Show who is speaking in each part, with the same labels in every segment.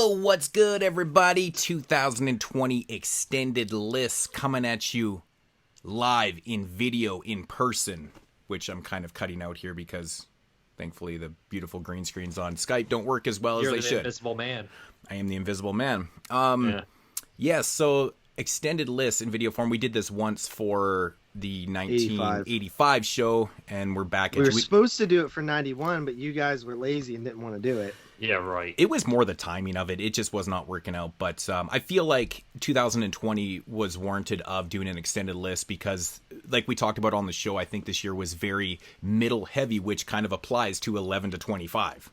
Speaker 1: Yo, what's good, everybody? 2020 extended list coming at you live in video in person, which I'm kind of cutting out here because thankfully the beautiful green screens on Skype don't work as well as they should.
Speaker 2: You're the invisible man.
Speaker 1: I am the invisible man.
Speaker 2: Yeah.
Speaker 1: So extended list in video form. We did this once for the 1985 show, and we're back.
Speaker 3: We were supposed to do it for 91, but you guys were lazy and didn't want to do it.
Speaker 2: Yeah, right.
Speaker 1: It was more the timing of it. It just was not working out. But I feel like 2020 was warranted of doing an extended list because, like we talked about on the show, I think this year was very middle heavy, which kind of applies to 11 to 25.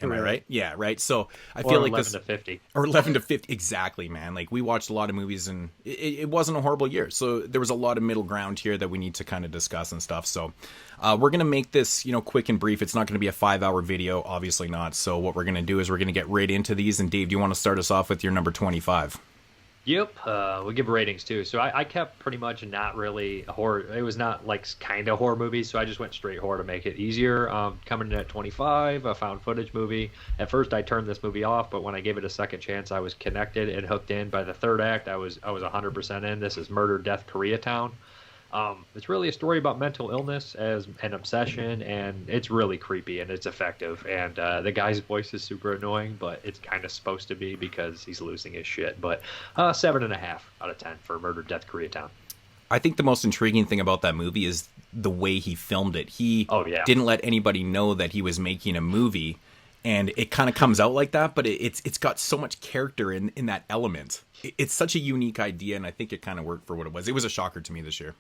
Speaker 1: Am I right? Yeah, right. So I feel like
Speaker 2: 11 to 50.
Speaker 1: Or 11 to 50. Exactly, man. Like, we watched a lot of movies, and it wasn't a horrible year. So there was a lot of middle ground here that we need to kind of discuss and stuff. So we're going to make this, quick and brief. It's not going to be a 5-hour video. Obviously not. So what we're going to do is we're going to get right into these. And Dave, do you want to start us off with your number 25?
Speaker 2: Yep. We give ratings too. So I kept pretty much not really a horror. It was not like kind of horror movie. So I just went straight horror to make it easier. Coming in at 25, a found footage movie. At first I turned this movie off, but when I gave it a second chance, I was connected and hooked in. By the third act, I was 100% in. This is Murder, Death, Koreatown. It's really a story about mental illness as an obsession, and it's really creepy and it's effective. And the guy's voice is super annoying, but it's kind of supposed to be because he's losing his shit. But 7.5 out of 10 for Murder, Death, Koreatown.
Speaker 1: I think the most intriguing thing about that movie is the way he filmed it. He didn't let anybody know that he was making a movie, and it kind of comes out like that, but it's got so much character in that element. It's such a unique idea, and I think it kind of worked for what it was. It was a shocker to me this year.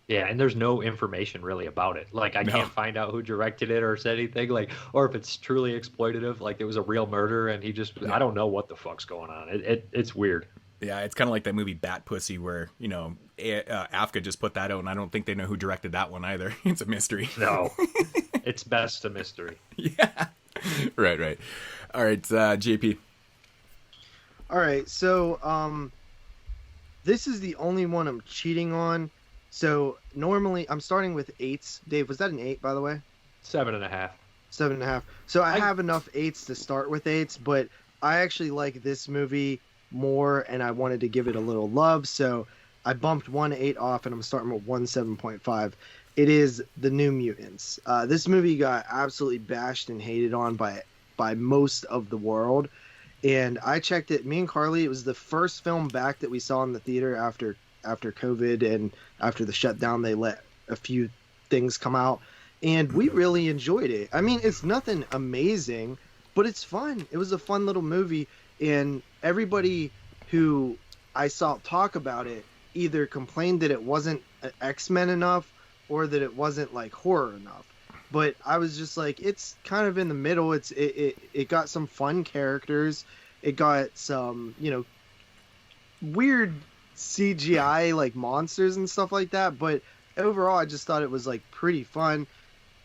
Speaker 2: Yeah, and there's no information really about it. Like, I can't find out who directed it or said anything, like, or if it's truly exploitative, like it was a real murder and he just, I don't know what the fuck's going on. It's weird.
Speaker 1: Yeah, it's kind of like that movie Bat Pussy where, Afka just put that out, and I don't think they know who directed that one either. It's a mystery.
Speaker 2: No, it's best a mystery.
Speaker 1: Yeah, right. All right, JP.
Speaker 3: All right, so this is the only one I'm cheating on. So normally I'm starting with 8s. Dave, was that an 8, by the way?
Speaker 2: 7.5.
Speaker 3: 7.5. So I have enough 8s to start with 8s, but I actually like this movie more, and I wanted to give it a little love. So I bumped 1 8 off, and I'm starting with 1 7.5. It is The New Mutants. This movie got absolutely bashed and hated on by most of the world. And I checked it. Me and Carly, it was the first film back that we saw in the theater after COVID and after the shutdown. They let a few things come out, and we really enjoyed it. I mean, it's nothing amazing, but it's fun. It was a fun little movie, and everybody who I saw talk about it either complained that it wasn't X-Men enough or that it wasn't like horror enough. But I was just like, it's kind of in the middle. It got some fun characters. It got some, weird CGI like monsters and stuff like that, but overall I just thought it was like pretty fun.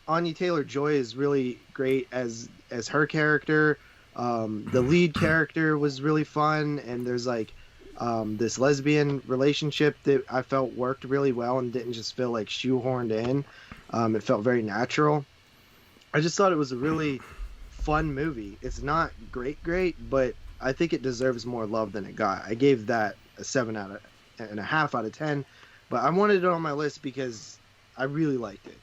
Speaker 3: Anya Taylor-Joy is really great as her character. The lead character was really fun, and there's like this lesbian relationship that I felt worked really well and didn't just feel like shoehorned in. It felt very natural. I just thought it was a really fun movie. It's not great, but I think it deserves more love than it got. I gave that a 7.5 out of 10, but I wanted it on my list because I really liked it.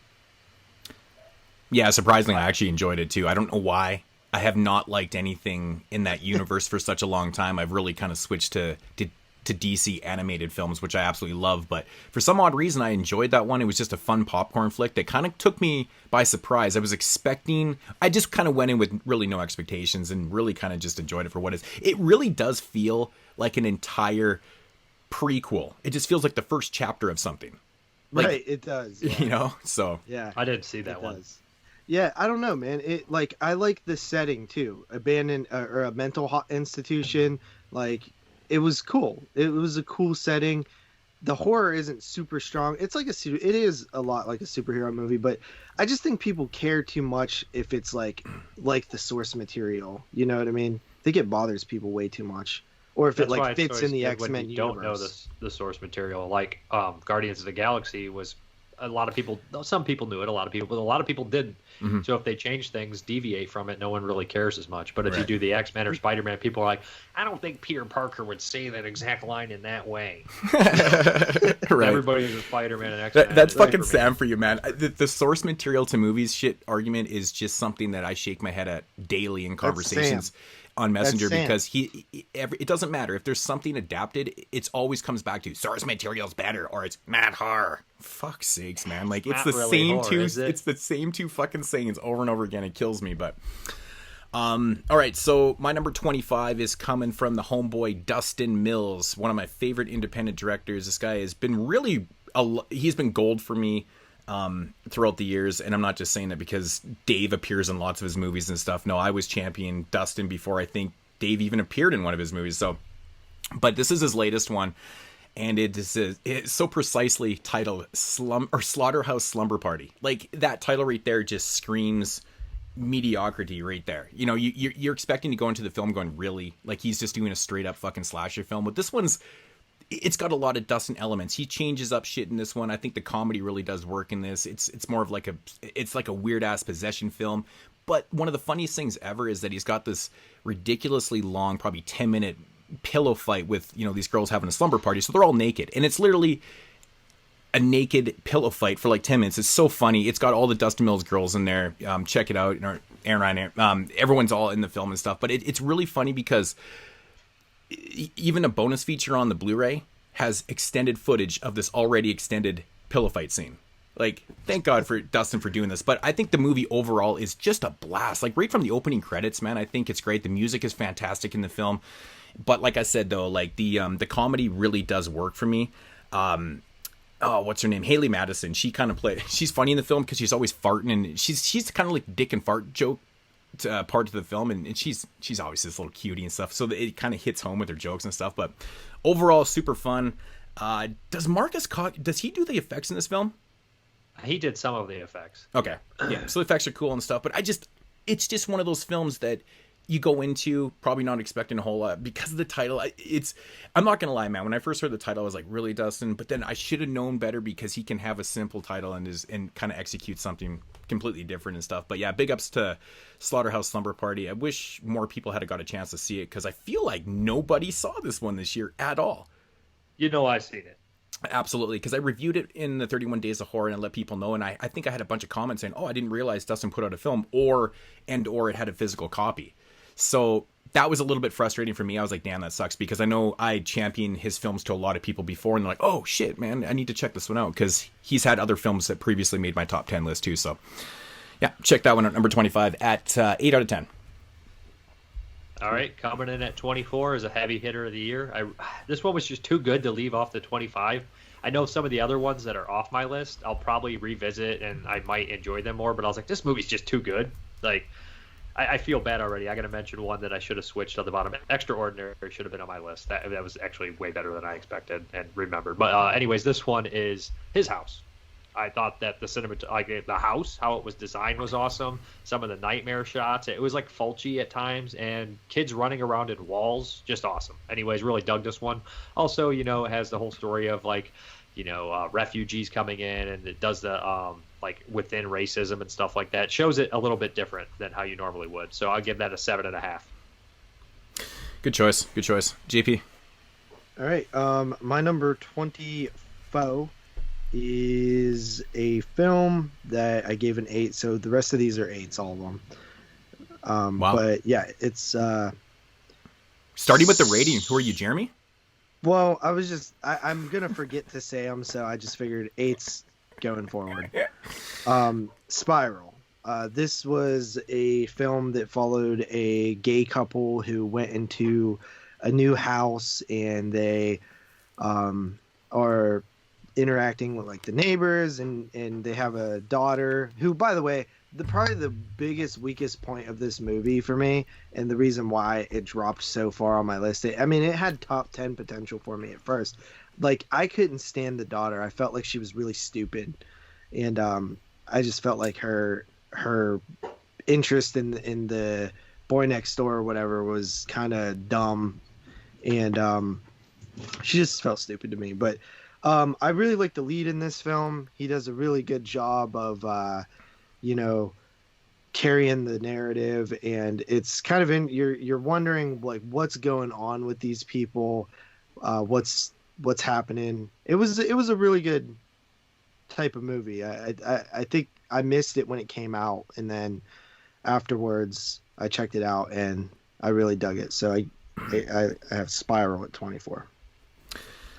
Speaker 1: Yeah, surprisingly, I actually enjoyed it too. I don't know why. I have not liked anything in that universe for such a long time. I've really kind of switched to DC animated films, which I absolutely love. But for some odd reason, I enjoyed that one. It was just a fun popcorn flick that kind of took me by surprise. I just kind of went in with really no expectations and really kind of just enjoyed it for what it is. It really does feel like an entire prequel. It just feels like the first chapter of something. Like,
Speaker 3: right, it does. Yeah.
Speaker 1: So.
Speaker 3: Yeah.
Speaker 2: I didn't see that one.
Speaker 3: Does. Yeah, I don't know, man. I like the setting too. Abandoned or a mental institution. Like, it was cool. It was a cool setting. The horror isn't super strong. It is a lot like a superhero movie, but I just think people care too much if it's like the source material. You know what I mean? I think it bothers people way too much. Or if
Speaker 2: That's
Speaker 3: it like fits in the X-Men
Speaker 2: when you
Speaker 3: universe.
Speaker 2: don't know the source material. Like Guardians of the Galaxy was a lot of people, some people knew it, a lot of people, but a lot of people didn't.
Speaker 1: Mhm.
Speaker 2: So if they change things, deviate from it, no one really cares as much. But if you
Speaker 1: Right.
Speaker 2: do the X-Men or Spider-Man, people are like, I don't think Peter Parker would say that exact line in that way.
Speaker 1: Right.
Speaker 2: Everybody's a Spider-Man and X-Men.
Speaker 1: That's
Speaker 2: It's right
Speaker 1: fucking
Speaker 2: for me.
Speaker 1: Sam for you, man. The source material to movies shit argument is just something that I shake my head at daily in conversations on Messenger,
Speaker 3: Sam.
Speaker 1: because it doesn't matter if there's something adapted. It's always comes back to source material's better, or it's Matt Horror. Fuck's sakes, man! Like it's
Speaker 2: not
Speaker 1: the
Speaker 2: really
Speaker 1: same
Speaker 2: horror,
Speaker 1: two.
Speaker 2: is it?
Speaker 1: It's the same two fucking sayings over and over again. It kills me, but. All right, so my number 25 is coming from the homeboy Dustin Mills, one of my favorite independent directors. This guy has been he's been gold for me throughout the years, and I'm not just saying that because Dave appears in lots of his movies and stuff. No, I was champion Dustin before I think Dave even appeared in one of his movies. So, but this is his latest one, and it's so precisely titled Slaughterhouse Slumber Party. Like that title right there just screams mediocrity right there. You know, you're expecting to go into the film going, really? Like he's just doing a straight up fucking slasher film. But this one's, it's got a lot of Dustin elements. He changes up shit in this one. I think the comedy really does work in this. It's more of like a weird ass possession film. But one of the funniest things ever is that he's got this ridiculously long, probably 10-minute pillow fight with, you know, these girls having a slumber party. So they're all naked, and it's literally a naked pillow fight for like 10 minutes. It's so funny. It's got all the Dustin Mills girls in there. Check it out. Aaron, everyone's all in the film and stuff. But it's really funny because even a bonus feature on the Blu-ray has extended footage of this already extended pillow fight scene. Like, thank God for Dustin for doing this. But I think the movie overall is just a blast. Like, right from the opening credits, man, I think it's great. The music is fantastic in the film. But like I said, though, like the comedy really does work for me. What's her name? Haley Madison. She kind of she's funny in the film because she's always farting, and she's kind of like dick and fart joke part of the film, and she's always this little cutie and stuff. So it kind of hits home with her jokes and stuff. But overall, super fun. Does Marcus does he do the effects in this film?
Speaker 2: He did some of the effects.
Speaker 1: Okay, yeah. So the effects are cool and stuff. But it's just one of those films that you go into probably not expecting a whole lot because of the title. I'm not gonna lie, man. When I first heard the title, I was like, really, Dustin? But then I should have known better because he can have a simple title and kind of execute something completely different and stuff. But yeah, big ups to Slaughterhouse Slumber Party. I wish more people had got a chance to see it because I feel like nobody saw this one this year at all.
Speaker 2: You know, I've seen it.
Speaker 1: Absolutely, because I reviewed it in the 31 Days of Horror and I let people know, and I think I had a bunch of comments saying, oh, I didn't realize Dustin put out a film or it had a physical copy. So that was a little bit frustrating for me. I was like, damn, that sucks, because I know I championed his films to a lot of people before, and they're like, oh shit, man, I need to check this one out, because he's had other films that previously made my top 10 list too. So yeah, check that one out, number 25 at 8 out of 10.
Speaker 2: All right, coming in at 24 is a heavy hitter of the year. This one was just too good to leave off the 25. I know some of the other ones that are off my list, I'll probably revisit and I might enjoy them more, but I was like, this movie's just too good. Like, I feel bad already. I got to mention one that I should have switched on the bottom. Extraordinary should have been on my list. That was actually way better than I expected and remembered. But anyways, this one is His House. I thought that the house, how it was designed, was awesome. Some of the nightmare shots, it was like Fulci at times, and kids running around in walls, just awesome. Anyways, really dug this one. Also, you know, it has the whole story of like, you know, refugees coming in, and it does the like within racism and stuff like that. It shows it a little bit different than how you normally would. So I'll give that a 7.5.
Speaker 1: Good choice. Good choice. JP.
Speaker 3: All right. My number 24 is a film that I gave an 8. So the rest of these are 8s, all of them.
Speaker 1: Wow.
Speaker 3: But yeah, it's
Speaker 1: starting with the rating. Who are you, Jeremy?
Speaker 3: well, I'm gonna forget to say them, so I just figured 8s going forward. Spiral. This was a film that followed a gay couple who went into a new house, and they are interacting with like the neighbors, and they have a daughter who, by the way, probably the biggest weakest point of this movie for me, and the reason why it dropped so far on my list. It had top 10 potential for me at first. Like, I couldn't stand the daughter. I felt like she was really stupid, and I just felt like her interest in the boy next door or whatever was kind of dumb, and she just felt stupid to me. But I really like the lead in this film. He does a really good job of, you know, carrying the narrative, and it's kind of you're wondering like what's going on with these people, what's happening. It was a really good type of movie. I think I missed it when it came out, and then afterwards I checked it out and I really dug it. So I have Spiral at 24.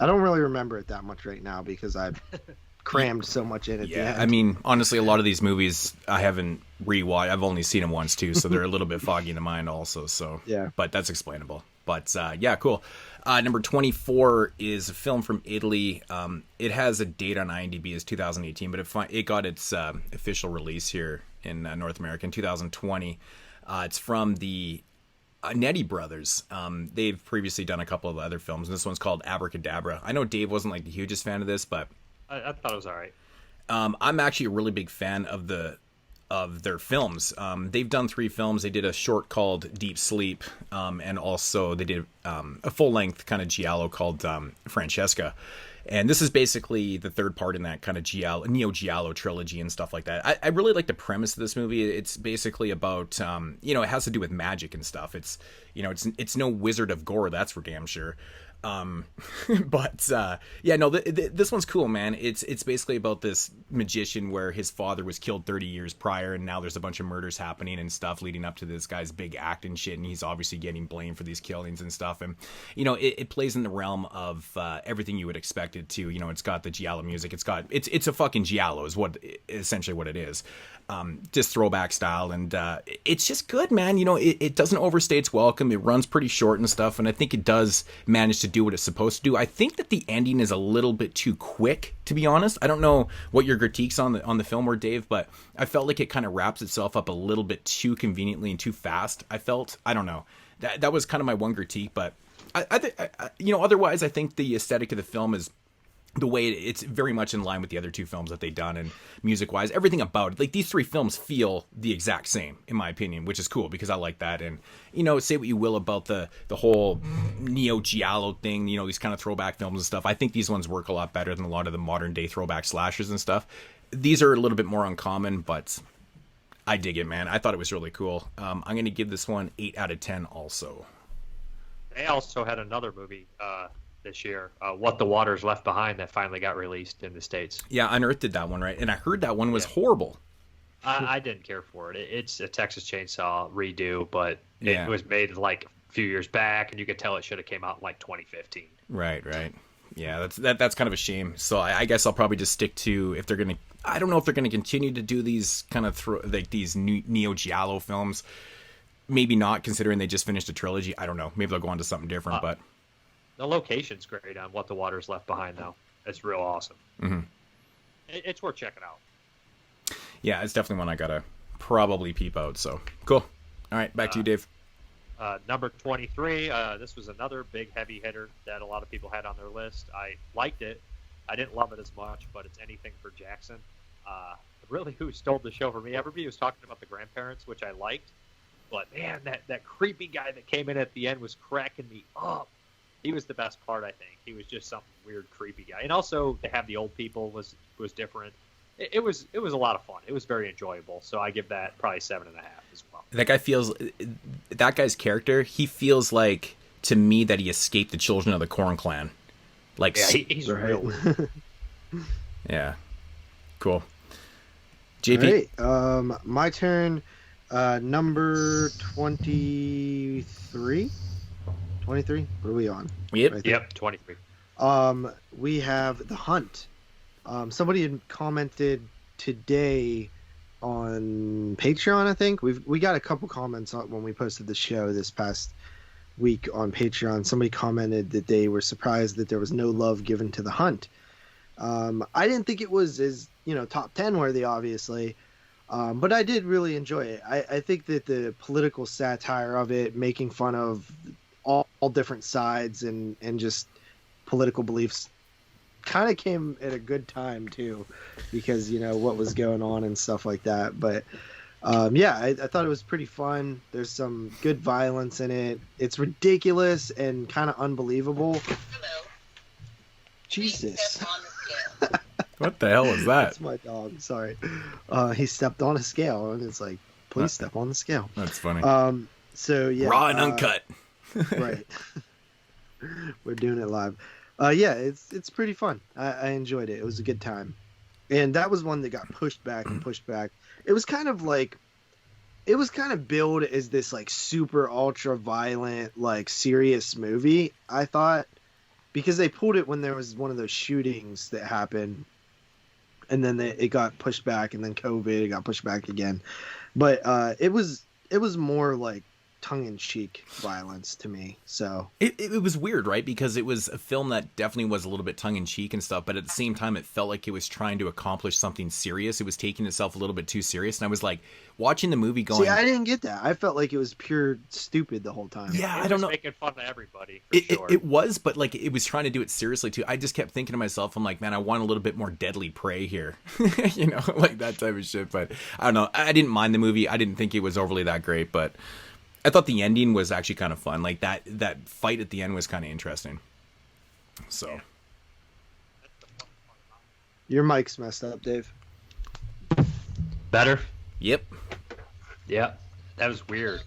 Speaker 3: I don't really remember it that much right now because I've crammed so much in at the end.
Speaker 1: I mean, honestly, a lot of these movies I haven't rewatched. I've only seen them once too, so they're a little bit foggy in the mind also. So
Speaker 3: yeah,
Speaker 1: but that's explainable. But yeah, cool. Number 24 is a film from Italy. It has a date on IMDb as 2018, but it got its official release here in North America in 2020. It's from the Netti brothers. They've previously done a couple of other films, and this one's called Abracadabra. I know Dave wasn't like the hugest fan of this, but
Speaker 2: I thought it was all right.
Speaker 1: I'm actually a really big fan of their films. They've done 3 films. They did a short called Deep Sleep, and also they did a full-length kind of giallo called Francesca. And this is basically the third part in that kind of neo-giallo trilogy and stuff like that. I really like the premise of this movie. It's basically about, it has to do with magic and stuff. It's no Wizard of Gore, that's for damn sure. But yeah, no, this one's cool, man. It's basically about this magician where his father was killed 30 years prior, and now there's a bunch of murders happening and stuff leading up to this guy's big act and shit, and he's obviously getting blamed for these killings and stuff. And it plays in the realm of everything you would expect it to. It's got the giallo music. It's a fucking giallo is essentially what it is. Just throwback style, and it's just good, man. It doesn't overstay its welcome. It runs pretty short and stuff, and I think it does manage to do what it's supposed to do. I think that the ending is a little bit too quick, to be honest. I don't know what your critiques on the film were, Dave, but I felt like it kind of wraps itself up a little bit too conveniently and too fast. I don't know. That was kind of my one critique, but otherwise I think the aesthetic of the film is the way it's very much in line with the other 2 films that they've done, and music wise, everything about it, like these 3 films feel the exact same in my opinion, which is cool because I like that. And say what you will about the whole neo-giallo thing, these kind of throwback films and stuff, I think these ones work a lot better than a lot of the modern day throwback slashers and stuff. These are a little bit more uncommon, but I dig it, man. I thought it was really cool. I'm gonna give this one 8 out of 10 also.
Speaker 2: They also had another movie this year, What the Waters Left Behind, that finally got released in the States.
Speaker 1: Yeah, Unearthed did that one, right? And I heard that one was horrible.
Speaker 2: I didn't care for it. It's a Texas Chainsaw redo, but it was made like a few years back, and you could tell it should have came out in like 2015.
Speaker 1: Right. Yeah, that's kind of a shame. So I guess I'll probably just stick to, if they're gonna, I don't know if they're gonna continue to do these kind of these neo giallo films. Maybe not, considering they just finished a trilogy. I don't know. Maybe they'll go on to something different, but.
Speaker 2: The location's great on What the Waters Left Behind, though. It's real awesome. Mm-hmm. It's worth checking out.
Speaker 1: Yeah, it's definitely one I gotta probably peep out. So cool. All right, back to you, Dave.
Speaker 2: Number 23. This was another big heavy hitter that a lot of people had on their list. I liked it. I didn't love it as much, but it's Anything for Jackson. Really, who stole the show for me? Everybody was talking about the grandparents, which I liked, but man, that creepy guy that came in at the end was cracking me up. He was the best part, I think. He was just some weird, creepy guy. And also, to have the old people was different. It was a lot of fun. It was very enjoyable. So I give that probably 7.5 as well.
Speaker 1: That guy's character, he feels like, to me, that he escaped the Children of the Corn Clan. Like,
Speaker 2: yeah, he's real.
Speaker 1: Yeah. Cool. JP?
Speaker 3: All right, my turn. Number 23? 23? What are we on?
Speaker 2: Yep, 23.
Speaker 3: We have The Hunt. Somebody had commented today on Patreon, I think. We got a couple comments when we posted the show this past week on Patreon. Somebody commented that they were surprised that there was no love given to The Hunt. I didn't think it was as, top 10 worthy, obviously. But I did really enjoy it. I think that the political satire of it, making fun of all different sides and just political beliefs, kind of came at a good time too, because what was going on and stuff like that. But I thought it was pretty fun. There's some good violence in it. It's ridiculous and kind of unbelievable. Jesus.
Speaker 1: What the hell was that?
Speaker 3: That's my dog. Sorry. He stepped on a scale, and it's like, please step on the scale.
Speaker 1: That's funny.
Speaker 3: So yeah,
Speaker 1: raw and uncut.
Speaker 3: Right. We're doing it live. Yeah, it's pretty fun. I enjoyed it. It was a good time. And that was one that got pushed back and pushed back. It was kind of billed as this like super ultra violent, like serious movie, I thought, because they pulled it when there was one of those shootings that happened, and then it got pushed back, and then COVID, it got pushed back again. But it was more like tongue-in-cheek violence to me. So
Speaker 1: it was weird, right? Because it was a film that definitely was a little bit tongue-in-cheek and stuff, but at the same time it felt like it was trying to accomplish something serious. It was taking itself a little bit too serious, and I was like watching the movie going,
Speaker 3: see, I didn't get that. I felt like it was pure stupid the whole time.
Speaker 1: Yeah, I don't know,
Speaker 2: making fun of everybody,
Speaker 1: it was, but like it was trying to do it seriously too. I just kept thinking to myself, I'm like, man, I want a little bit more deadly prey here. You know, like that type of shit. But I don't know, I didn't mind the movie. I didn't think it was overly that great, but I thought the ending was actually kind of fun. Like that fight at the end was kind of interesting. So,
Speaker 3: your mic's messed up, Dave.
Speaker 2: Better?
Speaker 1: Yep.
Speaker 2: Yeah, that was weird.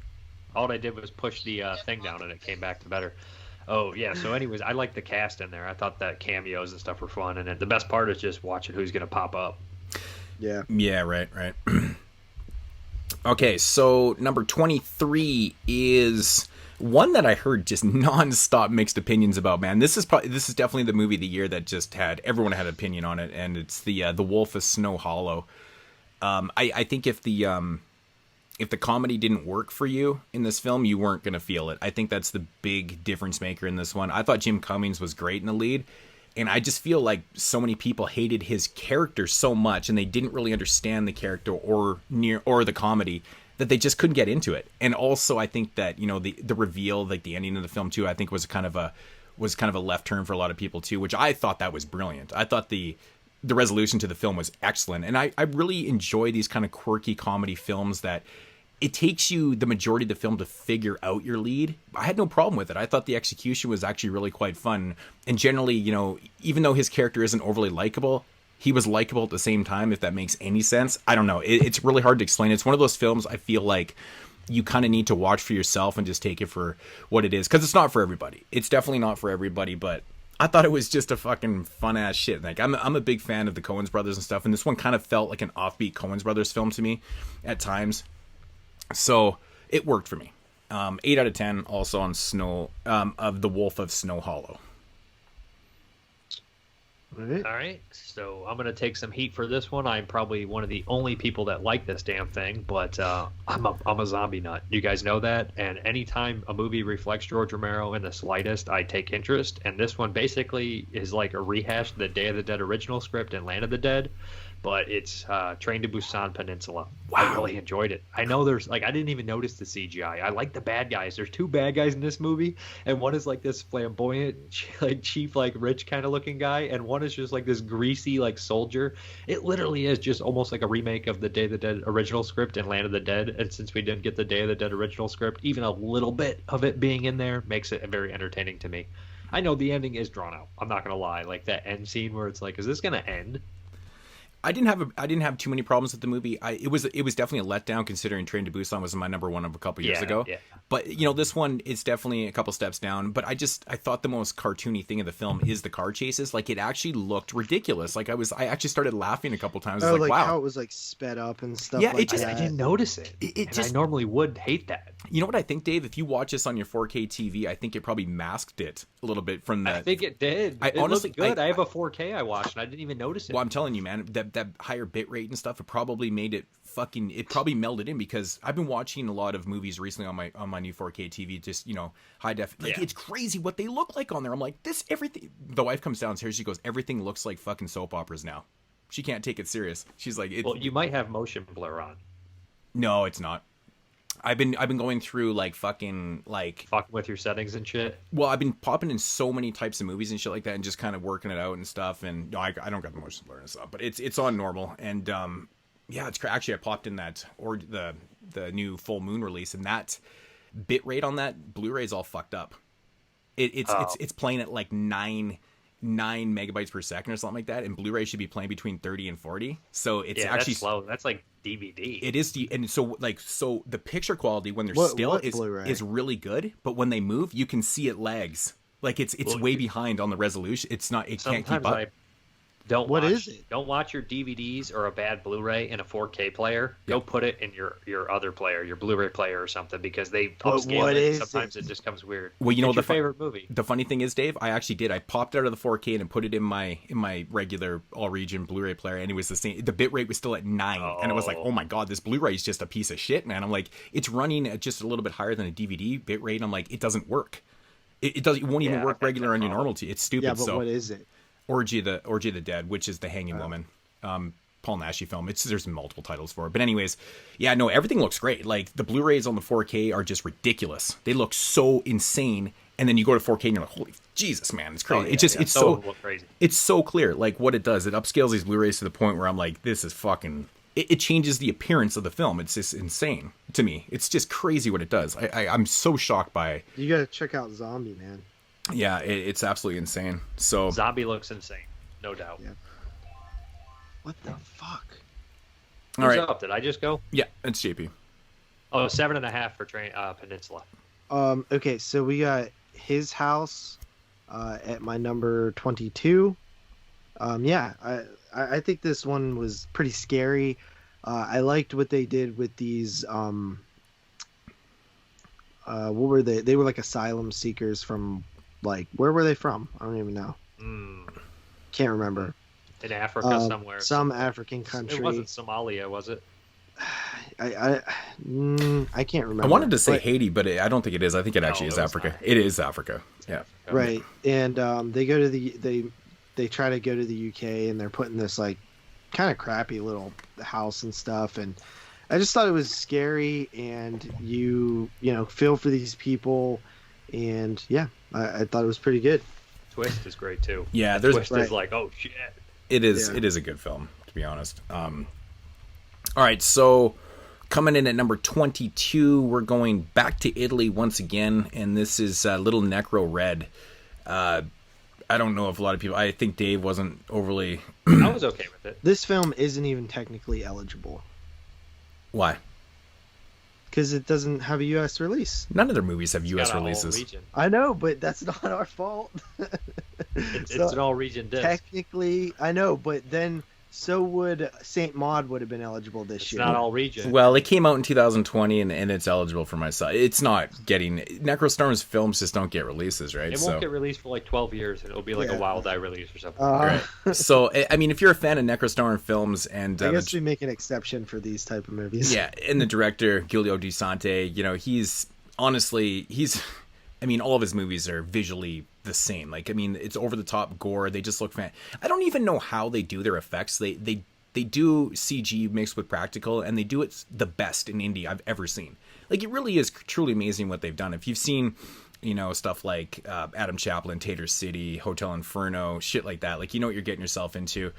Speaker 2: All I did was push the thing down and it came back to better. Oh, yeah. So anyways, I liked the cast in there. I thought that cameos and stuff were fun. And the best part is just watching who's going to pop up.
Speaker 3: Yeah.
Speaker 1: Yeah, right. Okay, so number 23 is one that I heard just non-stop mixed opinions about, man. This is definitely the movie of the year that just everyone had an opinion on it, and it's the Wolf of Snow Hollow. I think if the comedy didn't work for you in this film, you weren't going to feel it. I think that's the big difference maker in this one. I thought Jim Cummings was great in the lead, and I just feel like so many people hated his character so much, and they didn't really understand the character or the comedy, that they just couldn't get into it. And also, I think that, you know, the reveal, like the ending of the film too, I think was kind of a left turn for a lot of people too, which I thought that was brilliant. I thought the resolution to the film was excellent, and I really enjoy these kind of quirky comedy films that it takes you the majority of the film to figure out your lead. I had no problem with it. I thought the execution was actually really quite fun. And generally, you know, even though his character isn't overly likable, he was likable at the same time, if that makes any sense. I don't know. It's really hard to explain. It's one of those films I feel like you kind of need to watch for yourself and just take it for what it is. Because it's not for everybody. It's definitely not for everybody, but I thought it was just a fucking fun-ass shit. Like, I'm a big fan of the Coens brothers and stuff, and this one kind of felt like an offbeat Coens brothers film to me at times. So it worked for me. 8 out of 10 also on of The Wolf of Snow Hollow.
Speaker 2: All right, so I'm gonna take some heat for this one. I'm probably one of the only people that like this damn thing, but I'm a zombie nut. You guys know that. And anytime a movie reflects George Romero in the slightest, I take interest. And this one basically is like a rehash of the Day of the Dead original script and Land of the Dead, but it's Train to Busan Peninsula. Wow. I really enjoyed it. I know I didn't even notice the CGI. I like the bad guys. There's 2 bad guys in this movie, and one is like this flamboyant, like chief, like rich kind of looking guy, and one is just like this greasy, like soldier. It literally is just almost like a remake of the Day of the Dead original script and Land of the Dead. And since we didn't get the Day of the Dead original script, even a little bit of it being in there makes it very entertaining to me. I know the ending is drawn out. I'm not gonna lie. Like that end scene where it's like, is this gonna end?
Speaker 1: I didn't have too many problems with the movie. It was definitely a letdown, considering Train to Busan was my number one of a couple years ago. Yeah. But you know, this one is definitely a couple steps down. But I thought the most cartoony thing of the film is the car chases. Like, it actually looked ridiculous. Like, I actually started laughing a couple times. I was like, wow, how
Speaker 3: it was like sped up and stuff.
Speaker 1: Yeah,
Speaker 3: like
Speaker 2: I didn't notice it. I normally would hate that.
Speaker 1: You know what I think, Dave? If you watch this on your 4K TV, I think it probably masked it a little bit from the.
Speaker 2: I think it did. It honestly looked good. I have a 4K I watched, and I didn't even notice it.
Speaker 1: Well, I'm telling you, man, that higher bit rate and stuff, it probably made it it probably melded in, because I've been watching a lot of movies recently on my new 4K TV, just, you know, high def. Like, it's crazy what they look like on there. I'm like, everything. The wife comes downstairs, she goes, everything looks like fucking soap operas now. She can't take it serious. She's like,
Speaker 2: well, you might have motion blur on.
Speaker 1: No, it's not. I've been going through fucking
Speaker 2: with your settings and shit.
Speaker 1: Well, I've been popping in so many types of movies and shit like that, and just kind of working it out and stuff. And no, I don't got the motion blur and stuff, but it's on normal. And yeah, it's actually I popped in that, or the new Full Moon release, and that bit rate on that Blu-ray is all fucked up. It's playing at like 9 9 megabytes per second or something like that, and Blu-ray should be playing between 30 and 40. So it's actually
Speaker 2: that's slow. That's like DVD.
Speaker 1: It is, and so the picture quality when they're still is really good, but when they move, you can see it lags. Like it's way behind on the resolution. It can't keep up. Don't watch your DVDs or a bad Blu-ray in a 4K player. Yep. Go put it in your other player, your Blu-ray player or something, because they upscale it. Sometimes it just comes weird. Well, you know, your favorite movie. The funny thing is, Dave, I actually did. I popped out of the 4K and put it in my regular all-region Blu-ray player, and it was the same. The bit rate was still at 9, and I was like, oh my god, this Blu-ray is just a piece of shit, man. I'm like, it's running at just a little bit higher than a DVD bit rate. I'm like, it doesn't work. It won't even work regular on your normal TV. It's stupid.
Speaker 3: Yeah, but what is it?
Speaker 1: Orgy of the Dead, which is the Hanging Woman, Paul Naschy film. There's multiple titles for it, but anyways, yeah, no, everything looks great. Like the Blu-rays on the 4K are just ridiculous. They look so insane, and then you go to 4K and you're like, holy Jesus, man, it's crazy. It's so
Speaker 2: crazy.
Speaker 1: It's so clear. Like what it does, it upscales these Blu-rays to the point where I'm like, this is fucking. It changes the appearance of the film. It's just insane to me. It's just crazy what it does. I'm so shocked by it.
Speaker 3: You gotta check out Zombie, man.
Speaker 1: Yeah, it's absolutely insane. So
Speaker 2: Zombie looks insane, no doubt. Yeah.
Speaker 3: What the fuck?
Speaker 1: All right.
Speaker 2: Up? Did I just go?
Speaker 1: Yeah, it's JP.
Speaker 2: Oh, 7.5 for Peninsula.
Speaker 3: Okay, so we got His House at my number 22. Yeah, I think this one was pretty scary. I liked what they did with these. What were they? They were like asylum seekers from. Like, where were they from? I don't even know. Can't remember.
Speaker 2: In Africa somewhere.
Speaker 3: Some African country.
Speaker 2: It wasn't Somalia, was it?
Speaker 3: I can't remember.
Speaker 1: I wanted to say Haiti, but I don't think it is. I think it actually is Africa. It is Africa. Yeah.
Speaker 3: Right. And they go to they try to go to the UK, and they're put in this like kind of crappy little house and stuff, and I just thought it was scary, and you feel for these people, and yeah, I thought it was pretty good.
Speaker 2: Twist is great too.
Speaker 1: Yeah,
Speaker 2: the twist is like, oh shit.
Speaker 1: It is. Yeah. It is a good film, to be honest. All right, so coming in at number 22, we're going back to Italy once again, and this is Little Necro Red. I don't know if a lot of people. I think Dave wasn't overly.
Speaker 2: I was okay with it.
Speaker 3: This film isn't even technically eligible.
Speaker 1: Why?
Speaker 3: Because it doesn't have a U.S. release.
Speaker 1: None of their movies have U.S. releases.
Speaker 3: I know, but that's not our fault.
Speaker 2: It's an all-region disc.
Speaker 3: Technically, I know, but then so would Saint Maud would have been eligible this year.
Speaker 2: It's not all region.
Speaker 1: Well, it came out in 2020, and it's eligible for my side. It's not getting... Necrostorm's films just don't get releases, right?
Speaker 2: It won't get released for like 12 years, and it'll be like a Wild Eye release or something.
Speaker 1: Right. So, I mean, if you're a fan of Necrostorm films... and
Speaker 3: I guess we make an exception for these type of movies.
Speaker 1: Yeah, and the director, Giulio Di Sante, he's... Honestly, I mean, all of his movies are visually the same. Like, I mean, it's over-the-top gore. They just look I don't even know how they do their effects. They do CG mixed with practical, and they do it the best in indie I've ever seen. Like, it really is truly amazing what they've done. If you've seen, stuff like Adam Chaplin, Tater City, Hotel Inferno, shit like that, like, you know what you're getting yourself into.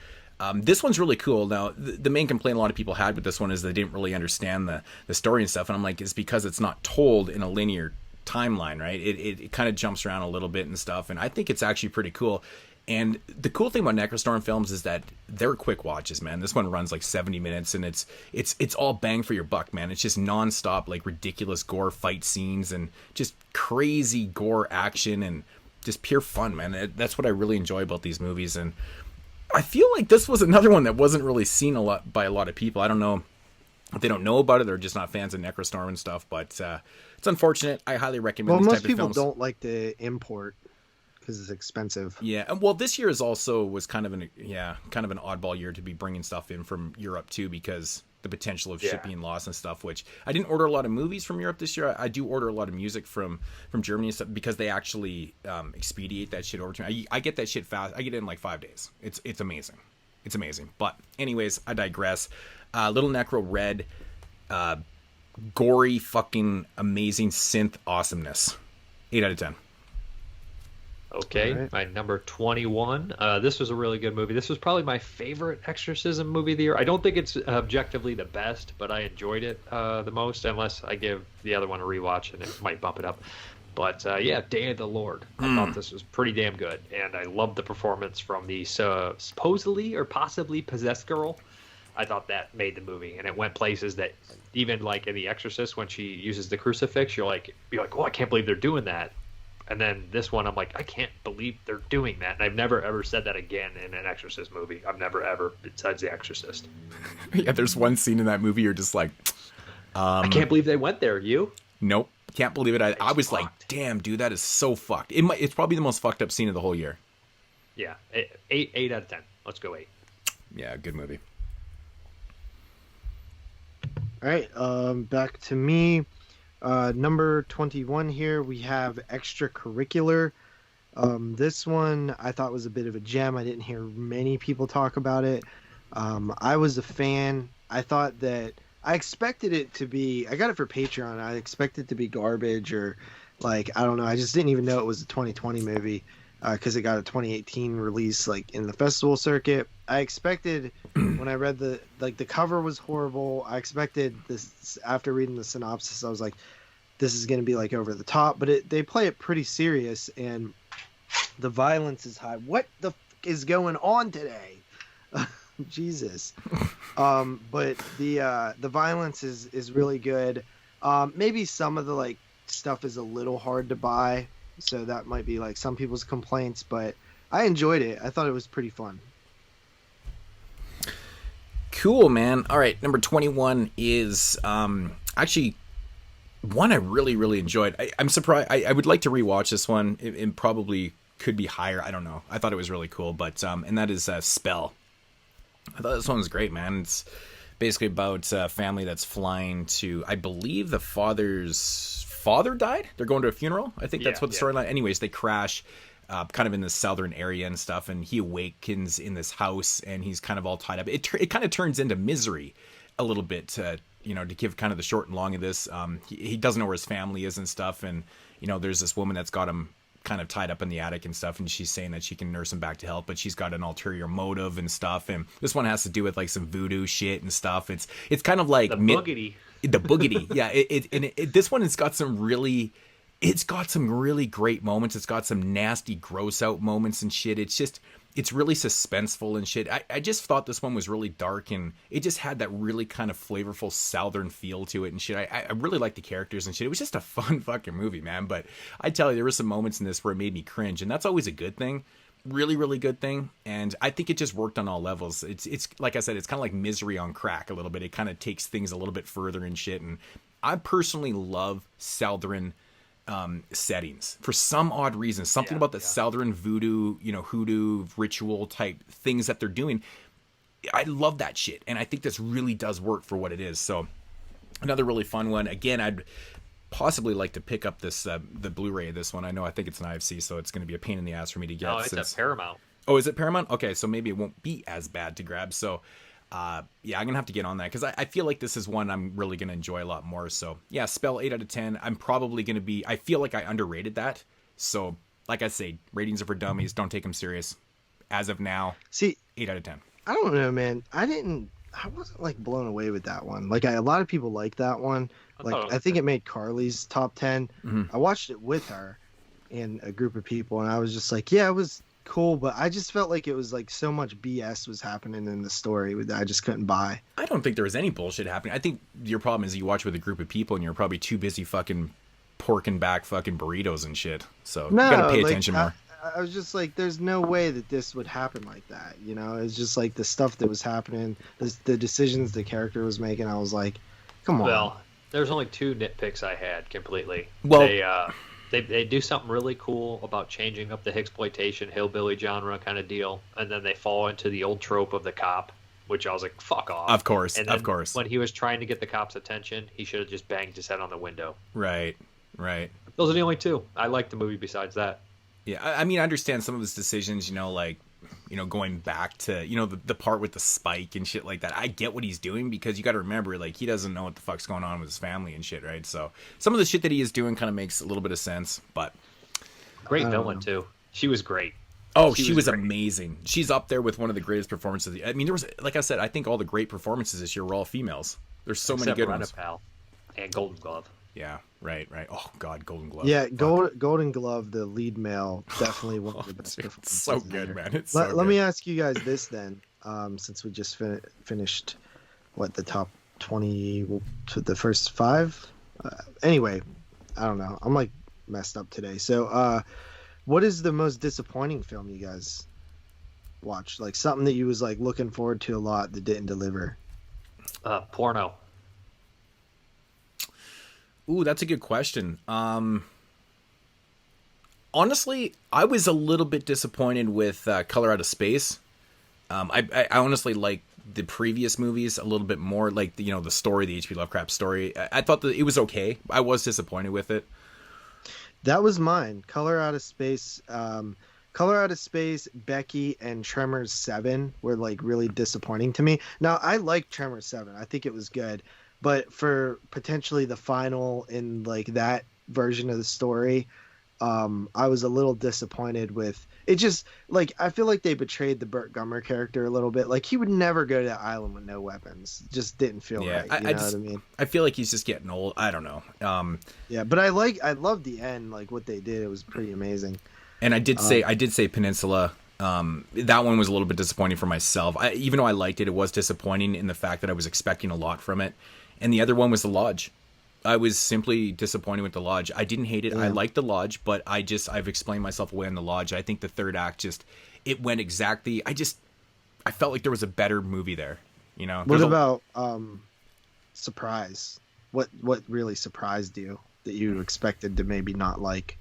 Speaker 1: This one's really cool. Now, the main complaint a lot of people had with this one is they didn't really understand the story and stuff, and I'm like, it's because it's not told in a linear timeline, right? It kind of jumps around a little bit and stuff, and I think it's actually pretty cool. And the cool thing about Necrostorm films is that they're quick watches, man. This one runs like 70 minutes, and it's all bang for your buck, man. It's just nonstop, like, ridiculous gore fight scenes and just crazy gore action and just pure fun, man. That's what I really enjoy about these movies, and I feel like this was another one that wasn't really seen by a lot of people. I don't know if they don't know about it, they're just not fans of Necrostorm and stuff, but it's unfortunate. I highly recommend these type of films.
Speaker 3: Most people don't like to import because it's expensive.
Speaker 1: Yeah, well, this year was kind of an oddball year to be bringing stuff in from Europe too, because the potential of shipping loss and stuff. Which I didn't order a lot of movies from Europe this year. I do order a lot of music from Germany and stuff because they actually expedite that shit over to me. I get that shit fast. I get it in like 5 days. It's amazing. It's amazing. But anyways, I digress. Little Necro Red, gory, fucking amazing synth awesomeness. 8 out of 10.
Speaker 2: Okay, right. My number 21. This was a really good movie. This was probably my favorite exorcism movie of the year. I don't think it's objectively the best, but I enjoyed it the most, unless I give the other one a rewatch, and it might bump it up. But yeah, Day of the Lord. I thought this was pretty damn good, and I loved the performance from the supposedly or possibly possessed girl. I thought that made the movie, and it went places that even like in The Exorcist when she uses the crucifix, you're like, oh, I can't believe they're doing that. And then this one, I'm like, I can't believe they're doing that. And I've never ever said that again in an Exorcist movie. I've never ever, besides The Exorcist.
Speaker 1: Yeah, there's one scene in that movie you're just like,
Speaker 2: I can't believe they went there. You?
Speaker 1: Nope, can't believe it. I was like, damn, dude, that is so fucked. It's probably the most fucked up scene of the whole year.
Speaker 2: Yeah, 8 out of 10. Let's go 8.
Speaker 1: Yeah, good movie.
Speaker 3: All right, back to me. Number 21 here, we have Extracurricular. This one I thought was a bit of a gem. I didn't hear many people talk about it. I was a fan. I thought that I expected it to be, I got it for Patreon. I expected it to be garbage or like, I don't know. I just didn't even know it was a 2020 movie because it got a 2018 release like in the festival circuit. I expected when I read the cover was horrible. I expected this after reading the synopsis. I was like, this is going to be like over the top, but they play it pretty serious and the violence is high. What the is going on today? Jesus. But the violence is really good. Maybe some of the like stuff is a little hard to buy, so that might be like some people's complaints, but I enjoyed it. I thought it was pretty fun.
Speaker 1: Cool, man. All right, number 21 is actually one I really, really enjoyed. I'm surprised. I would like to rewatch this one. It probably could be higher. I don't know. I thought it was really cool, but and that is Spell. I thought this one was great, man. It's basically about a family that's flying to, I believe the father's father died. They're going to a funeral. I think that's what the storyline. Anyways, they crash kind of in the southern area and stuff, and he awakens in this house, and he's kind of all tied up. It kind of turns into Misery a little bit, to give kind of the short and long of this. He doesn't know where his family is and stuff, and there's this woman that's got him kind of tied up in the attic and stuff, and she's saying that she can nurse him back to health, but she's got an ulterior motive and stuff. And this one has to do with like some voodoo shit and stuff. It's kind of like
Speaker 2: the boogity.
Speaker 1: Yeah. This one has got some really, it's got some really great moments. It's got some nasty, gross out moments and shit. It's really suspenseful and shit. I just thought this one was really dark, and it just had that really kind of flavorful southern feel to it and shit. I really liked the characters and shit. It was just a fun fucking movie, man. But I tell you, there were some moments in this where it made me cringe, and that's always a good thing. Really, really good thing. And I think it just worked on all levels. It's like I said, it's kind of like Misery on crack a little bit. It kind of takes things a little bit further and shit. And I personally love southern settings for some odd reason. Something about the southern voodoo, hoodoo ritual type things that they're doing. I love that shit, and I think this really does work for what it is. So another really fun one. Again, I'd possibly like to pick up this the Blu-ray of this one. I think it's an IFC, so it's going to be a pain in the ass for me to get.
Speaker 2: No, it's a Paramount.
Speaker 1: Oh, is it Paramount? Okay, so maybe it won't be as bad to grab. So I'm gonna have to get on that because I feel like this is one I'm really gonna enjoy a lot more. So yeah, Spell 8 out of 10. I'm probably gonna be. I feel like I underrated that. So like I say, ratings are for dummies. Don't take them serious. As of now, 8 out of 10.
Speaker 3: I don't know, man. I wasn't like blown away with that one. Like a lot of people like that one. I think it made Carly's top 10.
Speaker 1: Mm-hmm.
Speaker 3: I watched it with her and a group of people, and I was just like, yeah, it was cool, but I just felt like it was like so much BS was happening in the story that I just couldn't buy.
Speaker 1: I don't think there was any bullshit happening. I think your problem is you watch with a group of people and you're probably too busy fucking porking back fucking burritos and shit. So you gotta pay attention more.
Speaker 3: I was just like, there's no way that this would happen like that. It's just like the stuff that was happening, the decisions the character was making. I was like, come on.
Speaker 2: Well, there's only 2 nitpicks I had completely.
Speaker 1: Well,
Speaker 2: They do something really cool about changing up the exploitation hillbilly genre kind of deal, and then they fall into the old trope of the cop, which I was like, fuck off.
Speaker 1: Of course,
Speaker 2: and then
Speaker 1: of course.
Speaker 2: When he was trying to get the cop's attention, he should have just banged his head on the window.
Speaker 1: Right.
Speaker 2: Those are the only 2. I like the movie besides that.
Speaker 1: Yeah, I mean, I understand some of his decisions, going back to, the part with the spike and shit like that. I get what he's doing because you got to remember, like, he doesn't know what the fuck's going on with his family and shit, right? So some of the shit that he is doing kind of makes a little bit of sense, but...
Speaker 2: Great villain, too. She was great.
Speaker 1: Oh, she was amazing. She's up there with one of the greatest performances. I mean, there was, like I said, I think all the great performances this year were all females. There's so many good ones.
Speaker 2: Pal and Golden Glove.
Speaker 1: Yeah, right. Oh God, Golden Glove.
Speaker 3: Yeah,
Speaker 1: Fuck.
Speaker 3: Golden Glove, the lead male, definitely one of the best
Speaker 1: Dude,
Speaker 3: performances.
Speaker 1: it's so
Speaker 3: in
Speaker 1: good,
Speaker 3: there.
Speaker 1: man. It's so
Speaker 3: Let
Speaker 1: good.
Speaker 3: me ask you guys this then, since we just finished the top 20 to the first 5. Anyway, I don't know. I'm like messed up today. So, what is the most disappointing film you guys watched? Like something that you was like looking forward to a lot that didn't deliver.
Speaker 2: Porno.
Speaker 1: Ooh, that's a good question. Honestly, I was a little bit disappointed with Color Out of Space. I honestly like the previous movies a little bit more, like the story, the H.P. Lovecraft story. I thought that it was okay. I was disappointed with it.
Speaker 3: That was mine. Color Out of Space. Color Out of Space, Becky, and Tremors 7 were like really disappointing to me. Now I like Tremors 7. I think it was good, but for potentially the final in like that version of the story, I was a little disappointed with it. Just like I feel like they betrayed the Burt Gummer character a little bit. Like he would never go to that island with no weapons. Just didn't feel right. You know what I mean?
Speaker 1: I feel like he's just getting old. I don't know.
Speaker 3: Yeah, but I love the end. Like what they did, it was pretty amazing.
Speaker 1: And I did say Peninsula. That one was a little bit disappointing for myself. Even though I liked it, it was disappointing in the fact that I was expecting a lot from it. And the other one was The Lodge. I was simply disappointed with The Lodge. I didn't hate it. Yeah. I liked The Lodge, but I've explained myself away in The Lodge. I think the third act it went exactly. I felt like there was a better movie there. What
Speaker 3: about surprise? What really surprised you that you expected to maybe not like?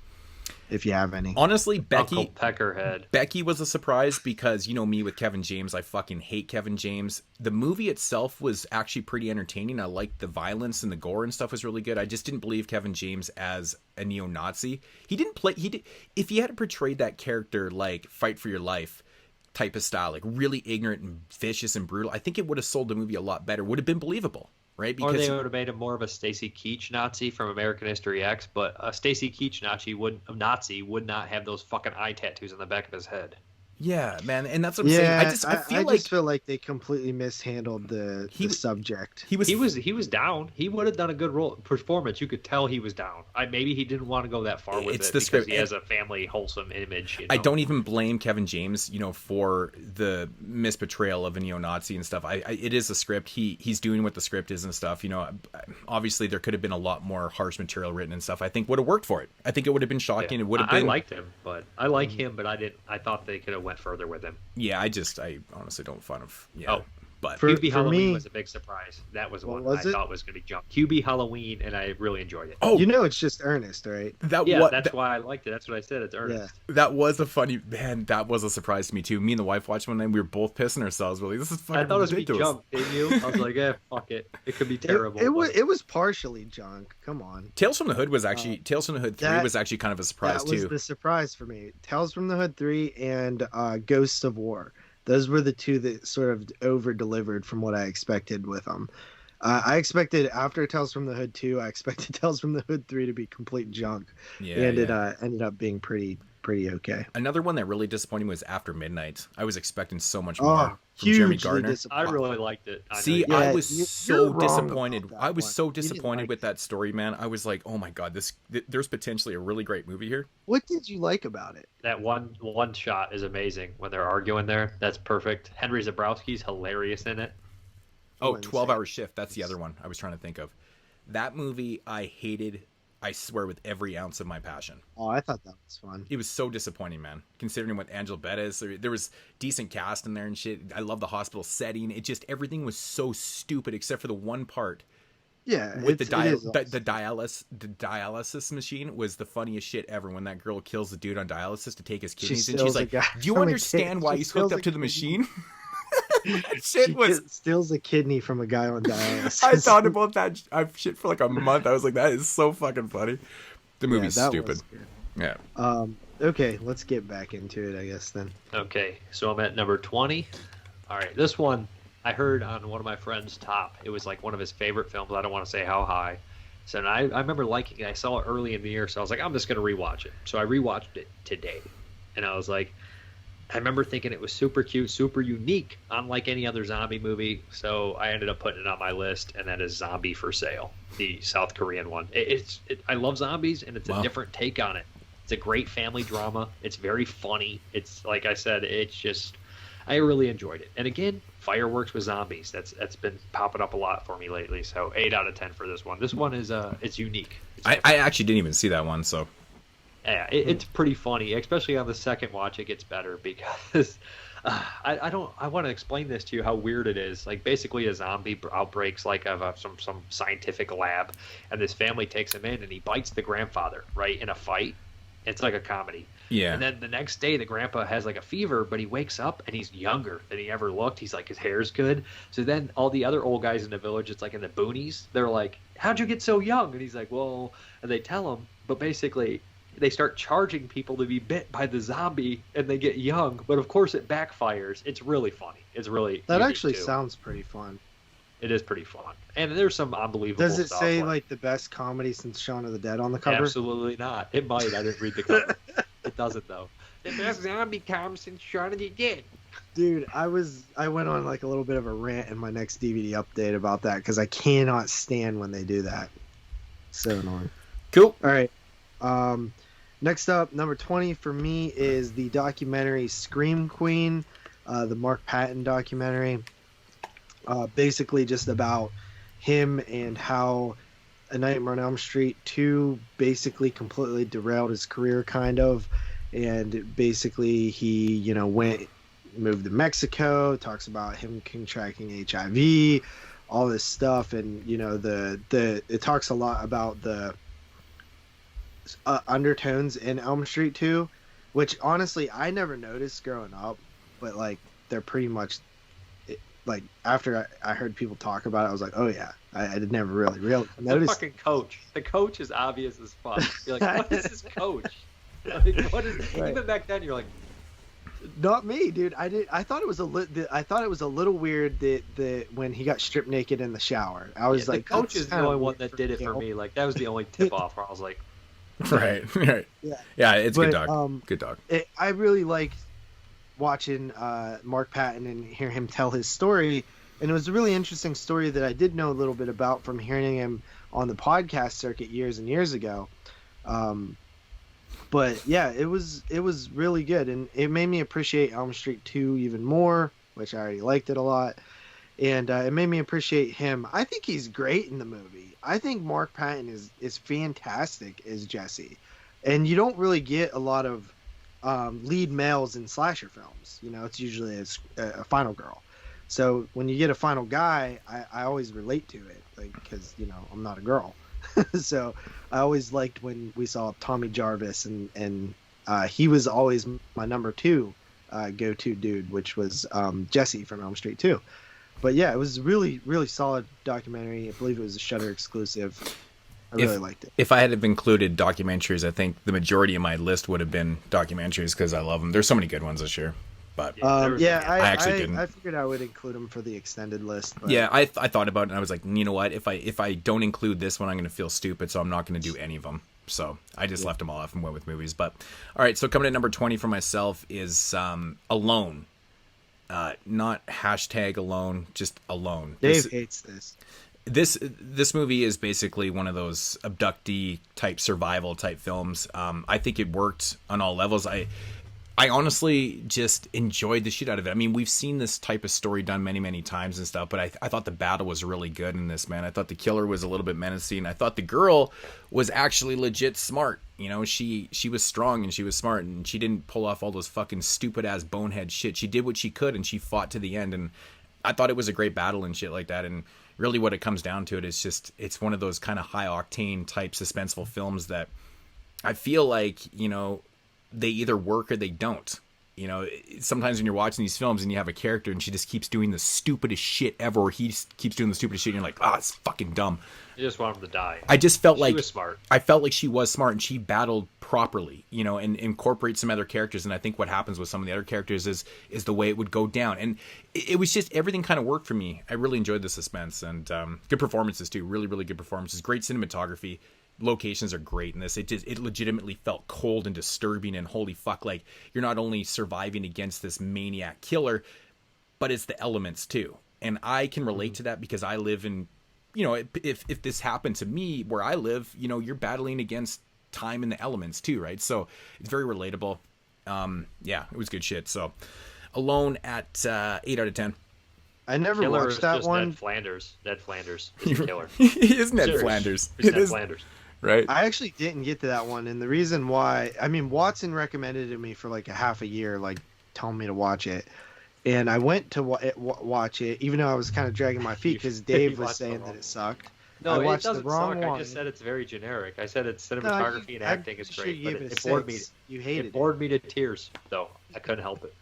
Speaker 3: If you have any.
Speaker 1: Honestly,
Speaker 2: Uncle Peckerhead.
Speaker 1: Becky was a surprise because, me with Kevin James, I fucking hate Kevin James. The movie itself was actually pretty entertaining. I liked the violence and the gore and stuff was really good. I just didn't believe Kevin James as a neo-Nazi. If he had portrayed that character like Fight for Your Life type of style, like really ignorant and vicious and brutal, I think it would have sold the movie a lot better. Would have been believable. Right?
Speaker 2: Because, or they would have made him more of a Stacy Keach Nazi from American History X, but a Stacy Keach Nazi would not have those fucking eye tattoos on the back of his head.
Speaker 1: Yeah, man, and that's what I'm saying. I just
Speaker 3: feel like they completely mishandled the subject.
Speaker 2: He was down. He would have done a good performance. You could tell he was down. Maybe he didn't want to go that far with it because he has a family wholesome image.
Speaker 1: I don't even blame Kevin James, for the misportrayal of a neo-Nazi and stuff. It is a script. He's doing what the script is and stuff. Obviously there could have been a lot more harsh material written and stuff. I think would have worked for it. I think it would have been shocking.
Speaker 2: Yeah.
Speaker 1: It would have been.
Speaker 2: I liked him, but I like him, but I didn't. I thought they could have went further with him.
Speaker 1: Yeah, I honestly don't find of. Yeah. Oh, but
Speaker 2: QB Halloween was a big surprise. That was one I thought was going to be jumped. QB Halloween, and I really enjoyed it.
Speaker 3: Oh, it's just Ernest, right?
Speaker 2: That's why I liked it. That's what I said. It's Ernest.
Speaker 1: Yeah. That was that was a surprise to me too. Me and the wife watched one night. We were both pissing ourselves. We're like, this is fucking ridiculous. I thought it was
Speaker 2: junk, didn't you? I was like, yeah, fuck it. It could be terrible.
Speaker 3: It was partially junk. Come on.
Speaker 1: Tales from the Hood was actually Tales from the Hood 3 was actually kind of a surprise too.
Speaker 3: That was the surprise for me. Tales from the Hood 3 and Ghosts of War. Those were the two that sort of over-delivered from what I expected with them. I expected after Tales from the Hood 2, I expected Tales from the Hood 3 to be complete junk. Yeah, and it ended up being pretty okay.
Speaker 1: Another one that really disappointed me was After Midnight. I was expecting so much more from Jeremy Gardner.
Speaker 2: I really liked it.
Speaker 1: I was so disappointed. I was so disappointed with that story, man. I was like, oh my god, there's potentially a really great movie here.
Speaker 3: What did you like about it?
Speaker 2: That one shot is amazing when they're arguing there. That's perfect. Henry Zabrowski's hilarious in it.
Speaker 1: Oh, 12-Hour Shift. That's the other one I was trying to think of. That movie I hated, I swear, with every ounce of my passion.
Speaker 3: Oh, I thought that was fun.
Speaker 1: It was so disappointing, man. Considering what Angela Bettis, there was decent cast in there and shit. I love the hospital setting. It just, everything was so stupid except for the one part.
Speaker 3: Yeah,
Speaker 1: with the dialysis machine was the funniest shit ever. When that girl kills the dude on dialysis to take his kidneys, and she's like, "Do you understand why he's hooked up to the machine?" That shit
Speaker 3: steals a kidney from a guy on dialysis.
Speaker 1: I thought about that shit for like a month. I was like, that is so fucking funny. The movie's stupid. Yeah.
Speaker 3: Okay, let's get back into it, I guess, then.
Speaker 2: Okay, so I'm at number 20. All right, this one I heard on one of my friend's top. It was like one of his favorite films. I don't want to say how high. So I remember liking it. I saw it early in the year, so I was like, I'm just going to rewatch it. So I rewatched it today. And I was like, I remember thinking it was super cute, super unique, unlike any other zombie movie. So I ended up putting it on my list, and that is Zombie for Sale, the South Korean one. I love zombies, and it's a different take on it. It's a great family drama. It's very funny. It's like I said, it's just I really enjoyed it. And again, fireworks with zombies. That's been popping up a lot for me lately. So 8 out of 10 for this one. This one is it's unique.
Speaker 1: I actually didn't even see that one, so.
Speaker 2: Yeah, it's pretty funny, especially on the second watch. It gets better because I want to explain this to you how weird it is. Like basically, a zombie outbreaks like of some scientific lab, and this family takes him in, and he bites the grandfather right in a fight. It's like a comedy.
Speaker 1: Yeah.
Speaker 2: And then the next day, the grandpa has like a fever, but he wakes up and he's younger than he ever looked. He's like his hair's good. So then all the other old guys in the village, it's like in the boonies, they're like, "How'd you get so young?" And he's like, "Well," and they tell him, but basically they start charging people to be bit by the zombie, and they get young. But of course, it backfires. It's really funny. It's really
Speaker 3: that actually
Speaker 2: too.
Speaker 3: Sounds pretty fun.
Speaker 2: It is pretty fun, and there's some unbelievable.
Speaker 3: Does it
Speaker 2: stuff
Speaker 3: say like the best comedy since Shaun of the Dead on the cover?
Speaker 2: Absolutely not. It might. I didn't read the cover. It doesn't though. The best zombie comes since Shaun of the Dead.
Speaker 3: Dude, I went on like a little bit of a rant in my next DVD update about that because I cannot stand when they do that. So annoying.
Speaker 1: Cool.
Speaker 3: All right. Next up, number 20 for me is the documentary Scream Queen, the Mark Patton documentary. Basically just about him and how A Nightmare on Elm Street 2 basically completely derailed his career, kind of. And basically he, moved to Mexico, talks about him contracting HIV, all this stuff. And, it talks a lot about the undertones in Elm Street 2, which honestly I never noticed growing up, but like they're pretty much like after I heard people talk about it, I was like, oh yeah, I did never really notice.
Speaker 2: The fucking coach. The coach is obvious as fuck. You're like, what is this coach? Like, what is? Right. Even back then, you're like,
Speaker 3: not me, dude. I thought it was a little weird that when he got stripped naked in the shower, I was like,
Speaker 2: the coach is the only one that did it for me. Like that was the only tip off where I was like.
Speaker 1: Right. Yeah, it's good dog. Good dog.
Speaker 3: I really liked watching Mark Patton and hear him tell his story, and it was a really interesting story that I did know a little bit about from hearing him on the podcast circuit years and years ago. But yeah, it was really good, and it made me appreciate Elm Street 2 even more, which I already liked it a lot. And it made me appreciate him. I think he's great in the movie. I think Mark Patton is fantastic as Jesse. And you don't really get a lot of lead males in slasher films. It's usually a final girl. So when you get a final guy, I always relate to it, like because I'm not a girl. So I always liked when we saw Tommy Jarvis, and he was always my number 2 go-to dude, which was Jesse from Elm Street 2. But yeah, it was really, really solid documentary. I believe it was a Shudder exclusive. I really liked it.
Speaker 1: If I had have included documentaries, I think the majority of my list would have been documentaries because I love them. There's so many good ones this year. But
Speaker 3: I
Speaker 1: actually didn't.
Speaker 3: I figured I would include them for the extended list. But...
Speaker 1: Yeah, I thought about it, and I was like, you know what? If I don't include this one, I'm going to feel stupid, so I'm not going to do any of them. So I just left them all off and went with movies. But all right, so coming at number 20 for myself is Alone. Not hashtag alone, just Alone.
Speaker 3: Dave hates this.
Speaker 1: This movie is basically one of those abductee type survival type films. I think it worked on all levels. I honestly just enjoyed the shit out of it. I mean, we've seen this type of story done many, many times and stuff, but I thought the battle was really good in this, man. I thought the killer was a little bit menacing. I thought the girl was actually legit smart. She was strong and she was smart, and she didn't pull off all those fucking stupid ass bonehead shit. She did what she could, and she fought to the end, and I thought it was a great battle and shit like that. And really what it comes down to it's one of those kind of high octane type suspenseful films that I feel like, they either work or they don't. Sometimes when you're watching these films and you have a character and she just keeps doing the stupidest shit ever, or he keeps doing the stupidest shit, and you're like, it's fucking dumb.
Speaker 2: You just want him to die.
Speaker 1: I just felt like
Speaker 2: she was smart.
Speaker 1: I felt like she was smart, and she battled properly, and incorporate some other characters. And I think what happens with some of the other characters is the way it would go down. And it was just everything kind of worked for me. I really enjoyed the suspense, and good performances too. Really, really good performances. Great cinematography. locations are great in this. It legitimately felt cold and disturbing, and holy fuck, like you're not only surviving against this maniac killer, but it's the elements too. And I can relate to that because I live in, you know, if this happened to me where I live, you know, you're battling against time and the elements too, right? So it's very relatable. Yeah, it was good shit. So Alone at 8 out of 10.
Speaker 3: I never
Speaker 2: Killer
Speaker 3: watched
Speaker 2: is
Speaker 3: that
Speaker 2: just
Speaker 3: one.
Speaker 2: Ned Flanders. Ned Flanders is the killer.
Speaker 1: He is Ned
Speaker 2: Serious.
Speaker 1: Flanders.
Speaker 2: It's
Speaker 1: It
Speaker 2: Ned
Speaker 1: is,
Speaker 2: Flanders.
Speaker 1: right?
Speaker 3: I actually didn't get to that one, and the reason why, I mean, Watson recommended it to me for like a half a year, like telling me to watch it, and I went to watch it, even though I was kind of dragging my feet because Dave was saying that it sucked.
Speaker 2: No,
Speaker 3: I
Speaker 2: it
Speaker 3: watched the
Speaker 2: doesn't
Speaker 3: wrong
Speaker 2: suck.
Speaker 3: one.
Speaker 2: I just said it's very generic. I said its
Speaker 3: No,
Speaker 2: cinematography and acting is
Speaker 3: sure
Speaker 2: great,
Speaker 3: you
Speaker 2: but
Speaker 3: gave it a
Speaker 2: it bored me.
Speaker 3: 6. You hated
Speaker 2: It bored me to tears, though. I couldn't help it.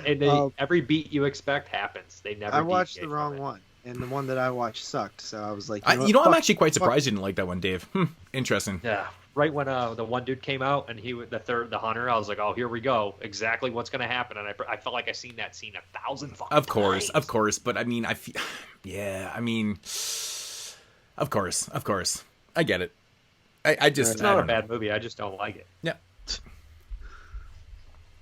Speaker 2: And every beat you expect happens. They never.
Speaker 3: I watched the
Speaker 2: deviate
Speaker 3: wrong
Speaker 2: from it.
Speaker 3: one, and the one that I watched sucked. So I was like,
Speaker 1: I'm actually quite surprised you didn't like that one, Dave. Interesting.
Speaker 2: Yeah, right when the one dude came out and the hunter, I was like, oh, here we go, exactly what's gonna happen, and I felt like I seen that scene 1,000 fucking
Speaker 1: Of course,
Speaker 2: times.
Speaker 1: but I mean, yeah, I mean, of course, I get it. I just,
Speaker 2: It's
Speaker 1: I
Speaker 2: not a
Speaker 1: don't know.
Speaker 2: bad movie. I just don't like it.
Speaker 1: Yeah.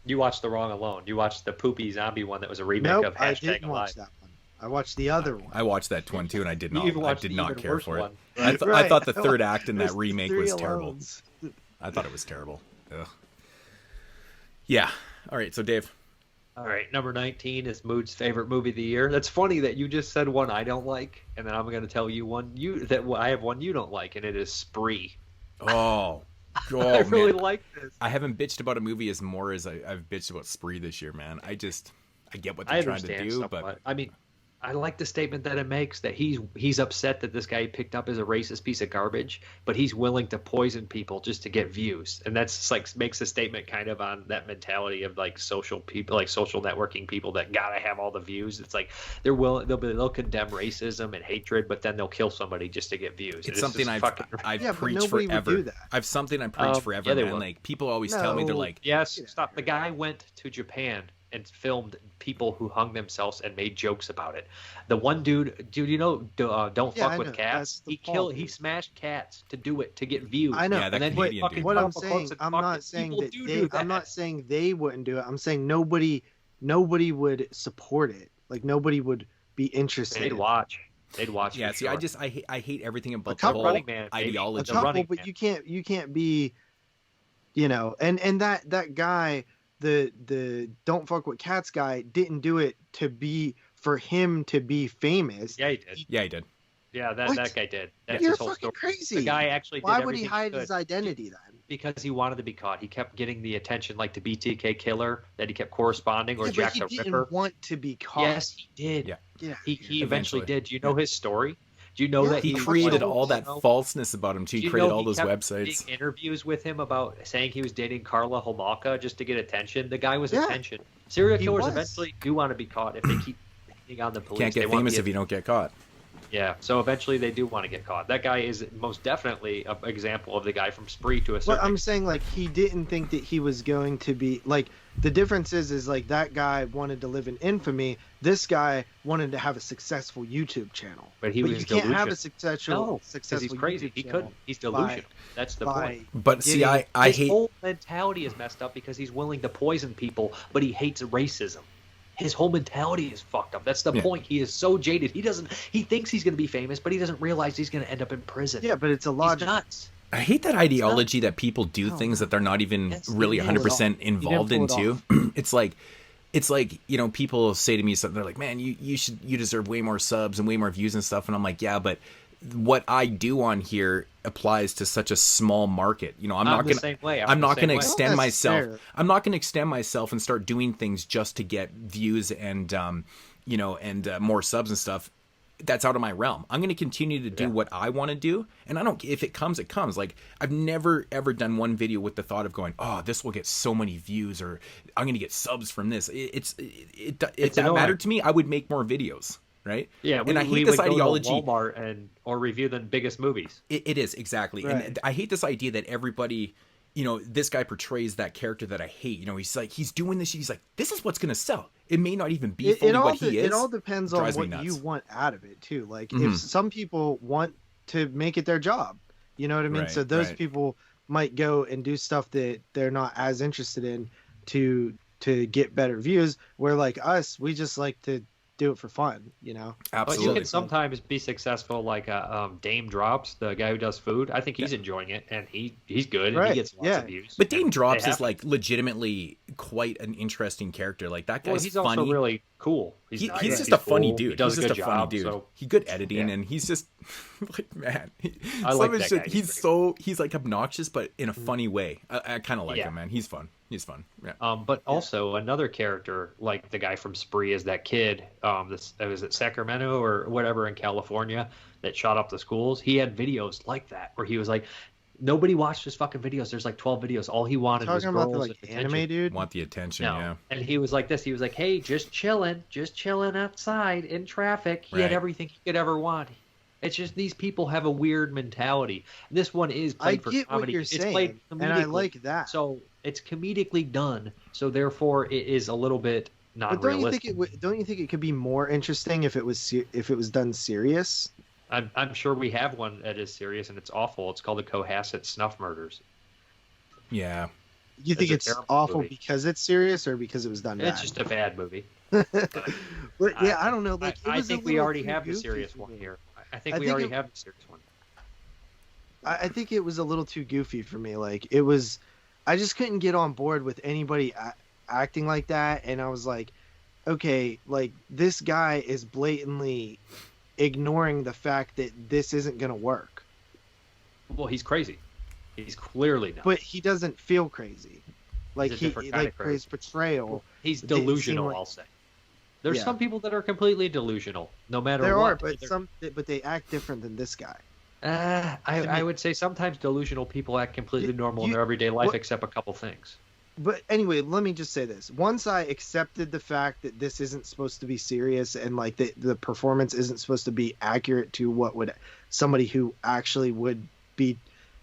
Speaker 2: You watched the wrong Alone. You watched the poopy zombie one that was a remake
Speaker 3: nope,
Speaker 2: of
Speaker 3: I
Speaker 2: Hashtag
Speaker 3: didn't
Speaker 2: Alive.
Speaker 3: watch that one. I watched the other one.
Speaker 1: I watched that one too, and I did
Speaker 2: You
Speaker 1: not.
Speaker 2: even
Speaker 1: I
Speaker 2: watched
Speaker 1: did
Speaker 2: the
Speaker 1: not
Speaker 2: even
Speaker 1: care
Speaker 2: worse
Speaker 1: for it.
Speaker 2: one.
Speaker 1: I
Speaker 3: Right.
Speaker 1: thought the third act in that
Speaker 3: There's
Speaker 1: remake
Speaker 3: 3
Speaker 1: was terrible.
Speaker 3: Alones.
Speaker 1: I thought it was terrible. Ugh. Yeah. All right. So Dave.
Speaker 2: All right, number 19 is Mood's favorite movie of the year. That's funny that you just said one I don't like, and then I'm going to tell you one I have one you don't like, and it is Spree.
Speaker 1: Oh.
Speaker 2: I really
Speaker 1: man.
Speaker 2: like this.
Speaker 1: I haven't bitched about a movie as more as I've bitched about Spree this year, man. I get what
Speaker 2: I
Speaker 1: they're trying to
Speaker 2: understand
Speaker 1: do,
Speaker 2: somewhat.
Speaker 1: but
Speaker 2: I mean, I like the statement that it makes that he's upset that this guy he picked up is a racist piece of garbage, but he's willing to poison people just to get views, and that's just like makes a statement kind of on that mentality of like social people, like social networking people that gotta have all the views. It's like they'll condemn racism and hatred, but then they'll kill somebody just to get views.
Speaker 1: it's something I've
Speaker 3: Yeah, but
Speaker 1: preached
Speaker 3: nobody would
Speaker 1: forever.
Speaker 3: do that.
Speaker 1: I've something I preached forever,
Speaker 2: yeah, they
Speaker 1: man.
Speaker 2: will.
Speaker 1: Like people always tell me they're
Speaker 3: No.
Speaker 1: like,
Speaker 2: Yes,
Speaker 3: Get out
Speaker 2: stop.
Speaker 3: of
Speaker 2: The
Speaker 3: here.
Speaker 2: guy went to Japan and filmed people who hung themselves and made jokes about it. The one dude, you know, don't
Speaker 3: Yeah,
Speaker 2: fuck
Speaker 3: I
Speaker 2: with
Speaker 3: know.
Speaker 2: cats.
Speaker 3: That's the
Speaker 2: He
Speaker 3: fault,
Speaker 2: he
Speaker 3: dude.
Speaker 2: smashed cats to do it to get views.
Speaker 3: I know.
Speaker 1: Yeah, that
Speaker 2: and then
Speaker 1: Canadian
Speaker 2: he
Speaker 1: dude.
Speaker 2: fucking
Speaker 3: What
Speaker 2: put
Speaker 3: I'm
Speaker 2: up a
Speaker 3: saying,
Speaker 2: quotes and
Speaker 3: I'm
Speaker 2: fucked
Speaker 3: not
Speaker 2: it.
Speaker 3: saying
Speaker 2: People
Speaker 3: that
Speaker 2: do that.
Speaker 3: I'm not saying they wouldn't do it. I'm saying nobody would support it. Like nobody would be interested.
Speaker 2: They'd watch. They'd watch.
Speaker 1: yeah.
Speaker 2: for
Speaker 1: See,
Speaker 2: sure.
Speaker 1: I hate everything about the
Speaker 3: couple-
Speaker 1: whole
Speaker 2: Running Man, baby.
Speaker 3: A
Speaker 1: ideology.
Speaker 2: The
Speaker 3: couple,
Speaker 2: Running
Speaker 3: but
Speaker 2: Man.
Speaker 3: you can't be, you know, and that guy, the don't fuck with cats guy didn't do it for him to be famous.
Speaker 2: Yeah, he did.
Speaker 1: Yeah, he did.
Speaker 2: Yeah,
Speaker 3: What?
Speaker 2: that guy did. That's
Speaker 3: You're
Speaker 2: his whole
Speaker 3: fucking
Speaker 2: story.
Speaker 3: crazy.
Speaker 2: The guy actually did
Speaker 3: Why would he
Speaker 2: everything
Speaker 3: hide
Speaker 2: could
Speaker 3: his identity then?
Speaker 2: because he wanted to be caught. He kept getting the attention, like the BTK killer that he kept corresponding, or
Speaker 3: Yeah,
Speaker 2: Jack
Speaker 3: but he
Speaker 2: the
Speaker 3: didn't
Speaker 2: Ripper.
Speaker 3: want to be caught.
Speaker 2: Yes, he did.
Speaker 1: Yeah.
Speaker 3: Yeah.
Speaker 2: He eventually
Speaker 1: Eventually.
Speaker 2: did. Do you know his story? Do you know
Speaker 3: Yeah,
Speaker 2: that
Speaker 1: He
Speaker 3: fucking
Speaker 1: created
Speaker 3: so,
Speaker 1: all that
Speaker 2: you know,
Speaker 1: falseness about him too. He
Speaker 2: do you
Speaker 1: created
Speaker 2: know
Speaker 1: all
Speaker 2: he
Speaker 1: those
Speaker 2: kept
Speaker 1: websites.
Speaker 2: doing interviews with him about saying he was dating Carla Homolka just to get attention. The guy was
Speaker 3: Yeah.
Speaker 2: attention. Serial
Speaker 3: He
Speaker 2: killers
Speaker 3: was.
Speaker 2: eventually do want to be caught if they keep hitting on the police.
Speaker 1: Can't
Speaker 2: They
Speaker 1: get
Speaker 2: want
Speaker 1: famous
Speaker 2: the
Speaker 1: if you don't get caught.
Speaker 2: Yeah, so eventually they do want to get caught. That guy is most definitely an example of the guy from Spree to a
Speaker 3: But
Speaker 2: certain
Speaker 3: I'm
Speaker 2: extent.
Speaker 3: saying like he didn't think that he was going to be like the difference is like that guy wanted to live in infamy. This guy wanted to have a successful YouTube channel.
Speaker 2: But he
Speaker 3: but
Speaker 2: was
Speaker 3: you can't have a
Speaker 2: delusional.
Speaker 3: successful
Speaker 2: No, because
Speaker 3: successful
Speaker 2: he's crazy.
Speaker 3: YouTube
Speaker 2: He
Speaker 3: channel
Speaker 2: couldn't. He's delusional. That's the
Speaker 3: by
Speaker 2: point.
Speaker 1: But see,
Speaker 3: getting-
Speaker 1: I
Speaker 2: His
Speaker 1: hate.
Speaker 2: whole mentality is messed up because he's willing to poison people, but he hates racism. His whole mentality is fucked up. That's the
Speaker 1: Yeah.
Speaker 2: point. He is so jaded. He thinks he's going to be famous, but he doesn't realize he's going to end up in prison.
Speaker 3: Yeah, but it's a
Speaker 2: He's
Speaker 3: logic.
Speaker 2: nuts.
Speaker 1: I hate that ideology that people do
Speaker 3: No.
Speaker 1: things that they're not even
Speaker 2: Yes,
Speaker 1: really
Speaker 2: you
Speaker 1: 100%
Speaker 3: pull it off. You
Speaker 1: involved
Speaker 3: didn't pull it
Speaker 1: into. It's like, you know, people say to me something, they're like, man, you deserve way more subs and way more views and stuff. And I'm like, yeah, but what I do on here applies to such a small market. You know, I'm not
Speaker 2: the
Speaker 1: gonna
Speaker 2: same way.
Speaker 1: I'm not
Speaker 2: the
Speaker 1: going to
Speaker 2: same way.
Speaker 1: extend
Speaker 3: Not
Speaker 1: myself.
Speaker 3: necessarily.
Speaker 1: I'm not going to extend myself and start doing things just to get views and you know, and more subs and stuff. That's out of my realm. I'm going to continue to do what I want to do, and I don't. If it comes, it comes. Like I've never ever done one video with the thought of going, "Oh, this will get so many views," or "I'm going to get subs from this." If that
Speaker 2: annoying.
Speaker 1: mattered to me, I would make more videos, right?
Speaker 2: Yeah,
Speaker 1: and I hate
Speaker 2: we
Speaker 1: this
Speaker 2: would go to
Speaker 1: ideology.
Speaker 2: Walmart or review the biggest movies.
Speaker 1: It is exactly,
Speaker 3: Right.
Speaker 1: and I hate this idea that everybody, you know, this guy portrays that character that I hate. You know, he's like, he's doing this. He's like, this is what's going to sell. It may not even be fully what he is.
Speaker 3: It all depends on
Speaker 1: Drives me
Speaker 3: what
Speaker 1: nuts.
Speaker 3: you want out of it too. Like
Speaker 1: Mhm.
Speaker 3: if some people want to make it their job, You know what I mean?
Speaker 1: Right,
Speaker 3: So those
Speaker 1: right.
Speaker 3: people might go and do stuff that they're not as interested in to get better views. Where like us, we just like to do it for fun, you know?
Speaker 2: But you
Speaker 1: Absolutely.
Speaker 2: can sometimes be successful, like Dame Drops, the guy who does food. I think he's enjoying it, and he's good, and he
Speaker 3: Right.
Speaker 2: gets lots
Speaker 3: Yeah.
Speaker 2: of views.
Speaker 1: But Dame
Speaker 2: and
Speaker 1: Drops
Speaker 2: they
Speaker 1: is
Speaker 2: have
Speaker 1: like legitimately quite an interesting character. Like that
Speaker 2: Well,
Speaker 1: guy's
Speaker 2: he's
Speaker 1: funny.
Speaker 2: also really cool. He's
Speaker 1: He's
Speaker 2: nice.
Speaker 1: just a funny
Speaker 2: cool. He
Speaker 1: dude.
Speaker 2: does
Speaker 1: He's
Speaker 2: a
Speaker 1: just a
Speaker 2: good
Speaker 1: funny
Speaker 2: job.
Speaker 1: dude.
Speaker 2: So
Speaker 1: He's good editing,
Speaker 2: yeah.
Speaker 1: and he's just like man.
Speaker 2: I
Speaker 1: Some
Speaker 2: like
Speaker 1: of his
Speaker 2: that
Speaker 1: shit,
Speaker 2: guy.
Speaker 1: he's like obnoxious, but in a funny way. I kind of like
Speaker 2: Yeah.
Speaker 1: him, man. He's fun. He's fun. Yeah.
Speaker 2: But also another character, like the guy from Spree, is that kid. This was it Sacramento or whatever in California that shot up the schools. He had videos like that where he was like, nobody watched his fucking videos. There's like 12 videos. All he wanted was
Speaker 3: Talking about
Speaker 2: girls
Speaker 3: the
Speaker 2: and
Speaker 3: like
Speaker 2: attention.
Speaker 3: anime dude.
Speaker 1: Want the attention?
Speaker 2: No,
Speaker 1: Yeah.
Speaker 2: and he was like this. He was like, "Hey, just chilling outside in traffic." He had
Speaker 1: Right.
Speaker 2: everything he could ever want. It's just these people have a weird mentality. This one is
Speaker 3: I
Speaker 2: played for
Speaker 3: get
Speaker 2: comedy.
Speaker 3: what you're
Speaker 2: It's
Speaker 3: saying,
Speaker 2: played
Speaker 3: and I
Speaker 2: comedically.
Speaker 3: like that.
Speaker 2: So it's comedically done. So therefore, it is a little bit not
Speaker 3: But don't you
Speaker 2: realistic.
Speaker 3: think don't you think it could be more interesting if it was done serious?
Speaker 2: I'm sure we have one that is serious and it's awful. It's called the Cohasset Snuff Murders.
Speaker 1: Yeah.
Speaker 3: You think
Speaker 2: a
Speaker 3: it's
Speaker 2: terrible
Speaker 3: awful
Speaker 2: movie.
Speaker 3: because it's serious or because it was done bad?
Speaker 2: It's just a bad movie.
Speaker 3: But yeah, I don't know. Like, it
Speaker 2: I
Speaker 3: was a
Speaker 2: think we
Speaker 3: little
Speaker 2: already
Speaker 3: too
Speaker 2: have the
Speaker 3: goofy
Speaker 2: serious
Speaker 3: for
Speaker 2: one
Speaker 3: me.
Speaker 2: here. I think
Speaker 3: I
Speaker 2: we
Speaker 3: think
Speaker 2: already
Speaker 3: it-
Speaker 2: have the serious one.
Speaker 3: I think it was a little too goofy for me. Like it was, I just couldn't get on board with anybody acting like that, and I was like, okay, like this guy is blatantly ignoring the fact that this isn't gonna work.
Speaker 2: Well, he's crazy. He's clearly not.
Speaker 3: But he doesn't feel crazy. Like
Speaker 2: He's a different kind
Speaker 3: like
Speaker 2: of
Speaker 3: for
Speaker 2: crazy.
Speaker 3: his portrayal.
Speaker 2: He's
Speaker 3: They seem
Speaker 2: delusional,
Speaker 3: like-
Speaker 2: I'll say. There's
Speaker 3: Yeah.
Speaker 2: some people that are completely delusional, no matter
Speaker 3: There
Speaker 2: what.
Speaker 3: are, but they act different than this guy.
Speaker 2: I would say sometimes delusional people act completely normal in their everyday life,
Speaker 3: what-
Speaker 2: except a couple things.
Speaker 3: But anyway, let me just say this. Once I accepted the fact that this isn't supposed to be serious and like the performance isn't supposed to be accurate to what would somebody who actually would be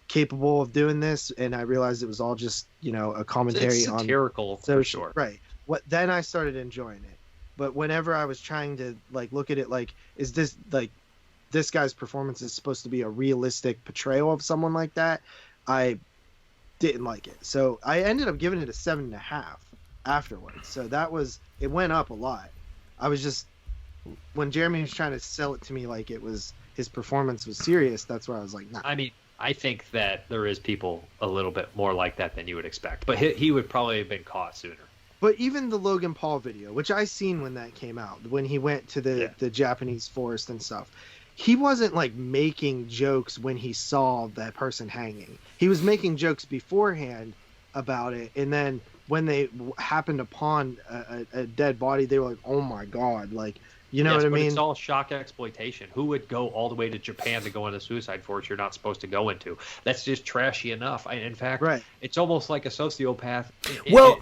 Speaker 3: capable of doing this, and I realized it was all just, you know, a commentary
Speaker 2: It's
Speaker 3: on
Speaker 2: satirical for sure.
Speaker 3: Right. Then I started enjoying it. But whenever I was trying to like look at it like, is this like this guy's performance is supposed to be a realistic portrayal of someone like that, I didn't like it. So I ended up giving it a 7.5 afterwards. So it went up a lot. I was just, when Jeremy was trying to sell it to me like it was his performance was serious, that's where I was like, nah.
Speaker 2: I mean, I think that there is people a little bit more like that than you would expect, but he would probably have been caught sooner.
Speaker 3: But even the Logan Paul video, which I seen when that came out, when he went to the Japanese forest and stuff, he wasn't like making jokes when he saw that person hanging. He was making jokes beforehand about it, and then when they happened upon a dead body, they were like, "Oh my god!" Like, you know
Speaker 2: Yes,
Speaker 3: what I
Speaker 2: but
Speaker 3: mean?
Speaker 2: it's all shock exploitation. Who would go all the way to Japan to go into suicide forest you're not supposed to go into? That's just trashy enough. In fact,
Speaker 3: Right.
Speaker 2: it's almost like a sociopath
Speaker 1: Well,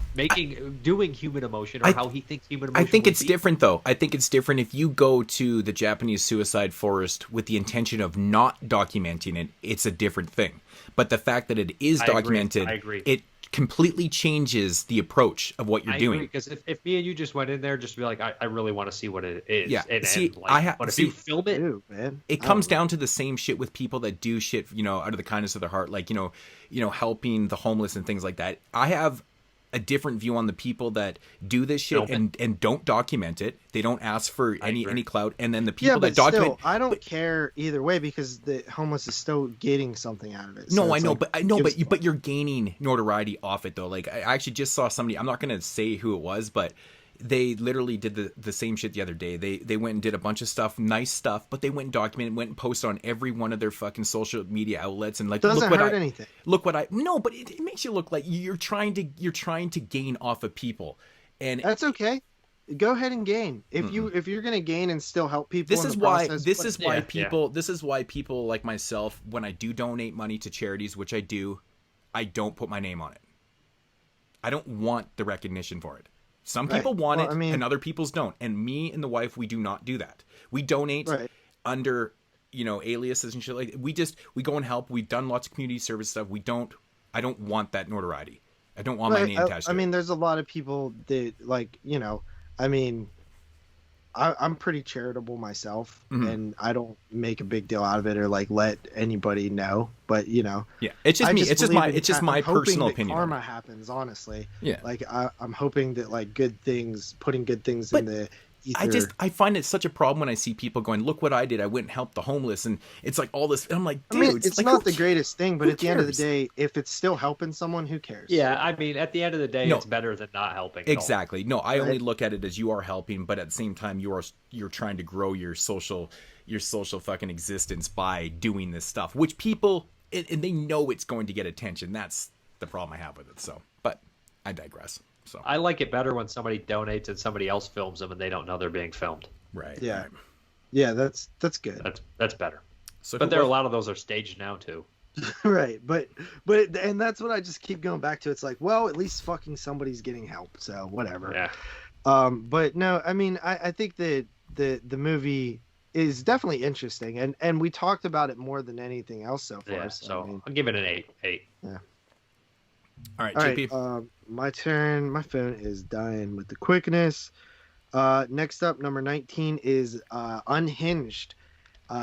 Speaker 2: doing human emotion or how he thinks human emotion
Speaker 1: I think
Speaker 2: would
Speaker 1: it's
Speaker 2: be.
Speaker 1: different, though. I think it's different if you go to the Japanese suicide forest with the intention of not documenting it. It's a different thing. But the fact that it is
Speaker 2: I agree.
Speaker 1: documented,
Speaker 2: I agree.
Speaker 1: it completely changes the approach of what you're doing.
Speaker 2: Because if me and you just went in there just to be like, I really want to see what it is.
Speaker 1: Yeah.
Speaker 2: And,
Speaker 1: See,
Speaker 2: but if you film it,
Speaker 3: Dude, man.
Speaker 1: It comes down to the same shit with people that do shit, you know, out of the kindness of their heart, like, you know, helping the homeless and things like that. I have a different view on the people that do this shit and don't document it. They don't ask for any clout. And then the people
Speaker 3: but
Speaker 1: that document.
Speaker 3: still, I don't care either way because the homeless is still getting something out of it.
Speaker 1: No,
Speaker 3: So
Speaker 1: I
Speaker 3: it's
Speaker 1: know,
Speaker 3: like,
Speaker 1: but you're gaining notoriety off it though. Like I actually just saw somebody. I'm not gonna say who it was, but they literally did the same shit the other day. They went and did a bunch of stuff, nice stuff, but they went and documented, went and posted on every one of their fucking social media outlets and like
Speaker 3: doesn't
Speaker 1: look what
Speaker 3: hurt
Speaker 1: I
Speaker 3: anything.
Speaker 1: look what I no, but it makes you look like you're trying to gain off of people, and
Speaker 3: That's okay. Go ahead and gain. If you're gonna gain and still help people.
Speaker 1: this
Speaker 3: in
Speaker 1: is
Speaker 3: the
Speaker 1: why
Speaker 3: process,
Speaker 1: this
Speaker 3: what-
Speaker 1: is why
Speaker 2: Yeah,
Speaker 1: people this is why people like myself, when I do donate money to charities, which I do, I don't put my name on it. I don't want the recognition for it. Some people want it, and other people's don't. And me and the wife, we do not do that. We donate under, you know, aliases and shit like that. We go and help. We've done lots of community service stuff. I don't want that notoriety. I don't want my name attached to it.
Speaker 3: I mean, there's a lot of people that, like, you know, I mean, I'm pretty charitable myself,
Speaker 1: Mhm.
Speaker 3: and I don't make a big deal out of it or like let anybody know. But you know,
Speaker 1: Yeah, it's just
Speaker 3: I
Speaker 1: me.
Speaker 3: just
Speaker 1: It's just
Speaker 3: believe
Speaker 1: my
Speaker 3: in
Speaker 1: it's just my
Speaker 3: I'm hoping
Speaker 1: personal
Speaker 3: that
Speaker 1: opinion. on
Speaker 3: karma
Speaker 1: it.
Speaker 3: happens. Honestly,
Speaker 1: Yeah.
Speaker 3: like I'm hoping that like good things, putting good things
Speaker 1: But
Speaker 3: in the ether.
Speaker 1: I find it such a problem when I see people going, "Look what I did! I went and helped the homeless," and it's like all this. And I'm like,
Speaker 3: I mean,
Speaker 1: dude,
Speaker 3: it's
Speaker 1: like,
Speaker 3: not the greatest thing, but
Speaker 1: who
Speaker 3: at the end of the
Speaker 1: cares?
Speaker 3: day, if it's still helping someone, who cares?
Speaker 2: Yeah, I mean, at the end of the day,
Speaker 1: No.
Speaker 2: it's better than not helping.
Speaker 1: Exactly. No, I only
Speaker 3: Right.
Speaker 1: look at it as you are helping, but at the same time, you're trying to grow your social fucking existence by doing this stuff, which people and they know it's going to get attention. That's the problem I have with it. So, but I digress. So
Speaker 2: I like it better when somebody donates and somebody else films them and they don't know they're being filmed.
Speaker 1: right.
Speaker 3: Yeah.
Speaker 1: Right.
Speaker 3: Yeah, that's good.
Speaker 2: That's better.
Speaker 1: So,
Speaker 2: But there are a lot of those are staged now too.
Speaker 3: Right, but and that's what I just keep going back to. It's like, well, at least fucking somebody's getting help, so whatever.
Speaker 2: Yeah.
Speaker 3: But no, I mean, I think that the movie is definitely interesting, and we talked about it more than anything else so far.
Speaker 2: Yeah.
Speaker 3: So,
Speaker 2: So
Speaker 3: I mean,
Speaker 2: I'll give it an 8. 8.
Speaker 1: all right,
Speaker 3: all
Speaker 1: JP.
Speaker 3: right, my turn. My phone is dying with the quickness. Next up, number 19 is Unhinged.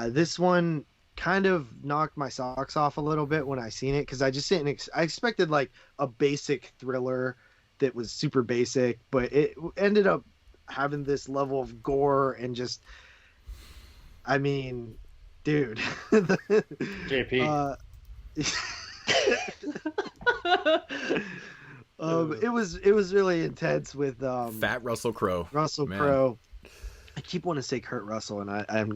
Speaker 3: This one kind of knocked my socks off a little bit when I seen it because I just didn't. I expected like a basic thriller that was super basic, but it ended up having this level of gore and just. I mean, dude.
Speaker 2: JP.
Speaker 3: It was really intense with
Speaker 1: Fat Russell Crowe.
Speaker 3: Russell
Speaker 1: Man.
Speaker 3: Crowe. I keep wanting to say Kurt Russell, and